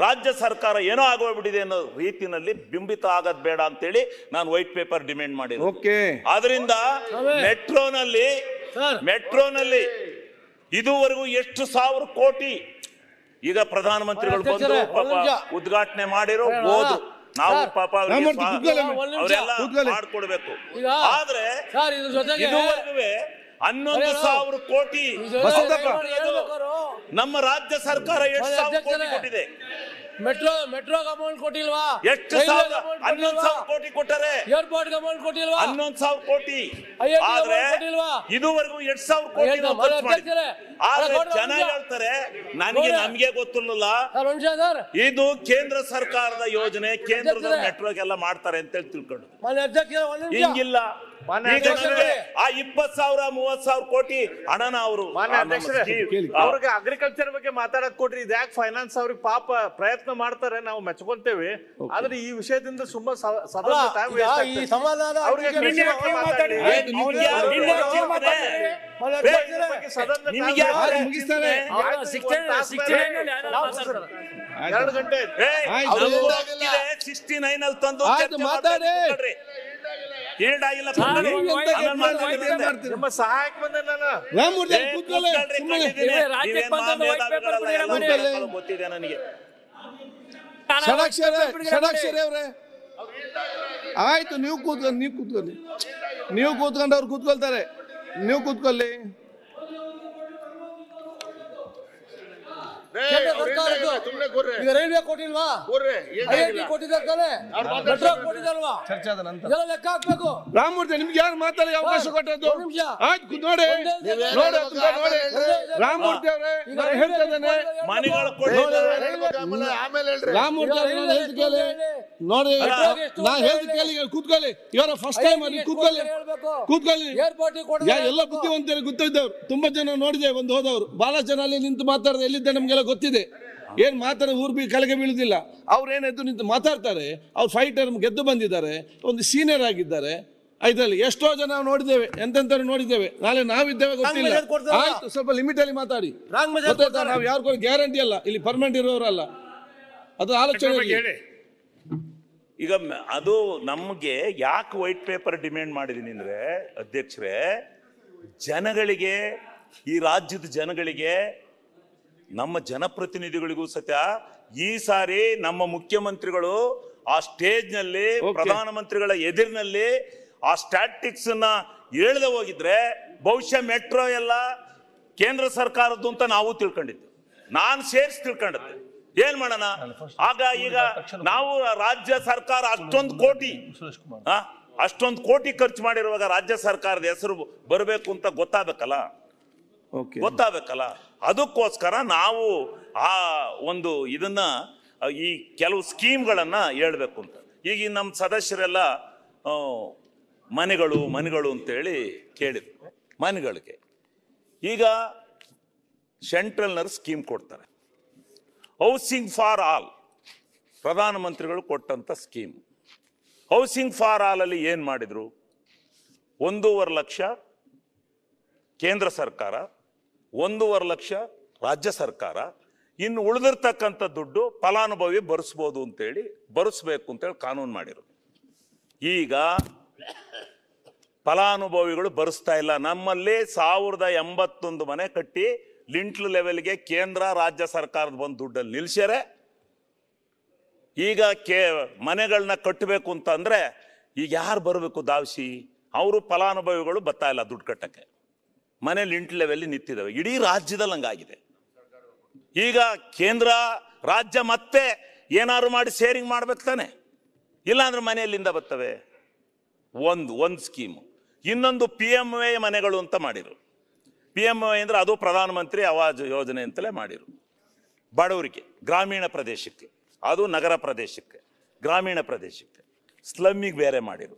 ರಾಜ್ಯ ಸರ್ಕಾರ ಏನೋ ಆಗೋಗ್ಬಿಟ್ಟಿದೆ ಅನ್ನೋ ರೀತಿಯಲ್ಲಿ ಬಿಂಬಿತ ಆಗದ್ ಬೇಡ ಅಂತೇಳಿ ನಾನು ವೈಟ್ ಪೇಪರ್ ಡಿಮ್ಯಾಂಡ್ ಮಾಡಿದ್ದೆ. ಆದ್ರಿಂದ ಮೆಟ್ರೋನಲ್ಲಿ ಇದುವರೆಗೂ ಎಷ್ಟು 1000 ಕೋಟಿ ಈಗ ಪ್ರಧಾನಮಂತ್ರಿಗಳು ಬಂದು ಪಾಪ ಉದ್ಘಾಟನೆ ಮಾಡಿರೋ ಹೋದ್ರು. ನಾವು ಪಾಪ ಅವರೆಲ್ಲ ಮಾಡ್ಕೊಡ್ಬೇಕು. ಆದ್ರೆ ಇದುವರೆಗೂ 11,000 ಕೋಟಿ ನಮ್ಮ ರಾಜ್ಯ ಸರ್ಕಾರ 8,000 ಕೋಟಿ ಕೊಟ್ಟಿದೆ. ಮೆಟ್ರೋ ಅಮೌಂಟ್ ಕೊಟ್ಟಿಲ್ವಾ? ಎಷ್ಟು 11,000 ಕೋಟಿ ಕೊಟ್ಟರೆ, ಏರ್ಪೋರ್ಟ್ ಅಮೌಂಟ್ ಕೊಟ್ಟಿಲ್ವಾ? 11,000 ಕೋಟಿ. ಆದ್ರೆ ಇದುವರೆಗೂ 8,000 ಕೋಟಿ ಖರ್ಚು ಮಾಡಿದ್ರೆ ಜನ ಹೇಳ್ತಾರೆ ನಮ್ಗೆ ಗೊತ್ತಿಲ್ಲ, ಇದು ಕೇಂದ್ರ ಸರ್ಕಾರದ ಯೋಜನೆ, ಕೇಂದ್ರದ ನೆಟ್ವರ್ಕ್ ಎಲ್ಲ ಮಾಡ್ತಾರೆ ಅಂತ ತಿಳ್ಕೊಂಡು. ಹಿಂಗಿಲ್ಲ. ಆ 20,000 30,000 ಕೋಟಿ ಹಣನ ಅವರು ಅವ್ರಿಗೆ ಅಗ್ರಿಕಲ್ಚರ್ ಬಗ್ಗೆ ಮಾತಾಡಕ್ ಕೊಟ್ರಿ. ಇದ್ಯಾಕೆ ಫೈನಾನ್ಸ್ ಅವ್ರಿಗೆ ಪಾಪ ಪ್ರಯತ್ನ ಮಾಡ್ತಾರೆ, ನಾವು ಮೆಚ್ಕೊಂತೇವೆ. ಆದ್ರೆ ಈ ವಿಷಯದಿಂದ ಸುಮ್ಮನೆ ಎರಡು ಗಂಟೆ 69 ಅಲ್ಲಿ ತಂದು ಮಾತಾಡಿ. ನಿಮ್ಮ ಸಹಾಯಕ ಬಂದೆ ನಾನು. ಗೊತ್ತಿದೆ ನನಗೆ. ಷಡಾಕ್ಷರಿ ಅವ್ರೆ, ಆಯ್ತು, ನೀವು ಕೂತ್ಕೊಳ್ಳಿ, ನೀವು ಕೂತ್ಕೊಂಡು ಅವ್ರು ಕೂತ್ಕೊಳ್ತಾರೆ, ನೀವು ಕೂತ್ಕೊಳ್ಳಿ. ಈಗ ರೈಲ್ವೆ ಕೊಟ್ಟಿಲ್ವಾ? ಕೊಟ್ಟಿದ್ದಾರೆ, ಮೆಟ್ರೋ ಕೊಟ್ಟಿದ್ದಲ್ವಾ? ಚರ್ಚೆ ಆದ ನಂತರ ಎಲ್ಲ ಲೆಕ್ಕ ಹಾಕ್ಬೇಕು. ರಾಮಮೂರ್ತಿ, ನಿಮ್ಗೆ ಯಾರು ಮಾತಾಡಿ ಅವಕಾಶ ಕೊಟ್ಟದ್ದು? ಆಯ್ತು, ನೋಡಿ ರಾಮಮೂರ್ತಿ ಅವರೇ ನಾನು ಹೇಳ್ತಾ ಇದ್ದೇನೆ, ಮನೆಗಳು ಆಮೇಲೆ ಹೇಳ್ರಿ. ರಾಮಮೂರ್ತಿ ಅವರೇ ನಾನು ಹೇಳ್ದು ಕೇಳಿ ನೋಡಿ, ನಾ ಹೇಳ್ದು ಕೇಳಿ, ಕೂತ್ಕೊಳ್ಳಿ. ಇವರ ಫಸ್ಟ್ ಟೈಮ್ ಅಲ್ಲಿ ಕೂತ್ಕೊಳ್ಳಿ ಎಲ್ಲ ಬುದ್ಧಿವಂತರು ಗೊತ್ತಿದ್ದವ್ರು, ತುಂಬಾ ಜನ ನೋಡಿದೆ, ಒಂದು ಹೋದವರು, ಬಹಳ ಜನ ಅಲ್ಲಿ ನಿಂತು ಮಾತಾಡಿದ್ರೆ ಎಲ್ಲಿದ್ದ ನಮ್ಗೆಲ್ಲ ಗೊತ್ತಿದೆ. ಏನ್ ಮಾತಾಡ ಊರ್ ಬಿ ಕೆಳಗೆ ಬೀಳುದಿಲ್ಲ. ಅವ್ರು ಏನಾಯ್ತು ನಿಂತು ಮಾತಾಡ್ತಾರೆ, ಅವ್ರು ಫೈಟರ್ ಗೆದ್ದು ಬಂದಿದ್ದಾರೆ, ಒಂದು ಸೀನಿಯರ್ ಆಗಿದ್ದಾರೆ. ಇದರಲ್ಲಿ ಎಷ್ಟೋ ಜನ ನೋಡಿದ್ದೇವೆ, ಎಂತೆಂತರು ನೋಡಿದ್ದೇವೆ. ನಾಳೆ ನಾವಿದ್ದೇವೆ ಗೊತ್ತಿಲ್ಲ. ಆಯ್ತು, ಸ್ವಲ್ಪ ಲಿಮಿಟ್ ಅಲ್ಲಿ ಮಾತಾಡಿ. ನಾವು ಯಾರು ಗ್ಯಾರಂಟಿ ಅಲ್ಲ, ಇಲ್ಲಿ ಪರ್ಮನೆಂಟ್ ಇರೋರಲ್ಲ, ಅದು ಆಲೋಚನೆ. ಈಗ ಅದು ನಮಗೆ ಯಾಕೆ ವೈಟ್ ಪೇಪರ್ ಡಿಮ್ಯಾಂಡ್ ಮಾಡಿದೀನಿ ಅಂದ್ರೆ ಅಧ್ಯಕ್ಷರೇ, ಜನಗಳಿಗೆ, ಈ ರಾಜ್ಯದ ಜನಗಳಿಗೆ, ನಮ್ಮ ಜನಪ್ರತಿನಿಧಿಗಳಿಗೂ ಸತ್ಯ ಈ ಸಾರಿ ನಮ್ಮ ಮುಖ್ಯಮಂತ್ರಿಗಳು ಆ ಸ್ಟೇಜ್ ನಲ್ಲಿ ಪ್ರಧಾನಮಂತ್ರಿಗಳ ಎದುರಿನಲ್ಲಿ ಆ ಸ್ಟ್ಯಾಟಿಕ್ಸ್ ನ ಹೇಳ್ದೆ ಹೋಗಿದ್ರೆ ಬಹುಶಃ ಮೆಟ್ರೋ ಎಲ್ಲ ಕೇಂದ್ರ ಸರ್ಕಾರದ್ದು ಅಂತ ನಾವು ತಿಳ್ಕೊಂಡಿದ್ದೆ, ನಾನು ಸೇರಿಸಿ ತಿಳ್ಕೊಂಡಿದ್ದೆ. ಏನ್ ಮಾಡೋಣ ಆಗ? ಈಗ ನಾವು ರಾಜ್ಯ ಸರ್ಕಾರ ಅಷ್ಟೊಂದು ಕೋಟಿ ಖರ್ಚು ಮಾಡಿರುವಾಗ ರಾಜ್ಯ ಸರ್ಕಾರದ ಹೆಸರು ಬರಬೇಕು ಅಂತ ಗೊತ್ತಾಗಬೇಕಲ್ಲ. ಅದಕ್ಕೋಸ್ಕರ ನಾವು ಆ ಒಂದು ಇದನ್ನ, ಈ ಕೆಲವು ಸ್ಕೀಮ್ಗಳನ್ನ ಹೇಳ್ಬೇಕು ಅಂತ. ಈಗ ನಮ್ಮ ಸದಸ್ಯರೆಲ್ಲ ಮನೆಗಳು ಅಂತೇಳಿ ಕೇಳಿದ್ರು. ಮನೆಗಳಿಗೆ ಈಗ ಸೆಂಟ್ರಲ್ನರು ಸ್ಕೀಮ್ ಕೊಡ್ತಾರೆ, ಹೌಸಿಂಗ್ ಫಾರ್ ಆಲ್, ಪ್ರಧಾನಮಂತ್ರಿಗಳು ಕೊಟ್ಟಂತ ಸ್ಕೀಮ್. ಹೌಸಿಂಗ್ ಫಾರ್ ಆಲ್ ಅಲ್ಲಿ ಏನ್ ಮಾಡಿದ್ರು? 1.5 ಲಕ್ಷ ಕೇಂದ್ರ ಸರ್ಕಾರ, 1.5 ಲಕ್ಷ ರಾಜ್ಯ ಸರ್ಕಾರ, ಇನ್ನು ಉಳಿದಿರ್ತಕ್ಕಂಥ ದುಡ್ಡು ಫಲಾನುಭವಿ ಬರೆಸ್ಬೇಕು ಅಂತೇಳಿ ಕಾನೂನು ಮಾಡಿರು. ಈಗ ಫಲಾನುಭವಿಗಳು ಬರೆಸ್ತಾ ಇಲ್ಲ. ನಮ್ಮಲ್ಲಿ 1081 ಮನೆ ಕಟ್ಟಿ ಲಿಂಟ್ಲ್ ಲೆವೆಲ್ಗೆ ಕೇಂದ್ರ ರಾಜ್ಯ ಸರ್ಕಾರದ ಬಂದು ದುಡ್ಡಲ್ಲಿ ನಿಲ್ಸ್ಯಾರೆ. ಈಗ ಮನೆಗಳನ್ನ ಕಟ್ಟಬೇಕು ಅಂತ ಅಂದ್ರೆ ಈಗ ಯಾರು ಬರಬೇಕು ದಾವಸಿ? ಅವರು ಫಲಾನುಭವಿಗಳು ಬರ್ತಾ ಇಲ್ಲ ದುಡ್ಡು ಕಟ್ಟಕ್ಕೆ. ಮನೆ ಲಿಂಟ್ಲ್ ಲೆವೆಲ್ ನಿಂತಿದ್ದಾವೆ, ಇಡೀ ರಾಜ್ಯದಲ್ಲಿ ಹಂಗಾಗಿದೆ. ಈಗ ಕೇಂದ್ರ ರಾಜ್ಯ ಮತ್ತೆ ಏನಾದ್ರು ಮಾಡಿ ಶೇರಿಂಗ್ ಮಾಡ್ಬೇಕು ತಾನೆ, ಇಲ್ಲಾಂದ್ರೆ ಮನೆಯಲ್ಲಿಂದ ಬರ್ತವೆ. ಒಂದು ಸ್ಕೀಮು. ಇನ್ನೊಂದು PMAY ಮನೆಗಳು ಅಂತ ಮಾಡಿರು. PMAY ಅಂದ್ರೆ ಅದು ಪ್ರಧಾನಮಂತ್ರಿ ಆವಾಸ್ ಯೋಜನೆ ಅಂತಲೇ ಮಾಡಿರು. ಬಡವರಿಗೆ, ಗ್ರಾಮೀಣ ಪ್ರದೇಶಕ್ಕೆ, ಅದು ನಗರ ಪ್ರದೇಶಕ್ಕೆ, ಗ್ರಾಮೀಣ ಪ್ರದೇಶಕ್ಕೆ, ಸ್ಲಮ್ಮಿಗೆ ಬೇರೆ ಮಾಡಿರು.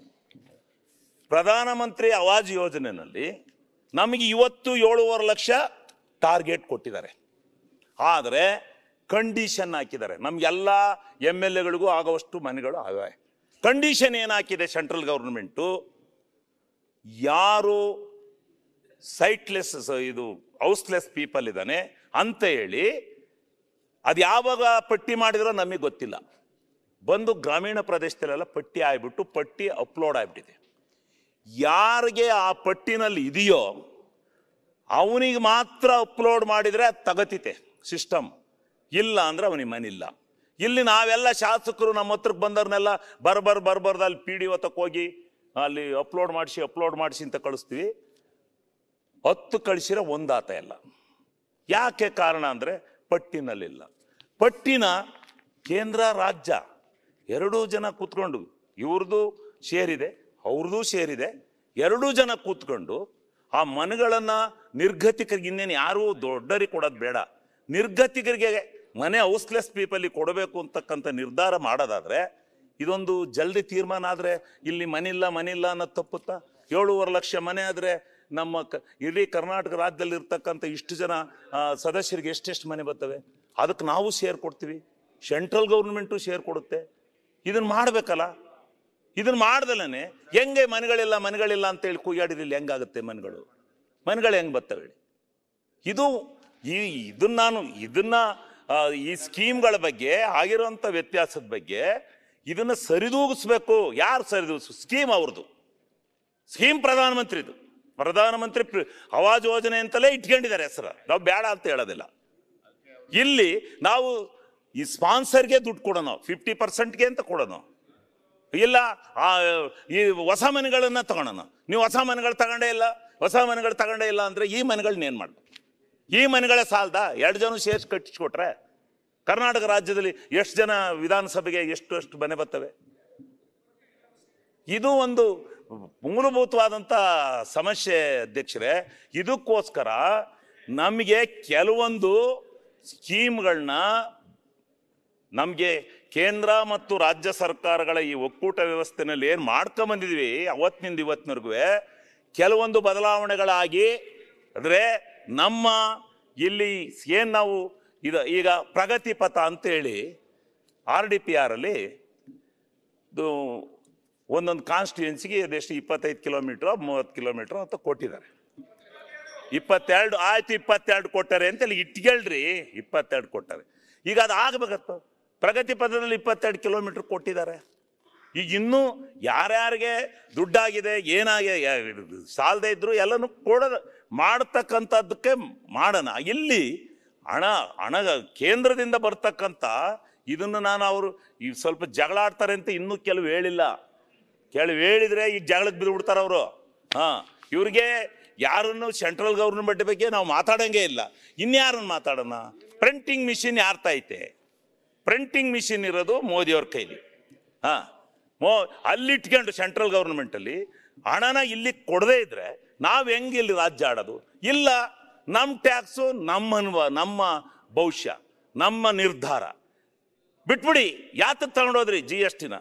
ಪ್ರಧಾನಮಂತ್ರಿ ಆವಾಸ್ ಯೋಜನೆಯಲ್ಲಿ ನಮಗೆ ಇವತ್ತು 7.5 ಲಕ್ಷ ಟಾರ್ಗೆಟ್ ಕೊಟ್ಟಿದ್ದಾರೆ. ಆದರೆ ಕಂಡೀಷನ್ ಹಾಕಿದ್ದಾರೆ, ನಮ್ಗೆಲ್ಲ MLAಗಳಿಗೂ ಆಗುವಷ್ಟು ಮನೆಗಳು ಆಗಿವೆ. ಕಂಡೀಷನ್ ಏನಾಕಿದೆ ಸೆಂಟ್ರಲ್ ಗೌರ್ಮೆಂಟು? ಯಾರು ಸೈಟ್ಲೆಸ್, ಇದು ಹೌಸ್ಲೆಸ್ ಪೀಪಲ್ ಇದ್ದಾನೆ ಅಂತ ಹೇಳಿ ಅದು ಯಾವಾಗ ಪಟ್ಟಿ ಮಾಡಿದ್ರೋ ನಮಗೆ ಗೊತ್ತಿಲ್ಲ. ಬಂದು ಗ್ರಾಮೀಣ ಪ್ರದೇಶದಲ್ಲೆಲ್ಲ ಪಟ್ಟಿ ಆಗಿಬಿಟ್ಟು ಪಟ್ಟಿ ಅಪ್ಲೋಡ್ ಆಗಿಬಿಟ್ಟಿದೆ. ಯಾರಿಗೆ ಆ ಪಟ್ಟಿನಲ್ಲಿ ಇದೆಯೋ ಅವನಿಗೆ ಮಾತ್ರ ಅಪ್ಲೋಡ್ ಮಾಡಿದರೆ ಅದು ತಗತಿತೆ ಸಿಸ್ಟಮ್, ಇಲ್ಲ ಅಂದ್ರೆ ಅವನಿಗೆ ಮನಿಲ್ಲ. ಇಲ್ಲಿ ನಾವೆಲ್ಲ ಶಾಸಕರು ನಮ್ಮ ಹತ್ರಕ್ಕೆ ಬಂದವ್ರನ್ನೆಲ್ಲ ಬರ್ಬಾರ್ದು ಅಲ್ಲಿ PDO ಹೋಗಿ ಅಲ್ಲಿ ಅಪ್ಲೋಡ್ ಮಾಡಿಸಿ ಅಂತ ಕಳಿಸ್ತೀವಿ. 10 ಕಳಿಸಿರೋ ಒಂದಾತ ಇಲ್ಲ. ಯಾಕೆ ಕಾರಣ ಅಂದರೆ ಪಟ್ಟಿನಲ್ಲಿಲ್ಲ. ಪಟ್ಟಿನ ಕೇಂದ್ರ ರಾಜ್ಯ ಎರಡೂ ಜನ ಕೂತ್ಕೊಂಡು, ಇವ್ರದ್ದು ಸೇರಿದೆ ಅವ್ರದ್ದು ಸೇರಿದೆ, ಎರಡೂ ಜನ ಕೂತ್ಕೊಂಡು ಆ ಮನೆಗಳನ್ನು ನಿರ್ಗತಿಕರಿಗೆ, ಇನ್ನೇನು ಯಾರೂ ದೊಡ್ಡರಿಗೆ ಕೊಡೋದು ಬೇಡ, ನಿರ್ಗತಿಕರಿಗೆ ಮನೆ ಹೌಸ್ಲೆಸ್ ಪೀಪಲ್ಗೆ ಕೊಡಬೇಕು ಅಂತಕ್ಕಂಥ ನಿರ್ಧಾರ ಮಾಡೋದಾದ್ರೆ ಇದೊಂದು ಜಲ್ದಿ ತೀರ್ಮಾನ ಆದರೆ ಇಲ್ಲಿ ಮನಿಲ್ಲ ಅನ್ನೋದು ತಪ್ಪುತ್ತಾ? 7.5 ಲಕ್ಷ ಮನೆ ಆದರೆ ನಮ್ಮ ಇಡೀ ಕರ್ನಾಟಕ ರಾಜ್ಯದಲ್ಲಿ ಇರ್ತಕ್ಕಂಥ ಇಷ್ಟು ಜನ ಸದಸ್ಯರಿಗೆ ಎಷ್ಟೆಷ್ಟು ಮನೆ ಬರ್ತವೆ? ಅದಕ್ಕೆ ನಾವು ಶೇರ್ ಕೊಡ್ತೀವಿ, ಸೆಂಟ್ರಲ್ ಗೌರ್ಮೆಂಟು ಶೇರ್ ಕೊಡುತ್ತೆ. ಇದನ್ನು ಮಾಡಬೇಕಲ್ಲ. ಇದನ್ನು ಮಾಡ್ದಲೇ ಹೆಂಗೆ ಮನೆಗಳಿಲ್ಲ ಅಂತೇಳಿ ಕೂಗಾಡಿರಲಿ ಹೆಂಗಾಗುತ್ತೆ? ಮನೆಗಳು ಹೆಂಗೆ ಬರ್ತವೆ? ಇದನ್ನ ಈ ಸ್ಕೀಮ್ಗಳ ಬಗ್ಗೆ ಆಗಿರುವಂಥ ವ್ಯತ್ಯಾಸದ ಬಗ್ಗೆ ಇದನ್ನು ಸರಿದೂಗಿಸ್ಬೇಕು. ಯಾರು ಸರಿದೂಗಿಸ್? ಸ್ಕೀಮ್ ಅವ್ರದ್ದು, ಸ್ಕೀಮ್ ಪ್ರಧಾನಮಂತ್ರಿದು. ಪ್ರಧಾನಮಂತ್ರಿ ಆವಾಸ್ ಯೋಜನೆ ಅಂತಲೇ ಇಟ್ಕೊಂಡಿದ್ದಾರೆ ಹೆಸರು, ನಾವು ಬೇಡ ಅಂತ ಹೇಳೋದಿಲ್ಲ. ಇಲ್ಲಿ ನಾವು ಈ ಸ್ಪಾನ್ಸರ್ಗೆ ದುಡ್ಡು ಕೊಡೋಣ, 50%ಗೆ ಅಂತ ಕೊಡೋಣ, ಇಲ್ಲ ಈ ಹೊಸ ಮನೆಗಳನ್ನ ತಗೊಳೋಣ. ನೀವು ಹೊಸ ಮನೆಗಳು ತಗೊಂಡೇ ಇಲ್ಲ ಅಂದ್ರೆ ಈ ಮನೆಗಳನ್ನ ಏನು ಮಾಡಬೇಕು? ಈ ಮನೆಗಳೇ ಸಾಲದ? 2 ಜನ ಸೇರಿಸಿ ಕಟ್ಟಿಸ್ಕೊಟ್ರೆ ಕರ್ನಾಟಕ ರಾಜ್ಯದಲ್ಲಿ ಎಷ್ಟು ಜನ ವಿಧಾನಸಭೆಗೆ ಎಷ್ಟು ಮನೆ ಬರ್ತವೆ? ಇದು ಒಂದು ಮೂಲಭೂತವಾದಂಥ ಸಮಸ್ಯೆ ಅಧ್ಯಕ್ಷರೇ. ಇದಕ್ಕೋಸ್ಕರ ನಮಗೆ ಕೆಲವೊಂದು ಸ್ಕೀಮ್ಗಳನ್ನ ನಮಗೆ ಕೇಂದ್ರ ಮತ್ತು ರಾಜ್ಯ ಸರ್ಕಾರಗಳ ಈ ಒಕ್ಕೂಟ ವ್ಯವಸ್ಥೆನಲ್ಲಿ ಏನು ಮಾಡ್ಕೊಂಬಂದಿದ್ವಿ ಅವತ್ತಿನಿಂದ ಇವತ್ತಿನವರೆಗೂ ಕೆಲವೊಂದು ಬದಲಾವಣೆಗಳಾಗಿ ಅಂದರೆ ನಮ್ಮ ಇಲ್ಲಿ ಏನು ನಾವು ಈಗ ಪ್ರಗತಿ ಪಥ ಅಂತೇಳಿ RDPR ಅಲ್ಲಿ ಇದು ಒಂದೊಂದು ಕಾನ್ಸ್ಟಿಟ್ಯೂನ್ಸಿಗೆ ಅದೆಷ್ಟು 25 ಕಿಲೋಮೀಟ್ರ್ 30 ಕಿಲೋಮೀಟ್ರ್ ಅಂತ ಕೊಟ್ಟಿದ್ದಾರೆ. 22 ಆಯ್ತು 22 ಕೊಟ್ಟಾರೆ ಅಂತೇಳಿ ಇಟ್ಕೊಳ್ರಿ 22 ಕೊಟ್ಟಾರೆ. ಈಗ ಅದು ಆಗಬೇಕತ್ತು ಪ್ರಗತಿ ಪಥದಲ್ಲಿ 22 ಕಿಲೋಮೀಟ್ರ್ ಕೊಟ್ಟಿದ್ದಾರೆ. ಈಗ ಇನ್ನೂ ಯಾರ್ಯಾರಿಗೆ ದುಡ್ಡಾಗಿದೆ ಏನಾಗಿದೆ ಸಾಲದೇ ಇದ್ರು ಎಲ್ಲನೂ ಕೊಡೋದು ಮಾಡ್ತಕ್ಕಂಥದ್ದಕ್ಕೆ ಮಾಡೋಣ. ಇಲ್ಲಿ ಹಣ ಕೇಂದ್ರದಿಂದ ಬರ್ತಕ್ಕಂಥ ಇದನ್ನು ನಾನು ಅವರು ಈ ಸ್ವಲ್ಪ ಜಗಳ ಆಡ್ತಾರೆ ಅಂತ ಇನ್ನೂ ಕೆಲವು ಹೇಳಿಲ್ಲ. ಹೇಳಿದ್ರೆ ಈಗ ಜಗಳಕ್ಕೆ ಬಿದ್ದು ಬಿಡ್ತಾರೆ ಅವರು. ಇವ್ರಿಗೆ ಯಾರನ್ನು ಸೆಂಟ್ರಲ್ ಗೌರ್ಮೆಂಟ್ ಬಗ್ಗೆ ನಾವು ಮಾತಾಡೋಂಗೇ ಇಲ್ಲ. ಇನ್ಯಾರನ್ನು ಮಾತಾಡೋಣ? ಪ್ರಿಂಟಿಂಗ್ ಮಿಷಿನ್ ಯಾರ್ತೈತೆ? ಪ್ರಿಂಟಿಂಗ್ ಮಿಷಿನ್ ಇರೋದು ಮೋದಿಯವ್ರ ಕೈಲಿ. ಅಲ್ಲಿಟ್ಕೊಂಡು ಸೆಂಟ್ರಲ್ ಗೌರ್ಮೆಂಟಲ್ಲಿ ಹಣನ ಇಲ್ಲಿ ಕೊಡದೇ ಇದ್ರೆ ನಾವು ಹೆಂಗೆ ಇಲ್ಲಿ ರಾಜ್ಯ ಆಡೋದು? ಇಲ್ಲ, ನಮ್ಮ ಟ್ಯಾಕ್ಸು ನಮ್ಮ ಭವಿಷ್ಯ, ನಮ್ಮ ನಿರ್ಧಾರ ಬಿಟ್ಬಿಡಿ. ಯಾತಕ್ಕೆ ತಗೊಂಡೋದ್ರಿ GSTನ?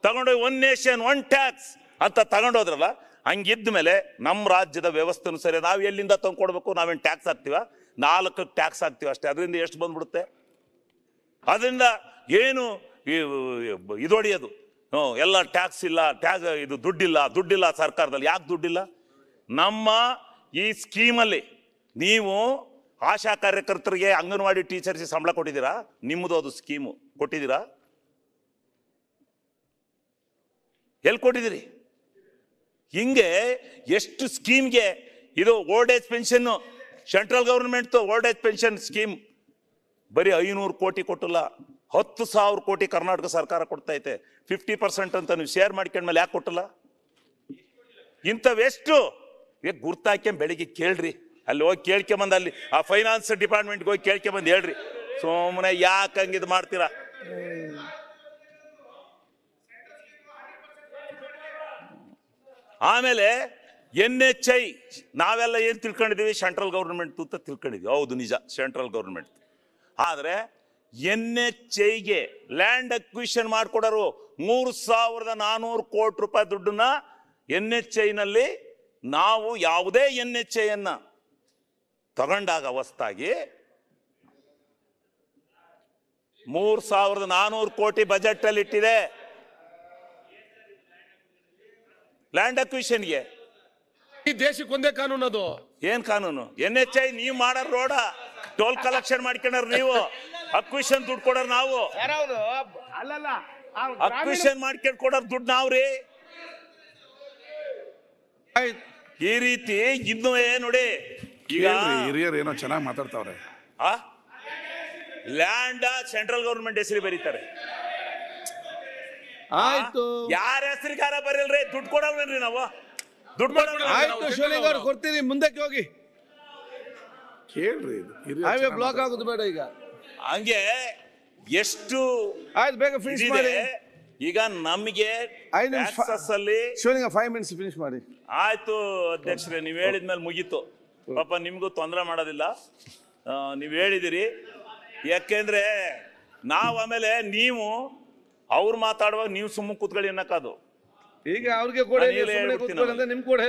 ತಗೊಂಡೋಗಿ 1 ನೇಷನ್ 1 ಟ್ಯಾಕ್ಸ್ ಅಂತ ತಗೊಂಡೋದ್ರಲ್ಲ. ಹಂಗಿದ್ದ ಮೇಲೆ ನಮ್ಮ ರಾಜ್ಯದ ವ್ಯವಸ್ಥೆನೂ ಸರಿ. ನಾವು ಎಲ್ಲಿಂದ ತಂದ್ಕೊಡ್ಬೇಕು? ನಾವೇನು ಟ್ಯಾಕ್ಸ್ ಹಾಕ್ತೀವ? 4 ಟ್ಯಾಕ್ಸ್ ಹಾಕ್ತೀವಿ ಅಷ್ಟೇ. ಅದರಿಂದ ಎಷ್ಟು ಬಂದ್ಬಿಡುತ್ತೆ? ಅದರಿಂದ ಏನು ಇದು ಹೊಡೆಯೋದು? ಎಲ್ಲ ಟ್ಯಾಕ್ಸ್ ಇಲ್ಲ, ಇದು ದುಡ್ಡಿಲ್ಲ ಸರ್ಕಾರದಲ್ಲಿ. ಯಾಕೆ ದುಡ್ಡಿಲ್ಲ? ನಮ್ಮ ಈ ಸ್ಕೀಮಲ್ಲಿ ನೀವು ಆಶಾ ಕಾರ್ಯಕರ್ತರಿಗೆ, ಅಂಗನವಾಡಿ ಟೀಚರ್ಸ್ಗೆ ಸಂಬಳ ಕೊಟ್ಟಿದ್ದೀರಾ? ನಿಮ್ಮದು ಅದು ಸ್ಕೀಮು ಕೊಟ್ಟಿದ್ದೀರಾ? ಎಲ್ಲಿ ಕೊಟ್ಟಿದ್ದೀರಿ? ಹಿಂಗೆ ಎಷ್ಟು ಸ್ಕೀಮ್ಗೆ ಇದು ಓಲ್ಡ್ ಏಜ್ ಪೆನ್ಷನ್ನು, ಸೆಂಟ್ರಲ್ ಗೌರ್ಮೆಂಟ್ದು ಓಲ್ಡ್ ಏಜ್ ಪೆನ್ಷನ್ ಸ್ಕೀಮ್ ಬರೀ 500 ಕೋಟಿ ಕೊಟ್ಟಿಲ್ಲ, 10,000 ಕೋಟಿ ಕರ್ನಾಟಕ ಸರ್ಕಾರ ಕೊಡ್ತೈತೆ. 50% ಅಂತ ನೀವು ಶೇರ್ ಮಾಡ್ಕೊಂಡ್ಮೇಲೆ ಯಾಕೆ ಕೊಟ್ಟಿಲ್ಲ? ಇಂಥವೆಷ್ಟು ಗುರ್ತಾಕ್ಯಂಬ ಬೆಳಿಗ್ಗೆ ಕೇಳ್ರಿ. ಅಲ್ಲಿ ಹೋಗಿ ಕೇಳ್ಕೊಂಬಂದು ಅಲ್ಲಿ ಆ ಫೈನಾನ್ಸ್ ಡಿಪಾರ್ಟ್ಮೆಂಟ್ಗೆ ಹೋಗಿ ಕೇಳ್ಕೊಂಬಂದು ಹೇಳ್ರಿ. ಸುಮ್ಮನೆ ಯಾಕೆ ಹಂಗಿದು ಮಾಡ್ತೀರಾ? ಆಮೇಲೆ NHI ನಾವೆಲ್ಲ ಏನು ತಿಳ್ಕೊಂಡಿದ್ದೀವಿ? ಸೆಂಟ್ರಲ್ ಗೌರ್ಮೆಂಟ್ ಅಂತ ತಿಳ್ಕೊಂಡಿದ್ವಿ. ಹೌದು, ನಿಜ, ಸೆಂಟ್ರಲ್ ಗೌರ್ಮೆಂಟ್. ಆದರೆ NHIಗೆ ಲ್ಯಾಂಡ್ ಅಕ್ವಿಷನ್ ಮಾಡಿಕೊಡೋರು 3,400 ಕೋಟಿ ರೂಪಾಯಿ ದುಡ್ಡನ್ನ NHIನಲ್ಲಿ ನಾವು ಯಾವುದೇ NHIಯನ್ನ ತಗೊಂಡಾಗ ಅವಸ್ಥಾಗಿ 3,400 ಕೋಟಿ ಬಜೆಟ್ ಅಲ್ಲಿ ಇಟ್ಟಿದೆ ಲ್ಯಾಂಡ್ ಅಕ್ವಿಷನ್ಗೆ. ಈ ದೇಶಕ್ಕೆ ಒಂದೇ ಕಾನೂನು. ಅದು ಏನ್ ಕಾನೂನು? NHI ನೀವು ಮಾಡಾರ ರೋಡ ಟೋಲ್ ಕಲೆಕ್ಷನ್ ಮಾಡ್ಕೊಂಡ್ರ, ನೀವು ಅಕ್ವಿಷನ್ ದುಡ್ಡು ಕೊಡೋರು ನಾವು. ಅಕ್ವಿಷನ್ ಮಾಡ್ಕೊಂಡು ಕೊಡೋರು ದುಡ್ಡು ನಾವ್ರಿ. ಈ ರೀತಿ ಇನ್ನು ನೋಡಿ, ಈಗ ಹಿರಿಯರು ಏನೋ ಚೆನ್ನಾಗಿ ಮಾತಾಡ್ತಾವ್ರೆ. ಲ್ಯಾಂಡ್ ಸೆಂಟ್ರಲ್ ಗೌರ್ಮೆಂಟ್ ಹೆಸರು ಬರೀತಾರೆ. ಆಯ್ತು, ಯಾರ ಹೆಸರಿಗಾರ ಬರಲ್ರಿ, ದುಡ್ಡು ಕೊಡಲ್ವೇನ್ರಿ ನಾವು? ದುಡ್ಡು ಆಯ್ತು, ಶಿವಲಿಂಗ ಅವ್ರು ಕೊಡ್ತೀರಿ, ಮುಂದಕ್ಕೆ ಹೋಗಿ ಕೇಳ್ರಿ. ಹೈವೇ ಬ್ಲಾಕ್ ಆಗೋದು ಬೇಡ. ಈಗ ಹಂಗೆ ಎಷ್ಟು ಆಯ್ತು, ಬೇಗ ಫಿನಿಶ್ ಮಾಡಿ. ಈಗ ನಮಗೆ ಶಿವಲಿಂಗ 5 ಮಿನಿಟ್ಸ್ ಫಿನಿಶ್ ಮಾಡಿ. ಆಯ್ತು ಅಧ್ಯಕ್ಷರೇ, ನೀವು ಹೇಳಿದ್ಮೇಲೆ ಮುಗೀತು. ಪಾಪ ನಿಮ್ಗೂ ತೊಂದರೆ ಮಾಡೋದಿಲ್ಲ, ನೀವು ಹೇಳಿದಿರಿ. ಯಾಕೆಂದ್ರೆ ನಾವು ಆಮೇಲೆ ನೀವು ಅವ್ರು ಮಾತಾಡುವಾಗ ನೀವು ಸುಮ್ಮನೆ ಕೂತ್ಕೊಳ್ಳಿ ಅನ್ನಕ್ಕಾದು. ಈಗ ಅವ್ರಿಗೆ ಕೂಡ ನಿಮ್ ಕೂಡ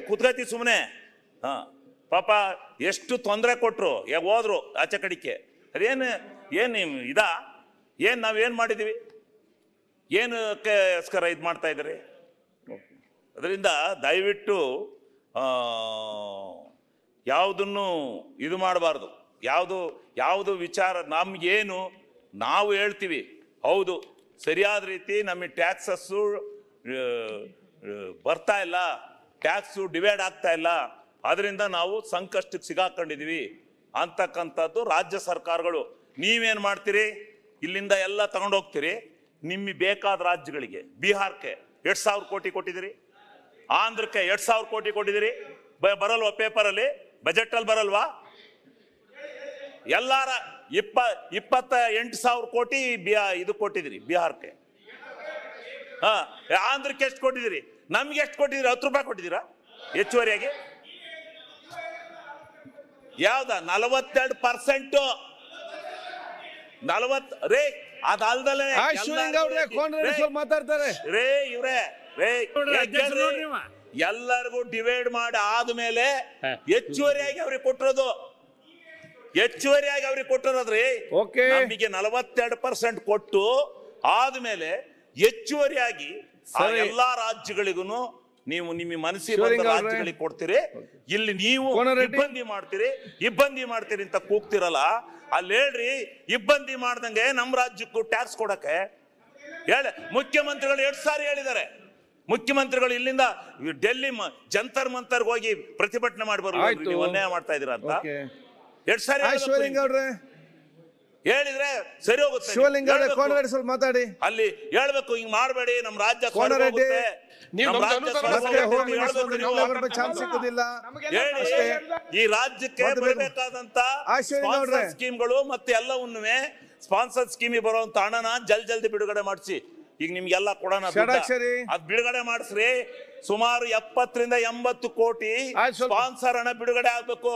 ಕೂತ್ಕತಿ ಸುಮ್ಮನೆ. ಪಾಪ ಎಷ್ಟು ತೊಂದರೆ ಕೊಟ್ರು, ಹೋದ್ರು ಆಚೆ ಕಡಿಕೆ. ಅದೇನು ಏನ್ ನಾವೇನ್ ಮಾಡಿದೀವಿ? ಏನಕ್ಕೋಸ್ಕರ ಇದು ಮಾಡ್ತಾ ಇದ್ರಿ? ಅದರಿಂದ ದಯವಿಟ್ಟು ಯಾವುದನ್ನು ಇದು ಮಾಡಬಾರ್ದು. ಯಾವುದು ವಿಚಾರ ನಮ್ಗೇನು ನಾವು ಹೇಳ್ತೀವಿ, ಹೌದು ಸರಿಯಾದ ರೀತಿ ನಮಗೆ ಟ್ಯಾಕ್ಸಸ್ಸು ಬರ್ತಾ ಇಲ್ಲ, ಟ್ಯಾಕ್ಸು ಡಿವೈಡ್ ಆಗ್ತಾ ಇಲ್ಲ, ಅದರಿಂದ ನಾವು ಸಂಕಷ್ಟಕ್ಕೆ ಸಿಗಾಕೊಂಡಿದೀವಿ ಅಂತಕ್ಕಂಥದ್ದು ರಾಜ್ಯ ಸರ್ಕಾರಗಳು. ನೀವೇನು ಮಾಡ್ತೀರಿ? ಇಲ್ಲಿಂದ ಎಲ್ಲ ತಗೊಂಡೋಗ್ತೀರಿ, ನಿಮಗೆ ಬೇಕಾದ ರಾಜ್ಯಗಳಿಗೆ. ಬಿಹಾರಕ್ಕೆ 2,000 ಕೋಟಿ ಕೊಟ್ಟಿದ್ದೀರಿ, ಆಂಧ್ರಕ್ಕೆ 2,000 ಕೋಟಿ ಕೊಟ್ಟಿದ್ದೀರಿ. ಬರಲ್ವಾ ಪೇಪರಲ್ಲಿ? ಬಜೆಟಲ್ಲಿ ಬರಲ್ವಾ? ಎಲ್ಲಾರ 28,000 ಕೋಟಿ ಇದು ಕೊಟ್ಟಿದ್ದೀರಿ ಬಿಹಾರಕ್ಕೆ. ಆಂಧ್ರಕ್ಕೆ ಎಷ್ಟು ಕೊಟ್ಟಿದ್ದೀರಿ? ನಮ್ಗೆ ಎಷ್ಟು ಕೊಟ್ಟಿದ್ದೀರಿ? 10 ರೂಪಾಯಿ ಕೊಟ್ಟಿದ್ದೀರಾ ಹೆಚ್ಚುವರಿಯಾಗಿ? ಯಾವ್ದ 42% 40 ರೇ ಅದಲ್ದಲೆ ಮಾತಾಡ್ತಾರೆ ರೇ ಇವ್ರೆ ರೇ ಎಲ್ಲರಿಗೂ ಡಿವೈಡ್ ಮಾಡಿ ಆದ್ಮೇಲೆ ಹೆಚ್ಚುವರಿಯಾಗಿ ಅವ್ರಿಗೆ ಕೊಟ್ಟಿರೋದು ನಮಗೆ 42% ಕೊಟ್ಟು ಆದ್ಮೇಲೆ ಹೆಚ್ಚುವರಿಯಾಗಿ ಎಲ್ಲಾ ರಾಜ್ಯಗಳಿಗೂ ನೀವು ನಿಮ್ಮ ಮನಸ್ಸಿಗೆ ಬಂದ ರಾಜ್ಯಗಳಿಗೆ ಕೊಡ್ತೀರಿ. ಇಲ್ಲಿ ನೀವು ಇಬ್ಬಂದಿ ಮಾಡ್ತೀರಿ ಅಂತ ಕೂಗ್ತಿರಲ್ಲ, ಅಲ್ಲಿ ಹೇಳ್ರಿ ಇಬ್ಬಂದಿ ಮಾಡ್ದಂಗೆ ನಮ್ಮ ರಾಜ್ಯಕ್ಕೂ ಟ್ಯಾಕ್ಸ್ ಕೊಡಕ್ಕೆ ಮುಖ್ಯಮಂತ್ರಿಗಳು 2 ಸಾರಿ ಹೇಳಿದ್ದಾರೆ. ಮುಖ್ಯಮಂತ್ರಿಗಳು ಇಲ್ಲಿಂದ ಡೆಲ್ಲಿ ಜಂತರ್ ಮಂತರ್ ಹೋಗಿ ಪ್ರತಿಭಟನೆ ಮಾಡಿ ಬರ್ಬೋದು, ನೀವು ಅನ್ಯಾಯ ಮಾಡ್ತಾ ಇದೀರ ಅಂತ 2 ಸಾರಿ ಹೇಳಿದ್ರೆ ಸರಿ ಹೋಗುತ್ತೆ. ಮಾತಾಡಿ ಅಲ್ಲಿ ಹೇಳ್ಬೇಕು, ಹಿಂಗ್ ಮಾಡಬೇಡಿ, ನಮ್ಮ ರಾಜ್ಯ ಈ ರಾಜ್ಯಕ್ಕೆ ಬರಬೇಕಾದಂತ ಸ್ಕೀಮ್ಗಳು ಮತ್ತೆ ಎಲ್ಲವನ್ನೂ ಸ್ಪಾನ್ಸರ್ ಸ್ಕೀಮಿಗೆ ಬರುವಂತ ಹಣನ ಜಲ್ದಿ ಬಿಡುಗಡೆ ಮಾಡಿಸಿ. ಈಗ ನಿಮ್ಗೆಲ್ಲ ಕೊಡೋಣ, ಅದ್ ಬಿಡುಗಡೆ ಮಾಡಿಸ್ರಿ. ಸುಮಾರು 70 ರಿಂದ 80 ಕೋಟಿ ಸ್ಪಾನ್ಸರ್ ಹಣ ಬಿಡುಗಡೆ ಆಗ್ಬೇಕು.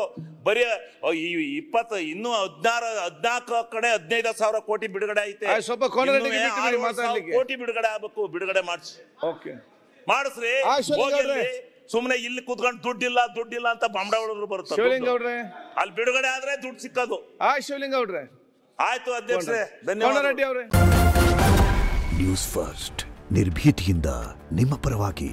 ಬರೀ 20 ಇನ್ನೂ 14 ಕಡೆ 15,000 ಕೋಟಿ ಬಿಡುಗಡೆ ಐತೆ. 6,000 ಕೋಟಿ ಬಿಡುಗಡೆ ಆಗ್ಬೇಕು. ಬಿಡುಗಡೆ ಮಾಡಿಸ್ರಿ. ಸುಮ್ನೆ ಇಲ್ಲಿ ಕುತ್ಕೊಂಡು ದುಡ್ಡಿಲ್ಲ ಅಂತ ಬಂಬಡ ಹೊಡೆದ್ರು ಬರುತ್ತೆ. ಅಲ್ಲಿ ಬಿಡುಗಡೆ ಆದ್ರೆ ದುಡ್ಡು ಸಿಕ್ಕೋದು. ಆಯ್ತು ಅಧ್ಯಕ್ಷರೇ, ಧನ್ಯವಾದ. ನ್ಯೂಸ್ ಫಸ್ಟ್ ನಿರ್ಭೀತಿಯಿಂದ ನಿಮ್ಮ ಪರವಾಗಿ.